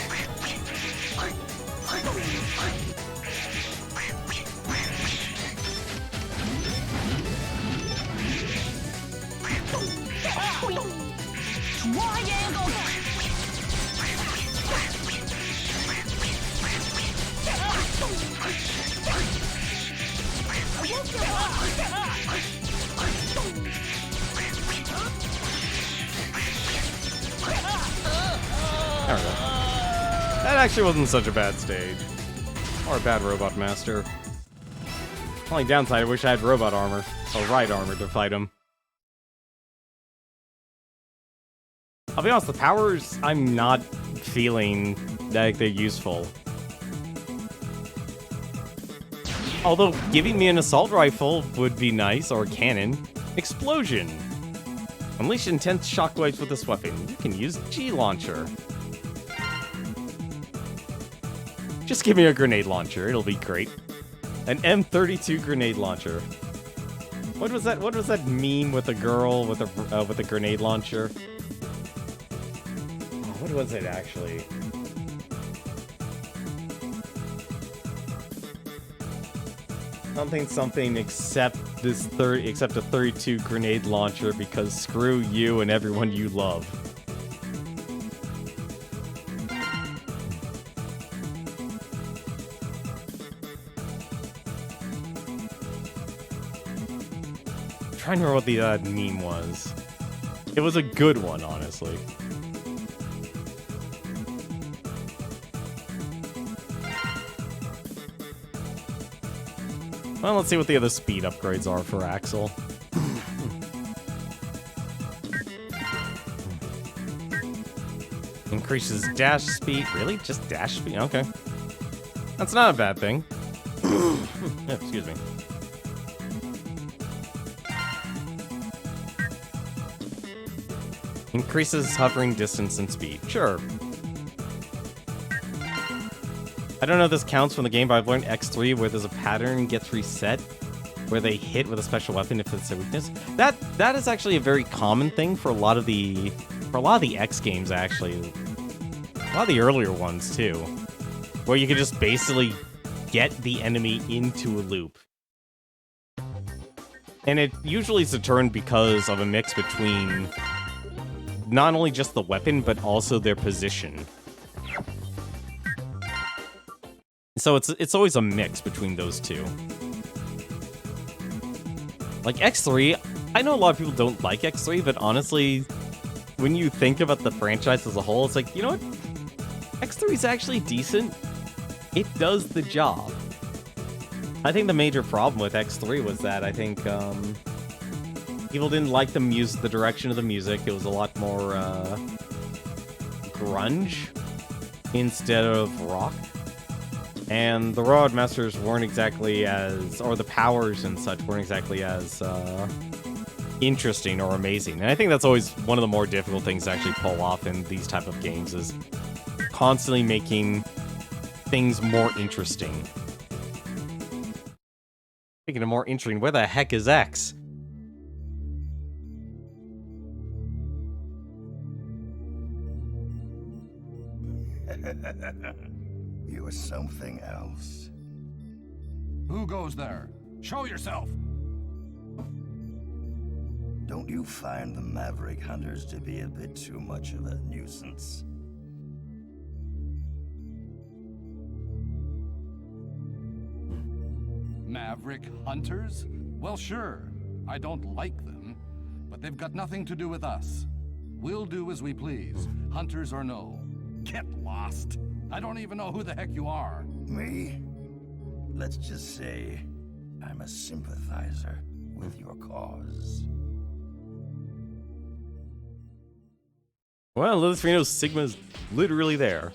Speaker 1: There we go. That actually wasn't such a bad stage. Or a bad Robot Master. Only downside, I wish I had robot armor. Or ride armor to fight him. I'll be honest, the powers, I'm not feeling that they're useful. Although, giving me an assault rifle would be nice, or a cannon. Explosion! Unleash intense shockwaves with this weapon. You can use G-Launcher. Just give me a grenade launcher. It'll be great. An M32 grenade launcher. What was that? What was that meme with a girl with a grenade launcher? Oh, what was it actually? Something except a 32 grenade launcher because screw you and everyone you love. I'm trying to remember what the meme was. It was a good one, honestly. Well, let's see what the other speed upgrades are for Axel. Increases dash speed. Really? Just dash speed? Okay. That's not a bad thing. Yeah, excuse me. Increases hovering distance and speed. Sure. I don't know if this counts from the game, but I've learned X3 where there's a pattern gets reset where they hit with a special weapon if it's a weakness. That is actually a very common thing for a lot of the X games, actually. A lot of the earlier ones too, where you can just basically get the enemy into a loop. And it usually is determined because of a mix between not only just the weapon, but also their position. So it's always a mix between those two. Like X3, I know a lot of people don't like X3, but honestly, when you think about the franchise as a whole, it's like, you know what? X3 is actually decent. It does the job. I think the major problem with X3 was that I think people didn't like the direction of the music. It was a lot more grunge instead of rock. And the Roadmasters weren't exactly as, or the powers and such weren't exactly as interesting or amazing. And I think that's always one of the more difficult things to actually pull off in these type of games, is constantly making things more interesting. Speaking of more interesting, where the heck is X?
Speaker 11: You're something else.
Speaker 9: Who goes there? Show yourself!
Speaker 11: Don't you find the Maverick Hunters to be a bit too much of a nuisance?
Speaker 9: Maverick Hunters? Well, sure. I don't like them, but they've got nothing to do with us. We'll do as we please, hunters or no. Get lost. I don't even know who the heck you are.
Speaker 11: Me? Let's just say I'm a sympathizer with your cause.
Speaker 1: Well, Lithuania's Sigma's literally there.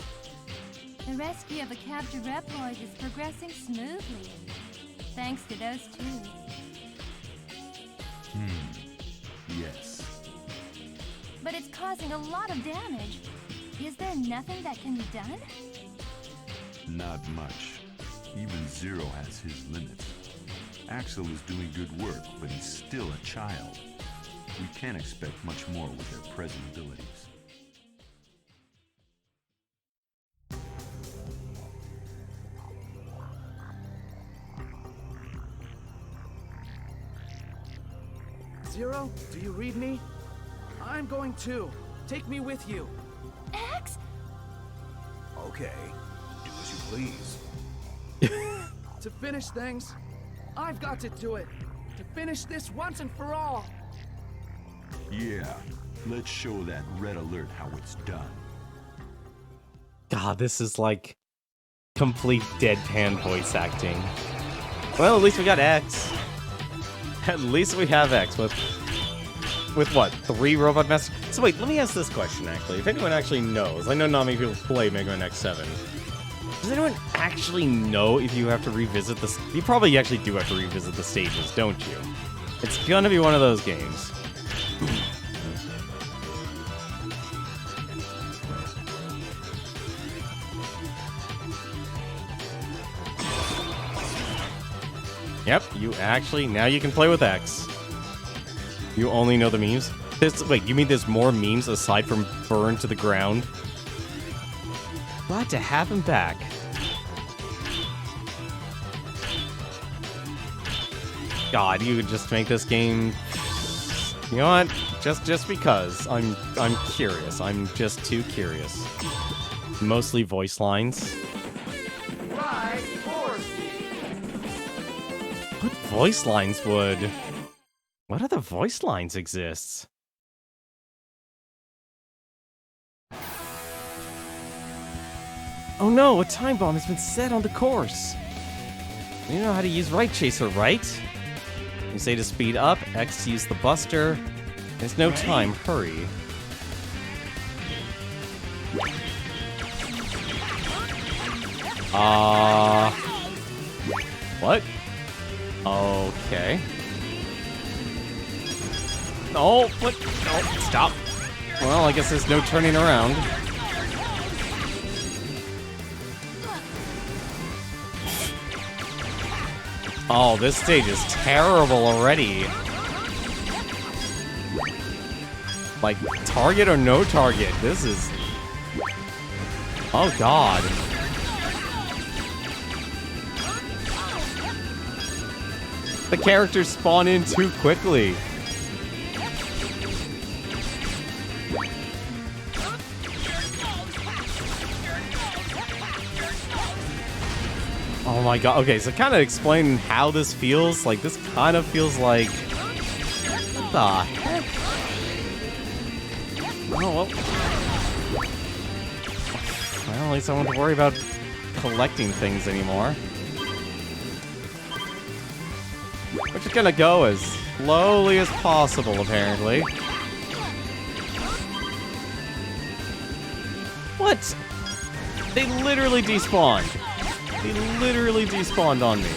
Speaker 8: The rescue of the captured Reploid is progressing smoothly. Thanks to those two.
Speaker 7: Yes.
Speaker 8: But it's causing a lot of damage. Is there nothing that can be done?
Speaker 7: Not much. Even Zero has his limits. Axel is doing good work, but he's still a child. We can't expect much more with their present abilities.
Speaker 6: Zero, do you read me? I'm going too. Take me with you.
Speaker 8: X?
Speaker 5: Okay, do as you please.
Speaker 6: To finish things, I've got to do it. To finish this once and for all.
Speaker 7: Yeah, let's show that Red Alert how it's done.
Speaker 1: God, this is like complete deadpan voice acting. Well, at least we got X. At least we have X with what? 3 Robot Masters? So wait, let me ask this question actually. If anyone actually knows, I know not many people play Mega Man X7. Does anyone actually know if you have to revisit this? You probably actually do have to revisit the stages, don't you? It's gonna be one of those games. Yep, you actually, now you can play with X. You only know the memes? Wait, you mean there's more memes aside from burn to the ground? Glad to have him back. God, you would just make this game... You know what? Just because. I'm curious. I'm just too curious. Mostly voice lines. What voice lines would... What other voice lines exist? Oh no, a time bomb has been set on the course. You know how to use Right Chaser, right? You say to speed up, X to use the buster. There's no time, hurry. What? Okay. No, what? No, stop. Well, I guess there's no turning around. Oh, this stage is terrible already. Like, target or no target, this is... Oh, God. The characters spawn in too quickly. Oh my god. Okay, so kind of explain how this feels. Like, this kind of feels like... What the heck? Oh, well. Well, at least I don't have to worry about collecting things anymore. We're just gonna go as slowly as possible, apparently. What? They literally despawned. They literally despawned on me.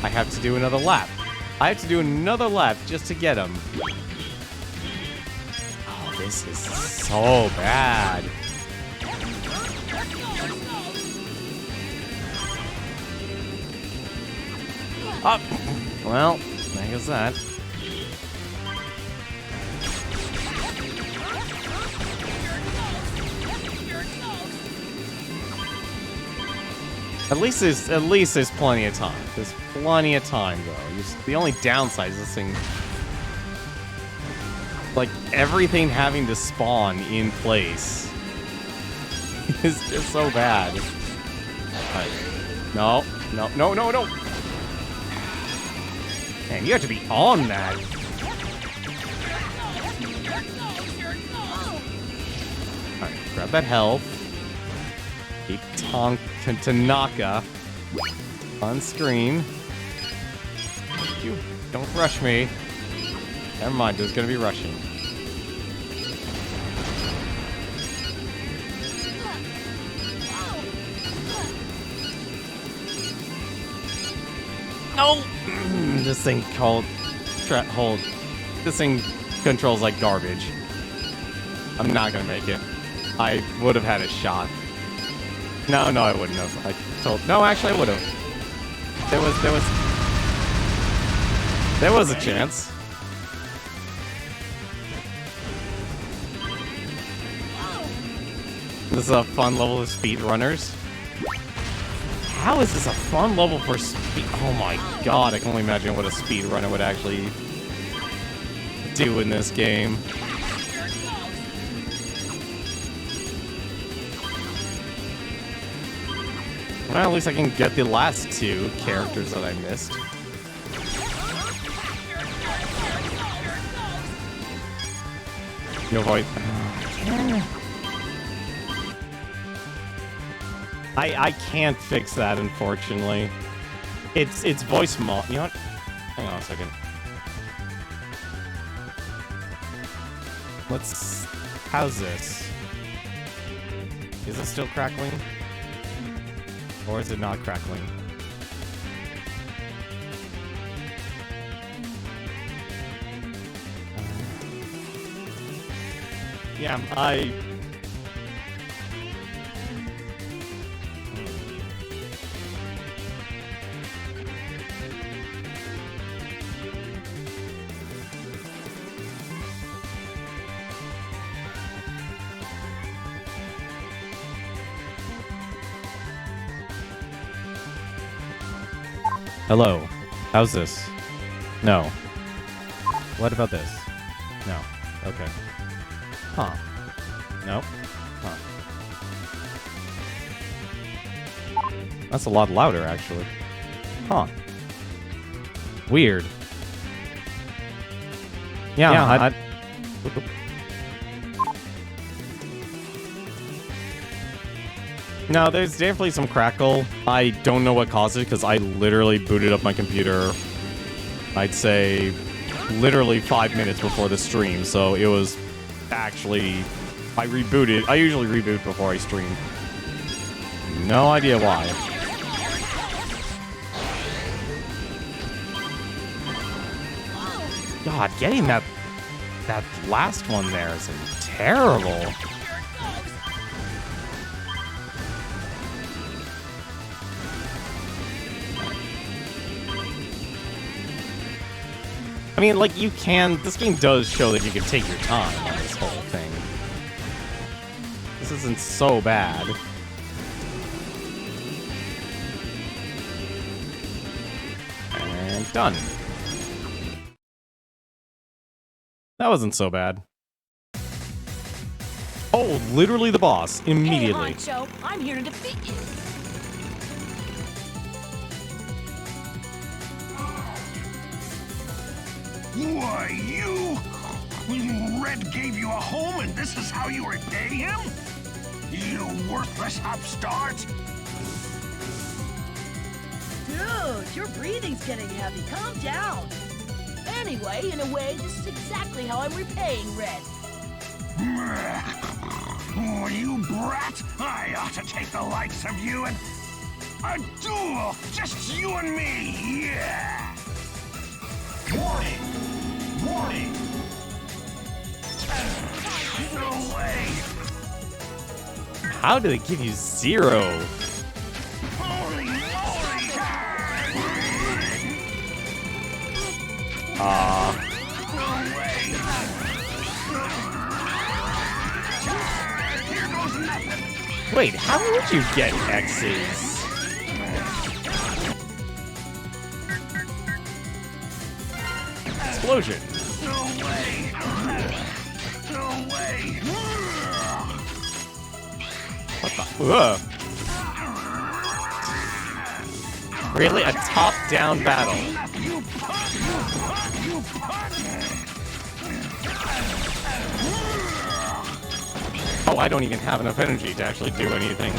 Speaker 1: I have to do another lap. I have to do another lap just to get him. Oh, this is so bad. Up. Well, there goes that. At least there's plenty of time. There's plenty of time though. The only downside is this thing, like everything having to spawn in place, is just so bad. Right. No. Man, you have to be on that. Alright, grab that health. Keep Tanaka on screen. You don't rush me. Never mind, there's gonna be rushing. No! This thing this thing controls like garbage. I'm not gonna make it. I would have had a shot. No, I wouldn't have. No, actually, I would have. There was a chance. This is a fun level of speedrunners. How is this a fun level for speed? Oh my god, I can only imagine what a speedrunner would actually do in this game. Well, at least I can get the last two characters that I missed. No voice. I can't fix that, unfortunately. It's voice mod. You know what? Hang on a second. How's this? Is it still crackling? Or is it not crackling? Yeah, Hello. How's this? No. What about this? No. Okay. Huh. Nope. Huh. That's a lot louder, actually. Huh. Weird. Yeah, No, there's definitely some crackle. I don't know what caused it, because I literally booted up my computer, I'd say, literally 5 minutes before the stream, so it was actually... I rebooted. I usually reboot before I stream. No idea why. God, getting that last one there is terrible. I mean, like, you can... This game does show that you can take your time on this whole thing. This isn't so bad. And done. That wasn't so bad. Oh, literally the boss, immediately.
Speaker 4: Hey, Honcho, I'm here to defeat you.
Speaker 6: Why, you? Red gave you a home and this is how you repay him? You worthless upstart!
Speaker 4: Dude, your breathing's getting heavy. Calm down. Anyway, in a way, this is exactly how I'm repaying Red.
Speaker 6: Oh, you brat! I ought to take the likes of you and... a duel! Just you and me! Yeah!
Speaker 2: Warning! Warning!
Speaker 6: No way!
Speaker 1: How do they give you 0?
Speaker 6: Holy moly! No way! Here goes nothing!
Speaker 1: Wait, how would you get X's? Explosion.
Speaker 6: No way! No way!
Speaker 1: What the? Ugh. Really? A top-down battle?
Speaker 6: You punk! You punk! You punk!
Speaker 1: Oh, I don't even have enough energy to actually do anything.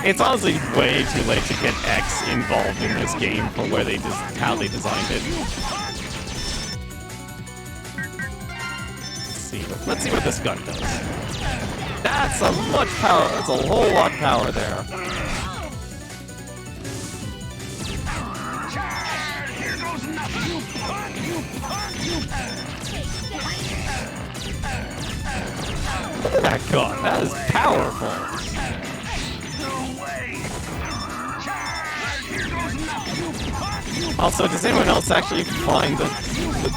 Speaker 1: It's honestly way too late to get X involved in this game for where they how they designed it. Let's see what this gun does. That's a much power. That's a whole lot of power there.
Speaker 6: Here goes nothing! You punk! You punk! You
Speaker 1: Look at that gun. That is powerful.
Speaker 6: No way! Here goes nothing! You punk! You
Speaker 1: Also, does anyone else actually find that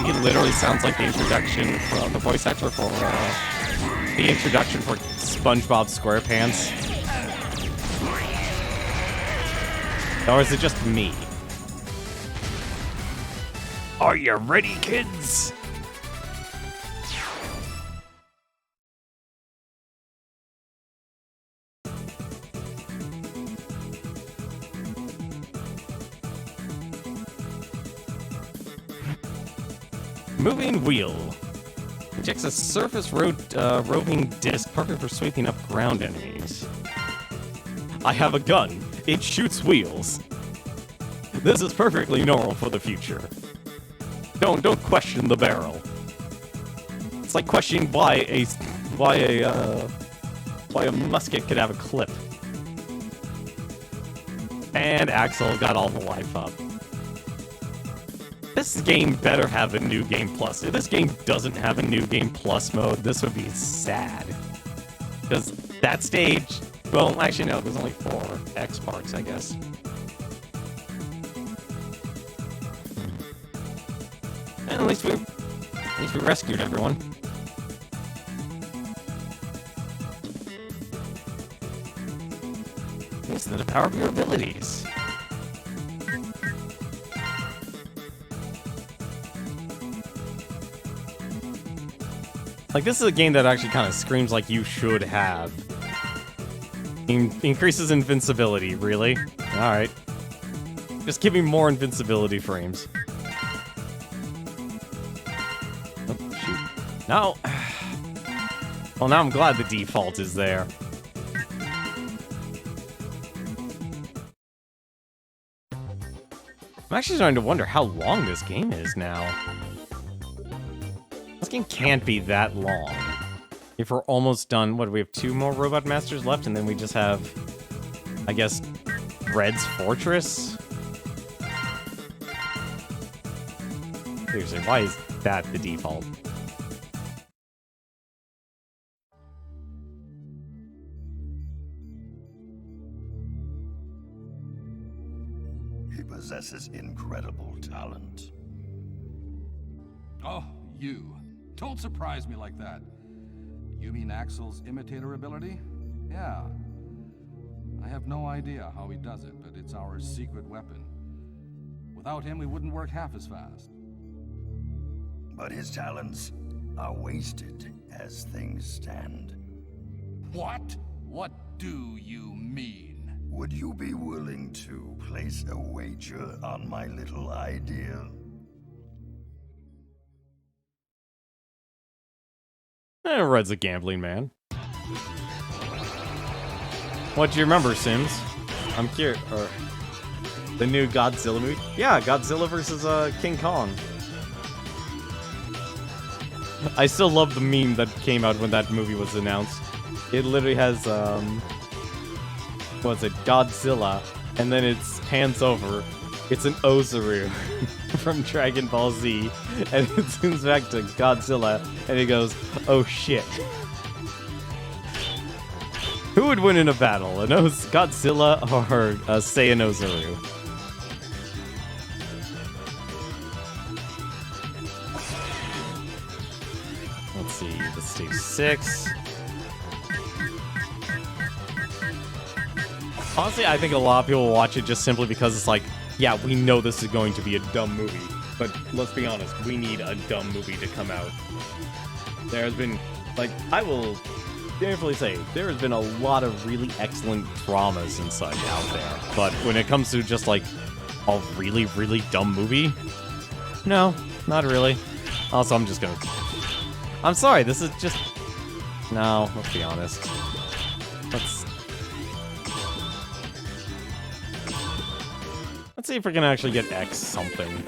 Speaker 1: it literally sounds like the introduction from the voice actor for the introduction for SpongeBob SquarePants? Or is it just me? Are you ready, kids? Moving wheel. Injects a surface roving disc, perfect for sweeping up ground enemies. I have a gun. It shoots wheels. This is perfectly normal for the future. Don't question the barrel. It's like questioning why a musket could have a clip. And Axel got all the life up. This game better have a New Game Plus. If this game doesn't have a New Game Plus mode, this would be sad. Because that stage... Well, actually, no. There's only 4 X marks, I guess. And at least we rescued everyone. Thanks to the power of your abilities. Like, this is a game that actually kind of screams like you should have. Increases invincibility, really? Alright. Just give me more invincibility frames. Oh, shoot. No! Well, now I'm glad the default is there. I'm actually starting to wonder how long this game is now. This game can't be that long. If we're almost done, what, do we have 2 more Robot Masters left, and then we just have, I guess, Red's Fortress? Seriously, why is that the default?
Speaker 11: He possesses incredible talent.
Speaker 9: Oh, you. Don't surprise me like that. You mean Axel's imitator ability? Yeah. I have no idea how he does it, but it's our secret weapon. Without him, we wouldn't work half as fast.
Speaker 11: But his talents are wasted as things stand.
Speaker 9: What? What do you mean?
Speaker 11: Would you be willing to place a wager on my little idea?
Speaker 1: Red's a gambling man. What do you remember, Sims? I'm curious. Or the new Godzilla movie? Yeah, Godzilla versus King Kong. I still love the meme that came out when that movie was announced. It literally has what's it? Godzilla, and then it pans over. It's an Ozaru from Dragon Ball Z, and it zooms back to Godzilla, and he goes, "Oh shit." Who would win in a battle, an Godzilla or say an Ozaru? Let's see, let's do 6. Honestly, I think a lot of people will watch it just simply because it's like, yeah, we know this is going to be a dumb movie, but let's be honest, we need a dumb movie to come out. There has been, like, I will definitely say, there has been a lot of really excellent dramas and such out there, but when it comes to just, like, a really, really dumb movie, no, not really. Also, I'm just gonna... I'm sorry, this is just... No, let's be honest. Let's see if we can actually get X something.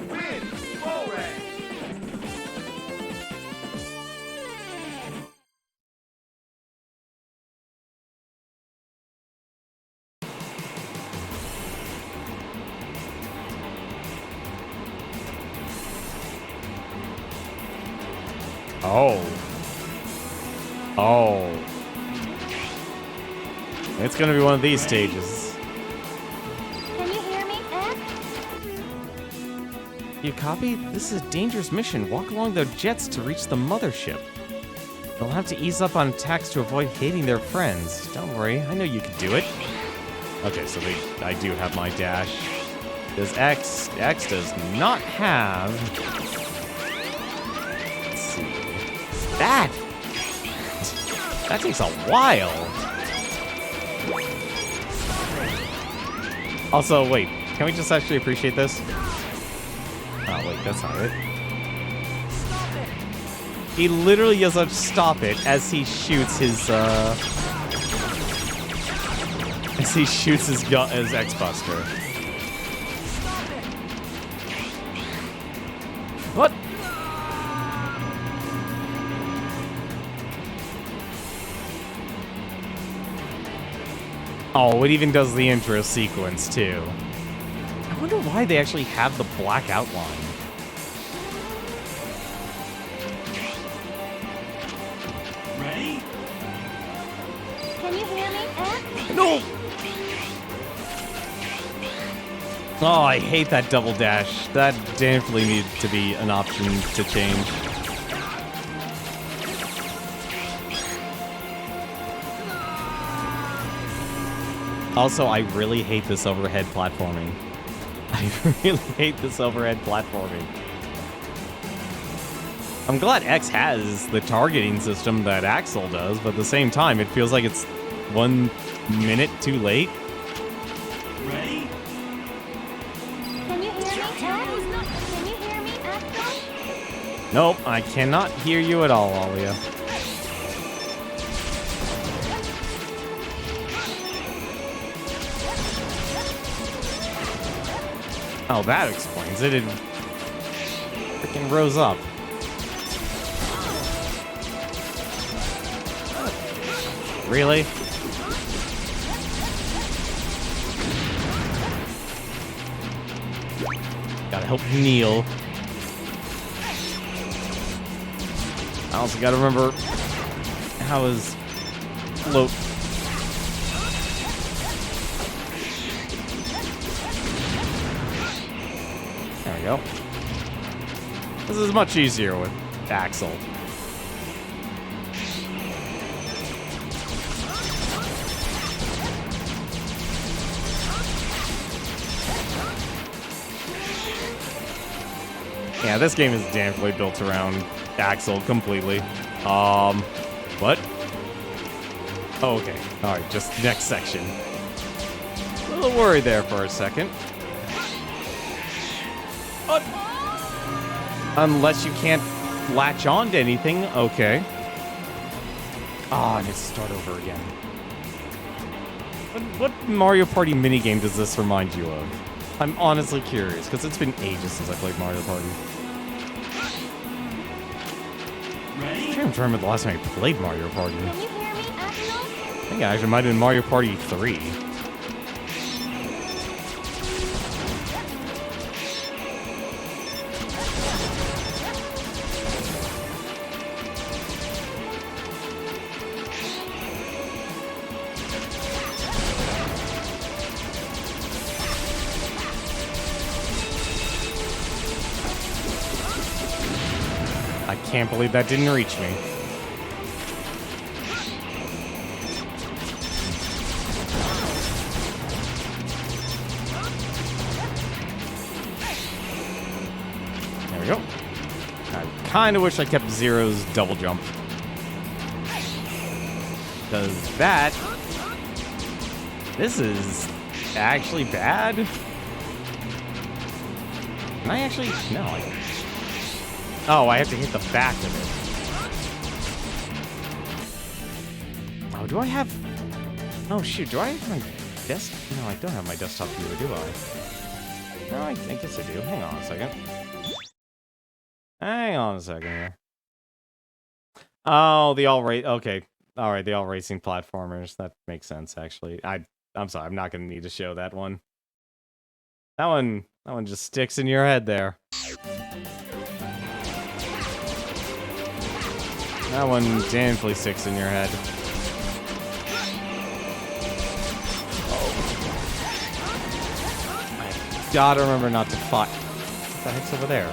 Speaker 1: Oh. Oh. It's gonna be one of these stages.
Speaker 8: Can you hear me, X?
Speaker 1: You copy? This is a dangerous mission. Walk along the jets to reach the mothership. They'll have to ease up on attacks to avoid hating their friends. Don't worry, I know you can do it. Okay, so I do have my dash. Does X does not have... Let's see. That takes a while. Also, wait, can we just actually appreciate this? Oh, wait, that's not it. He literally yells out, "Stop it," as he shoots his, his X-Buster. What? Oh, it even does the intro sequence, too. I wonder why they actually have the black outline. No! Oh, I hate that double dash. That definitely needed to be an option to change. Also, I really hate this overhead platforming. I really hate this overhead platforming. I'm glad X has the targeting system that Axel does, but at the same time, it feels like it's 1 minute too late.
Speaker 2: Ready?
Speaker 8: Can you hear me, Ted? Can you hear me, Axel?
Speaker 1: Nope, I cannot hear you at all, Alia. Oh, that explains it. It freaking rose up. Really? Gotta help Neil. I also gotta remember how his float. There we go. This is much easier with Axel. Yeah, this game is definitely built around Axel completely. What? Oh, okay. Alright, just next section. A little worried there for a second. What? Unless you can't latch on to anything, okay. Ah, I need to start over again. What Mario Party minigame does this remind you of? I'm honestly curious, because it's been ages since I played Mario Party.
Speaker 2: Ready?
Speaker 1: I'm trying to remember the last time I played Mario Party.
Speaker 8: Can you hear me, Axel?
Speaker 1: I think I actually might have been Mario Party 3. I can't believe that didn't reach me. There we go. I kind of wish I kept Zero's double jump. Because this is actually bad. Can I actually? No, I. Oh, I have to hit the back of it. Oh, do I have... Oh, shoot. Do I have my desk? No, I don't have my desktop viewer, do I? No, I guess I do. Hang on a second. Hang on a second here. Oh, the all-race... Okay. All right, the all-racing platformers. That makes sense, actually. I'm sorry. I'm not going to need to show that one. That one just sticks in your head there. That one definitely sticks in your head. I gotta remember not to fight. What the heck's over there?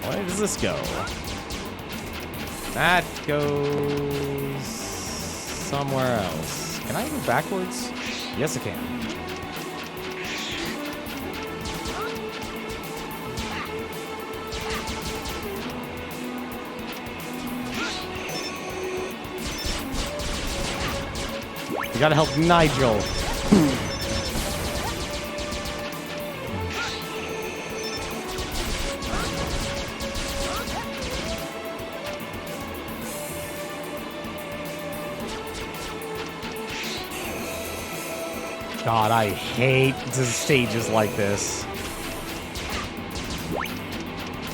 Speaker 1: Where does this go? That goes somewhere else. Can I go backwards? Yes, I can. You gotta help Nigel. God, I hate the stages like this.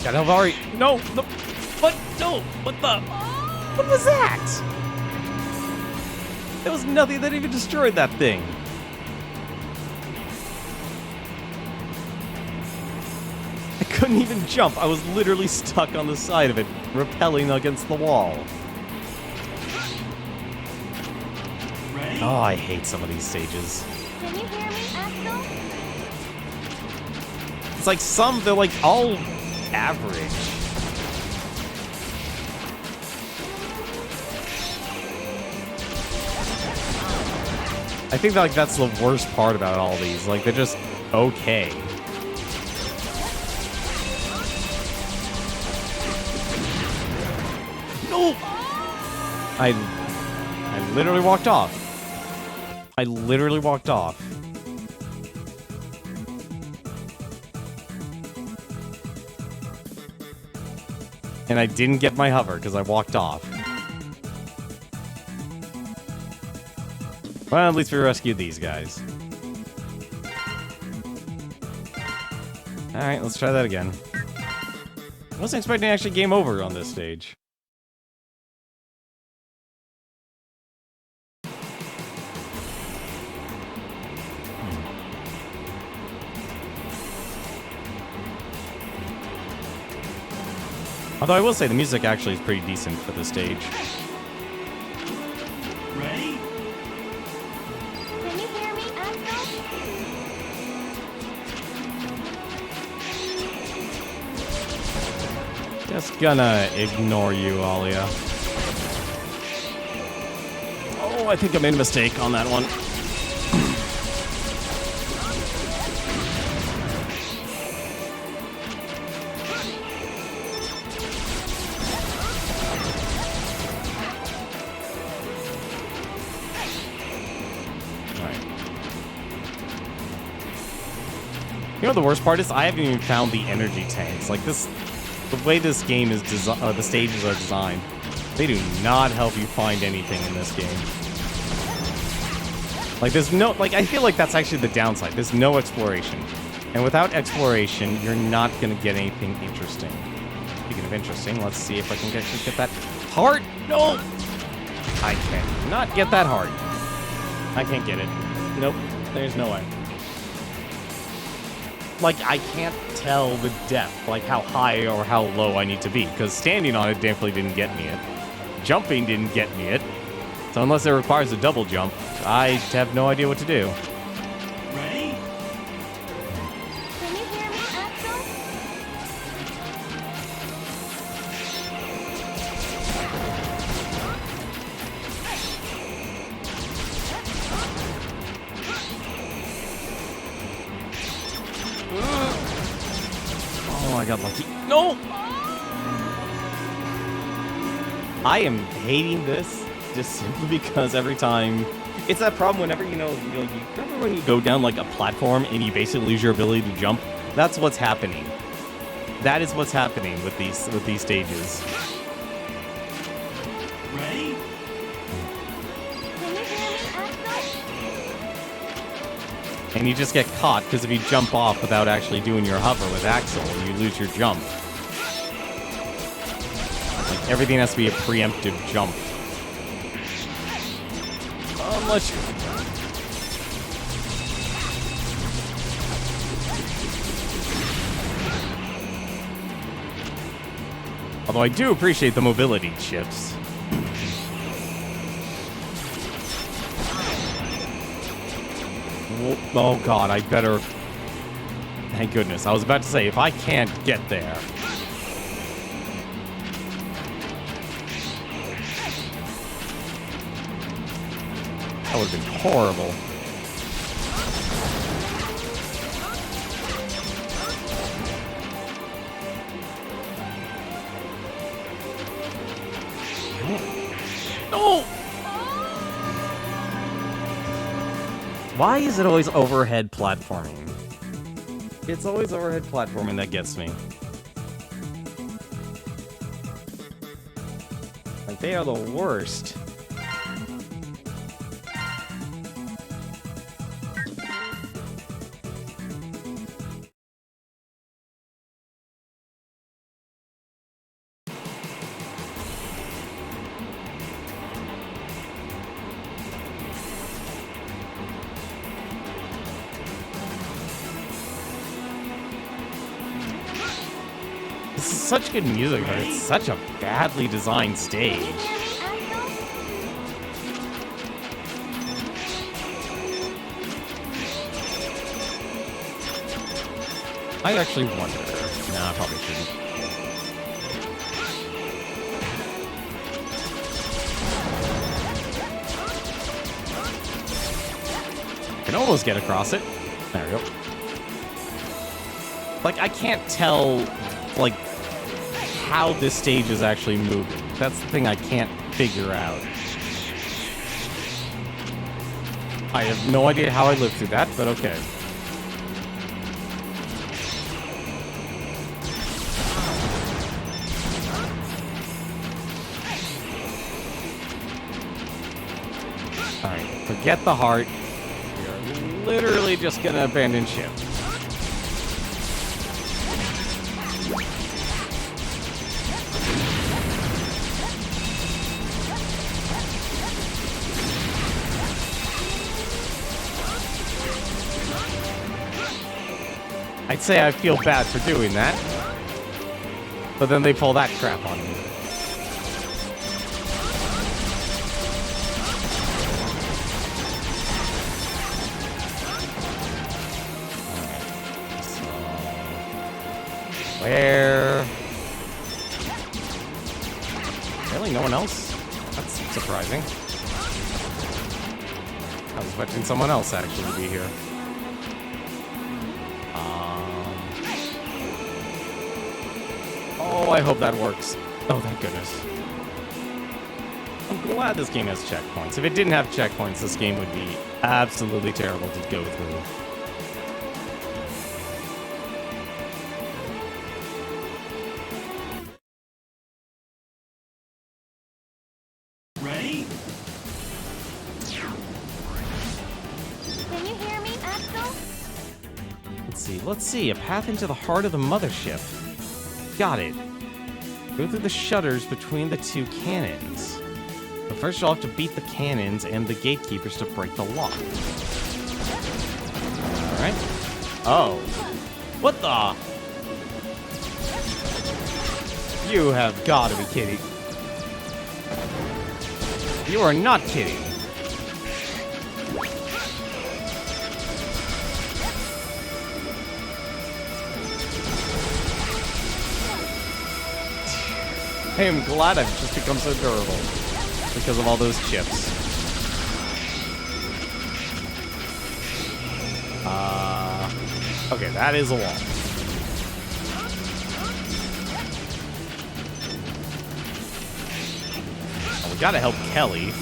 Speaker 1: Gotta help Ari. No, no, what? No, what the? What was that? There was nothing that even destroyed that thing. I couldn't even jump. I was literally stuck on the side of it, repelling against the wall. Oh, I hate some of these stages.
Speaker 8: Can you hear me, Axel?
Speaker 1: It's like they're like all average. I think like that's the worst part about all these. Like they're just okay. No! I literally walked off. I literally walked off. And I didn't get my hover because I walked off. Well, at least we rescued these guys. Alright, let's try that again. I wasn't expecting actually game over on this stage. Although I will say the music actually is pretty decent for this stage.
Speaker 2: Ready?
Speaker 8: Can you hear me, Axel?
Speaker 1: Just gonna ignore you, Alia. Oh, I think I made a mistake on that one. You know what the worst part is? I haven't even found the energy tanks. Like this, the way this game is designed, the stages are designed, they do not help you find anything in this game. Like there's no, like I feel like that's actually the downside. There's no exploration. And without exploration, you're not gonna get anything interesting. Speaking of interesting, let's see if I can actually get that heart. No! I can't not get that heart. I can't get it. Nope, there's no way. Like, I can't tell the depth, like how high or how low I need to be, because standing on it definitely didn't get me it. Jumping didn't get me it. So unless it requires a double jump, I have no idea what to do.
Speaker 2: Ready?
Speaker 8: Can you hear me, Axel?
Speaker 1: Oh, I got lucky. No! I am hating this just simply because every time... It's that problem whenever, you remember when you go down like a platform and you basically lose your ability to jump? That's what's happening. That is what's happening with these stages.
Speaker 2: Ready?
Speaker 8: Can you hear me, Axel?
Speaker 1: And you just get caught because if you jump off without actually doing your hover with Axel, you lose your jump. Like, everything has to be a preemptive jump. Unless you... Although I do appreciate the mobility chips. Oh god, I better... Thank goodness. I was about to say, if I can't get there... That would have been horrible. No! Why is it always overhead platforming? It's always overhead platforming that gets me. Like, they are the worst. This is such good music, but it's such a badly designed stage. I actually wonder. Nah, I probably shouldn't. Can almost get across it. There we go. Like, I can't tell, like, how this stage is actually moving. That's the thing I can't figure out. I have no idea how I lived through that, but okay. Alright, forget the heart. We're literally just gonna abandon ship. I'd say I feel bad for doing that, but then they pull that crap on me. Where? Really? No one else? That's surprising. I was expecting someone else actually to be here. Oh, I hope that works. Oh, thank goodness. I'm glad this game has checkpoints. If it didn't have checkpoints, this game would be absolutely terrible to go through.
Speaker 2: Ready?
Speaker 8: Can you hear me, Axel?
Speaker 1: Let's see. A path into the heart of the mothership. Got it. Go through the shutters between the two cannons. But first you'll have to beat the cannons and the gatekeepers to break the lock. Alright. Oh. What the? You have got to be kidding. You are not kidding. I am glad I've just become so durable because of all those chips. Okay, that is a wall. Well, we gotta help Kelly.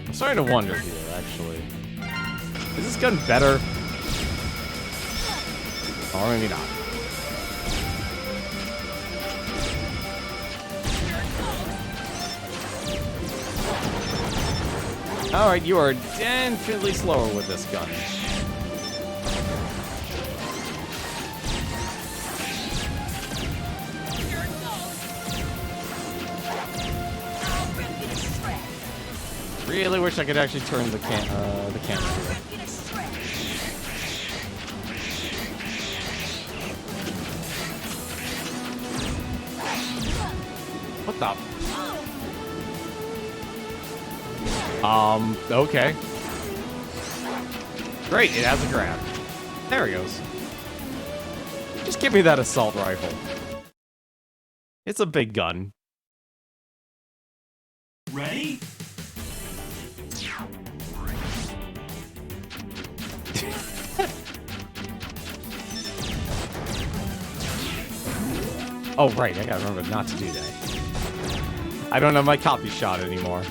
Speaker 1: I'm starting to wonder here, actually. Is this gun better? Or maybe not. Alright, you are infinitely slower with this gun. Really wish I could actually turn the camera here. What the? Okay. Great, it has a grab. There he goes. Just give me that assault rifle. It's a big gun.
Speaker 2: Ready?
Speaker 1: Oh, right, I gotta remember not to do that. I don't have my copy shot anymore.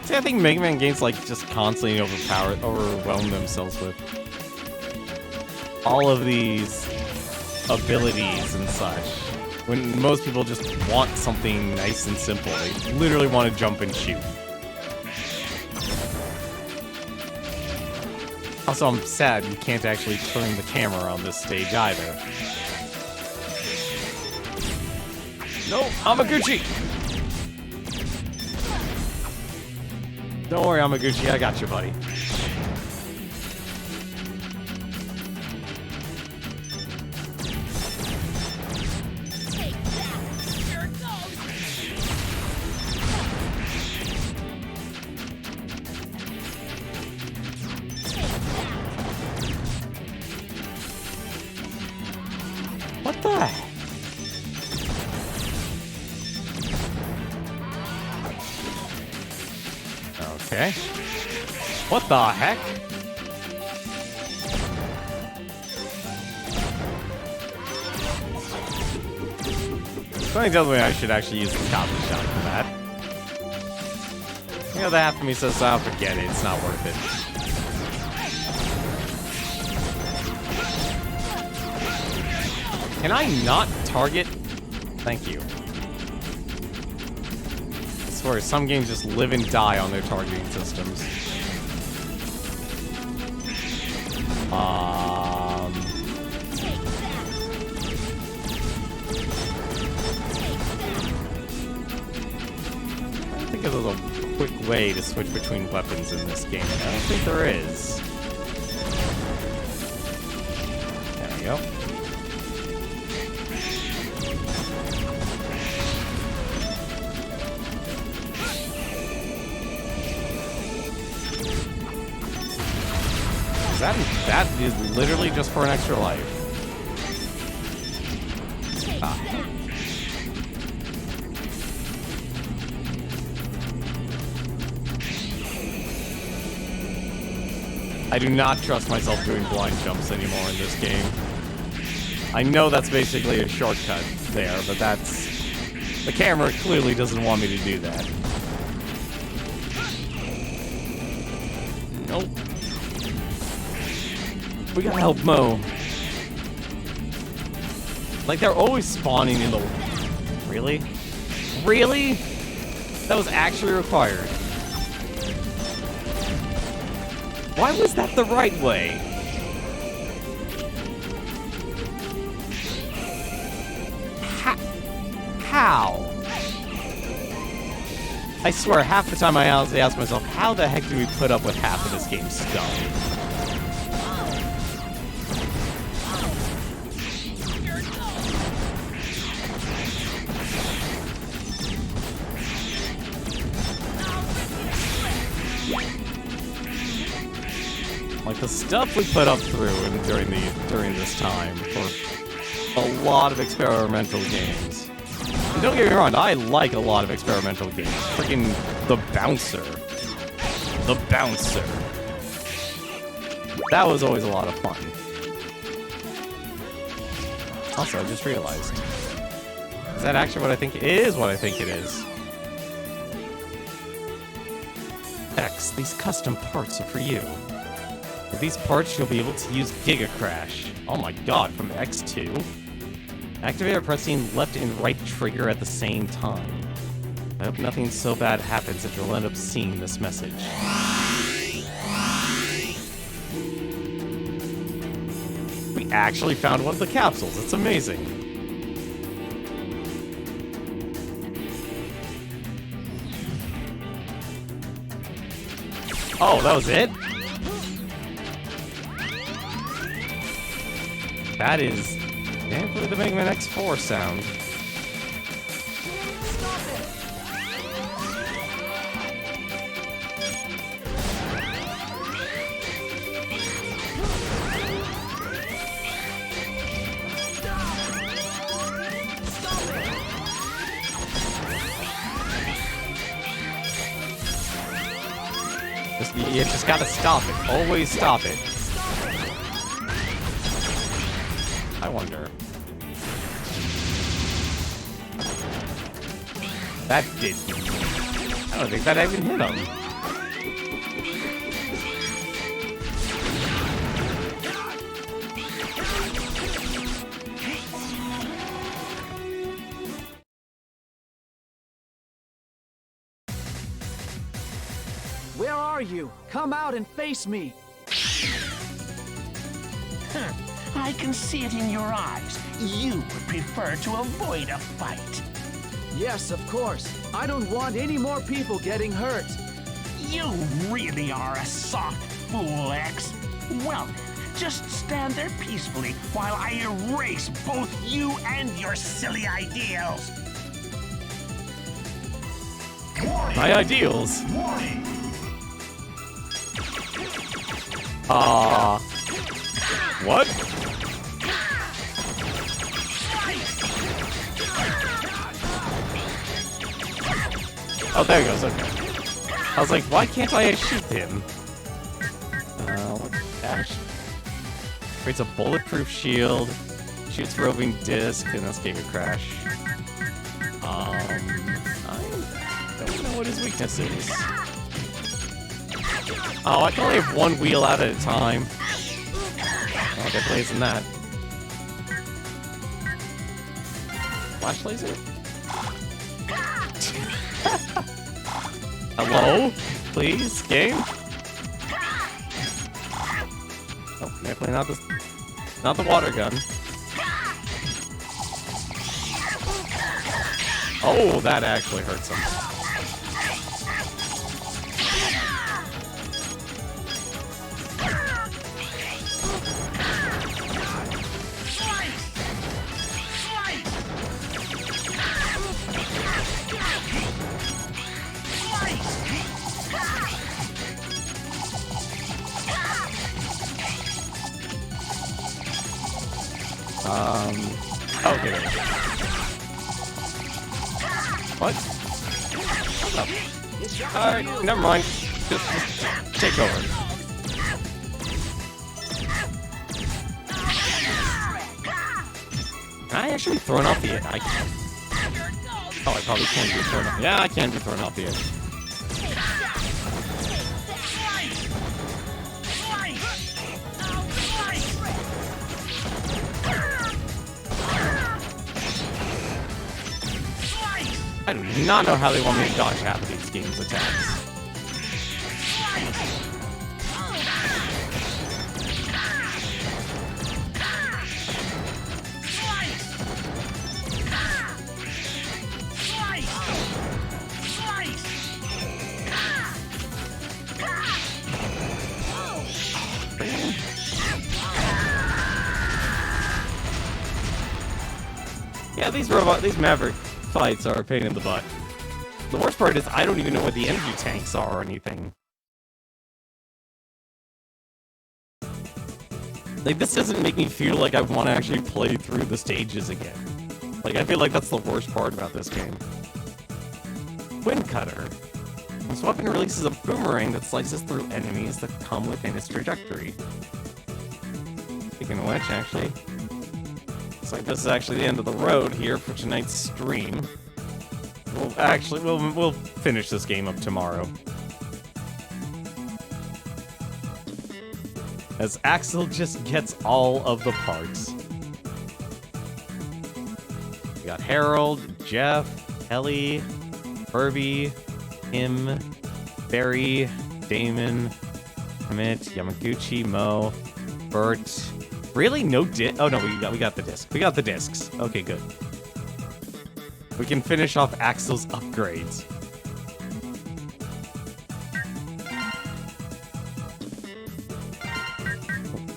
Speaker 1: See, I think Mega Man games like just constantly overwhelm themselves with all of these abilities and such. When most people just want something nice and simple. They literally want to jump and shoot. Also, I'm sad you can't actually turn the camera on this stage either. No, Amaguchi! Don't worry, Amaguchi, I got you, buddy. What the heck? Okay. What the heck? Something tells me I should actually use the copy shot for that. You know, the half of me says, oh, forget it, it's not worth it. Can I not target? Thank you. I swear, some games just live and die on their targeting systems. I don't think there's a quick way to switch between weapons in this game. I don't think there is. There we go. That is literally just for an extra life. Ah. I do not trust myself doing blind jumps anymore in this game. I know that's basically a shortcut there, but that's... The camera clearly doesn't want me to do that. Nope. We gotta help Mo. Like, they're always spawning in the... Really? Really? That was actually required. Why was that the right way? How? I swear, half the time I honestly ask myself, how the heck do we put up with half of this game's stuff? Like, the stuff we put up through during this time for a lot of experimental games. And don't get me wrong, I like a lot of experimental games. Freaking The Bouncer. The Bouncer. That was always a lot of fun. Also, I just realized. Is that actually what I think it is? What I think it is. X, these custom parts are for you. With these parts, you'll be able to use Giga Crash. Oh my god, from X2. Activate by pressing left and right trigger at the same time. I hope nothing so bad happens that you'll end up seeing this message. We actually found one of the capsules. It's amazing. Oh, that was it? That is definitely the Mega Man X4 sound. You just gotta stop it. Always stop it. I wonder. That did. I don't think that even hit him.
Speaker 12: Where are you? Come out and face me.
Speaker 10: I can see it in your eyes. You would prefer to avoid a fight.
Speaker 12: Yes, of course. I don't want any more people getting hurt.
Speaker 10: You really are a soft fool, X. Well, just stand there peacefully while I erase both you and your silly ideals.
Speaker 2: Warning.
Speaker 1: My ideals?
Speaker 2: Warning.
Speaker 1: What? Oh, there he goes. Okay. I was like, why can't I shoot him? Dash. Creates a bulletproof shield. Shoots roving disc, and that's gave a crash. I don't know what his weakness is. Oh, I can only have one wheel out at a time. Oh, definitely isn't that. Flash laser? Hello? Please, game? Oh, definitely not this. Not the water gun. Oh, that actually hurts him. Okay. What? Alright, never mind. Just take over. Can I actually be thrown off the edge? I can't. Oh, I probably can be thrown off. Yeah, I can be thrown off the edge. I do not know how they want me to dodge half of these games' attacks. Yeah, these Maverick fights are a pain in the butt. The worst part is I don't even know what the energy tanks are or anything. Like, this doesn't make me feel like I want to actually play through the stages again. Like, I feel like that's the worst part about this game. Wind Cutter. This weapon releases a boomerang that slices through enemies that come within its trajectory. Speaking of which, actually, looks like this is actually the end of the road here for tonight's stream. We'll finish this game up tomorrow. As Axel just gets all of the parts. We got Harold, Jeff, Ellie, Herbie, Tim, Barry, Damon, Emmett, Yamaguchi, Mo, Bert. Really? No disc? Oh no, we got the disc. We got the discs. Okay, good. We can finish off Axel's upgrades.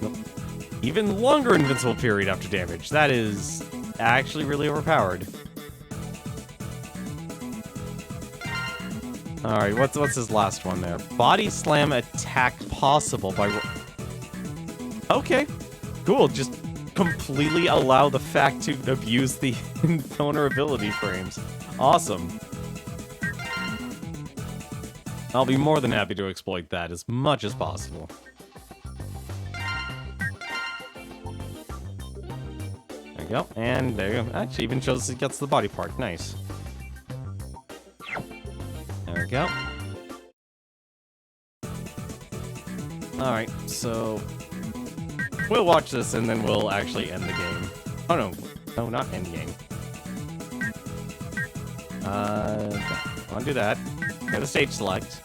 Speaker 1: Nope. Even longer invincible period after damage. That is actually really overpowered. Alright, what's his last one there? Body slam attack possible by... Okay. Cool, just completely allow the fact to abuse the vulnerability frames. Awesome. I'll be more than happy to exploit that as much as possible. There you go, and there you go. Actually, even shows it gets the body part. Nice. There we go. Alright, so... we'll watch this and then we'll actually end the game. Oh no. No, not end game. I'll do that. Go to stage select.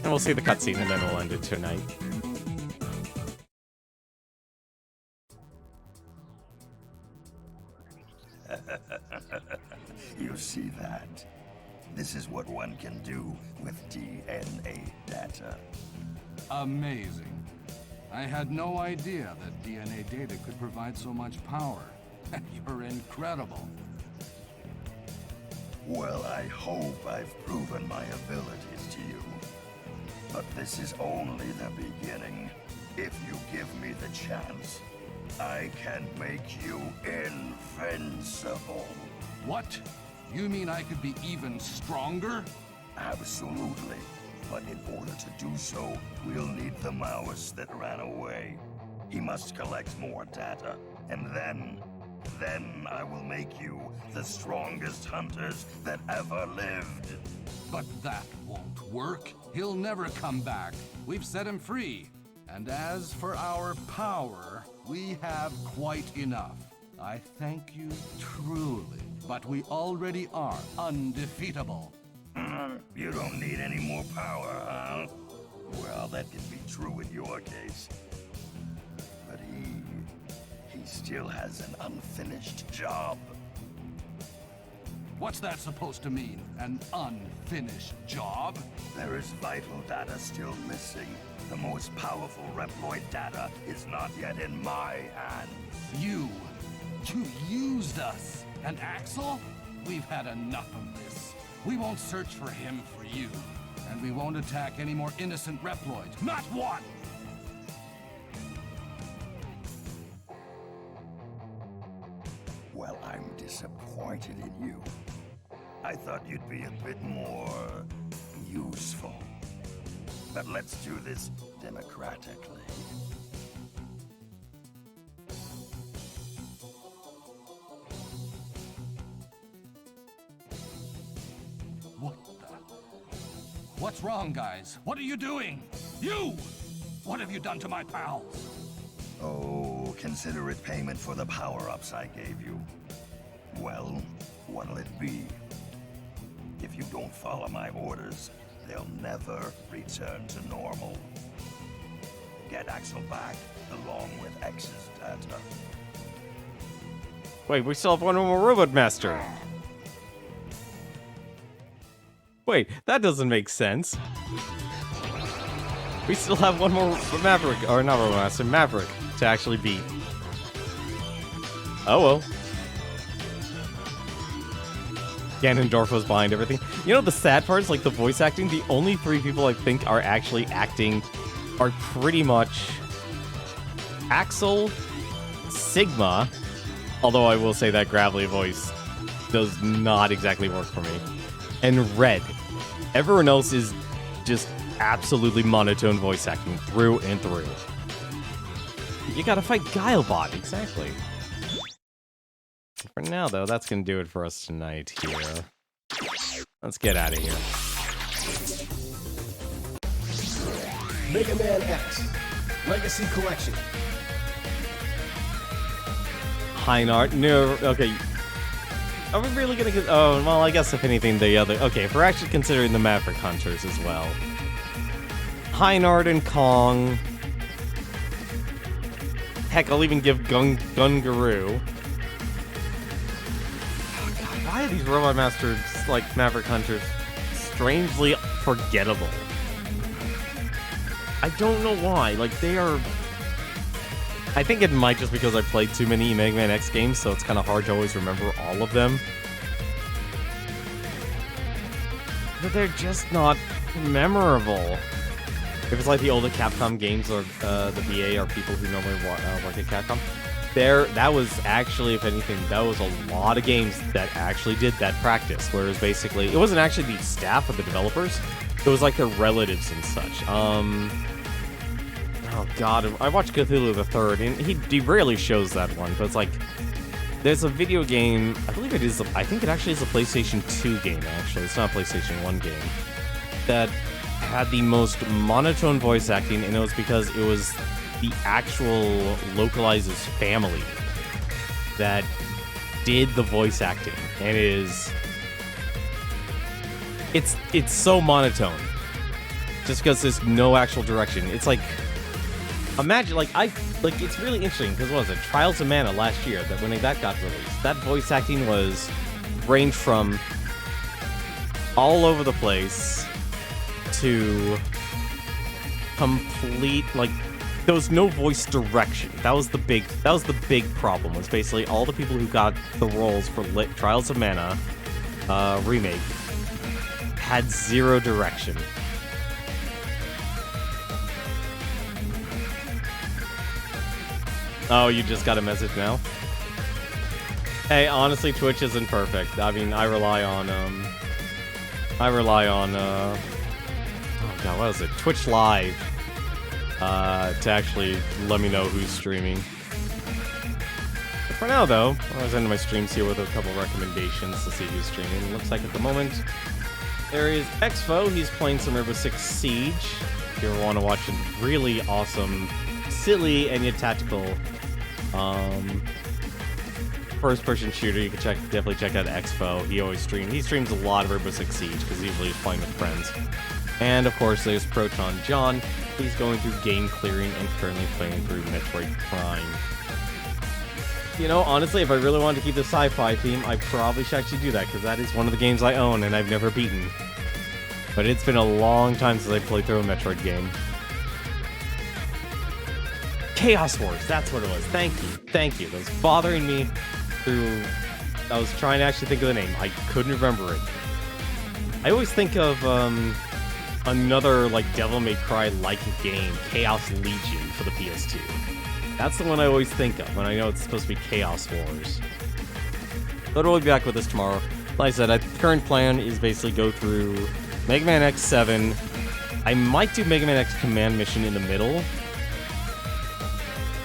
Speaker 1: And we'll see the cutscene and then we'll end it tonight.
Speaker 11: You see that? This is what one can do with DNA data.
Speaker 9: Amazing. I had no idea that DNA data could provide so much power. You're incredible.
Speaker 11: Well, I hope I've proven my abilities to you. But this is only the beginning. If you give me the chance, I can make you invincible.
Speaker 9: What? You mean I could be even stronger?
Speaker 11: Absolutely. But in order to do so, we'll need the mouse that ran away. He must collect more data, and then I will make you the strongest hunters that ever lived.
Speaker 9: But that won't work. He'll never come back. We've set him free. And as for our power, we have quite enough. I thank you truly, but we already are undefeatable.
Speaker 11: You don't need any more power, huh? Well, that can be true in your case. But he still has an unfinished job.
Speaker 9: What's that supposed to mean? An unfinished job?
Speaker 11: There is vital data still missing. The most powerful Reploid data is not yet in my hands.
Speaker 9: You used us. And Axel? We've had enough of this. We won't search for him for you. And we won't attack any more innocent Reploids. Not one!
Speaker 11: Well, I'm disappointed in you. I thought you'd be a bit more useful. But let's do this democratically.
Speaker 9: What's wrong, guys? What are you doing? You! What have you done to my pals?
Speaker 11: Oh, consider it payment for the power-ups I gave you. Well, what'll it be? If you don't follow my orders, they'll never return to normal. Get Axel back, along with X's data.
Speaker 1: Wait, we still have one more Robot Master. Wait, that doesn't make sense. We still have one more Maverick, or not Robot Master, Maverick to actually beat. Oh well. Ganondorf was behind everything. You know, the sad part is, like, the voice acting, the only 3 people I think are actually acting are pretty much Axel, Sigma, although I will say that gravelly voice does not exactly work for me, and Red. Everyone else is just absolutely monotone voice acting through and through. You gotta fight Guilebot, exactly. For now, though, that's gonna do it for us tonight here. Let's get out of here.
Speaker 13: Mega Man X Legacy Collection.
Speaker 1: Heinart, no, okay. Are we really gonna get? Oh, well, I guess if anything, the other. Okay, if we're actually considering the Maverick Hunters as well. Heinart and Kong. Heck, I'll even give Gungaroo. Oh, God, why are these Robot Masters, like Maverick Hunters, strangely forgettable? I don't know why. Like, they are. I think it might just because I played too many Mega Man X games, so it's kind of hard to always remember all of them. But they're just not memorable. If it's like the older Capcom games or the VA or people who normally work at Capcom, that was actually, if anything, that was a lot of games that actually did that practice. Whereas basically, it wasn't actually the staff of the developers; it was like their relatives and such. Oh god, I watched Cthulhu the Third, and he rarely shows that one, but it's like, there's a video game, I believe it is, I think it actually is a PlayStation 2 game, actually, it's not a PlayStation 1 game, that had the most monotone voice acting, and it was because it was the actual localizer's family that did the voice acting, and it's so monotone, just because there's no actual direction. It's like, imagine, it's really interesting, because what was it, Trials of Mana last year, that when that got released, that voice acting ranged from all over the place to complete, there was no voice direction. That was the big problem, was basically all the people who got the roles for Trials of Mana remake had zero direction. Oh, you just got a message now? Hey, honestly, Twitch isn't perfect. I mean, I rely on, oh god, what is it? Twitch Live, to actually let me know who's streaming. But for now, though, I was ending my streams here with a couple recommendations to see who's streaming. Looks like at the moment, there is Exfo. He's playing some Rainbow Six Siege. If you ever want to watch a really awesome, silly, and yet tactical, first-person shooter, you can definitely check out Exfo. He streams a lot of Rainbow Six Siege because usually he's playing with friends. And of course, there's Proton John. He's going through game clearing and currently playing through Metroid Prime. You know, honestly, if I really wanted to keep the sci-fi theme, I probably should actually do that because that is one of the games I own and I've never beaten. But it's been a long time since I played through a Metroid game. Chaos Wars, that's what it was. Thank you. That was bothering me through... I was trying to actually think of the name. I couldn't remember it. I always think of another like Devil May Cry-like game, Chaos Legion for the PS2. That's the one I always think of when I know it's supposed to be Chaos Wars. But we'll be back with this tomorrow. Like I said, the current plan is basically go through Mega Man X7. I might do Mega Man X Command Mission in the middle,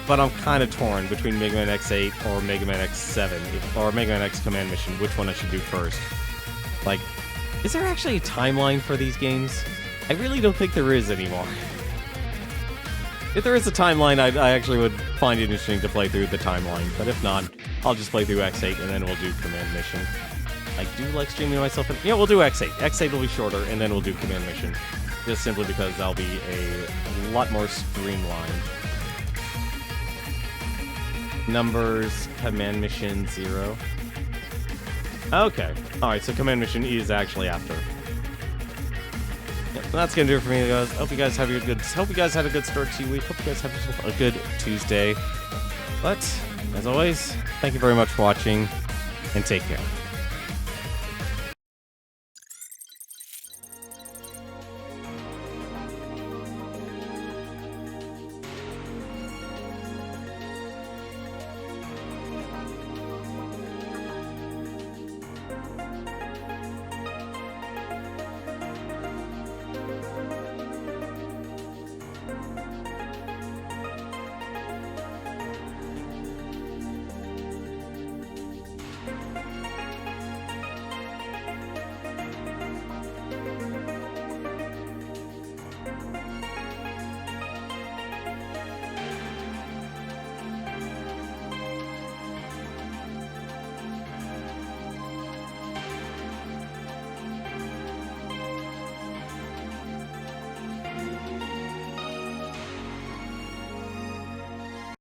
Speaker 1: but I'm kind of torn between Mega Man X8 or Mega Man X7, or Mega Man X Command Mission, which one I should do first. Like, is there actually a timeline for these games? I really don't think there is anymore. If there is a timeline, I actually would find it interesting to play through the timeline, but if not, I'll just play through X8 and then we'll do Command Mission. I do like streaming myself, yeah, we'll do X8. X8 will be shorter, and then we'll do Command Mission. Just simply because that'll be a lot more streamlined. Numbers, Command Mission 0. Okay. Alright, so Command Mission is actually after. Yep, that's gonna do it for me, guys. Hope you guys had a good start to your week. Hope you guys have a good Tuesday. But, as always, thank you very much for watching, and take care.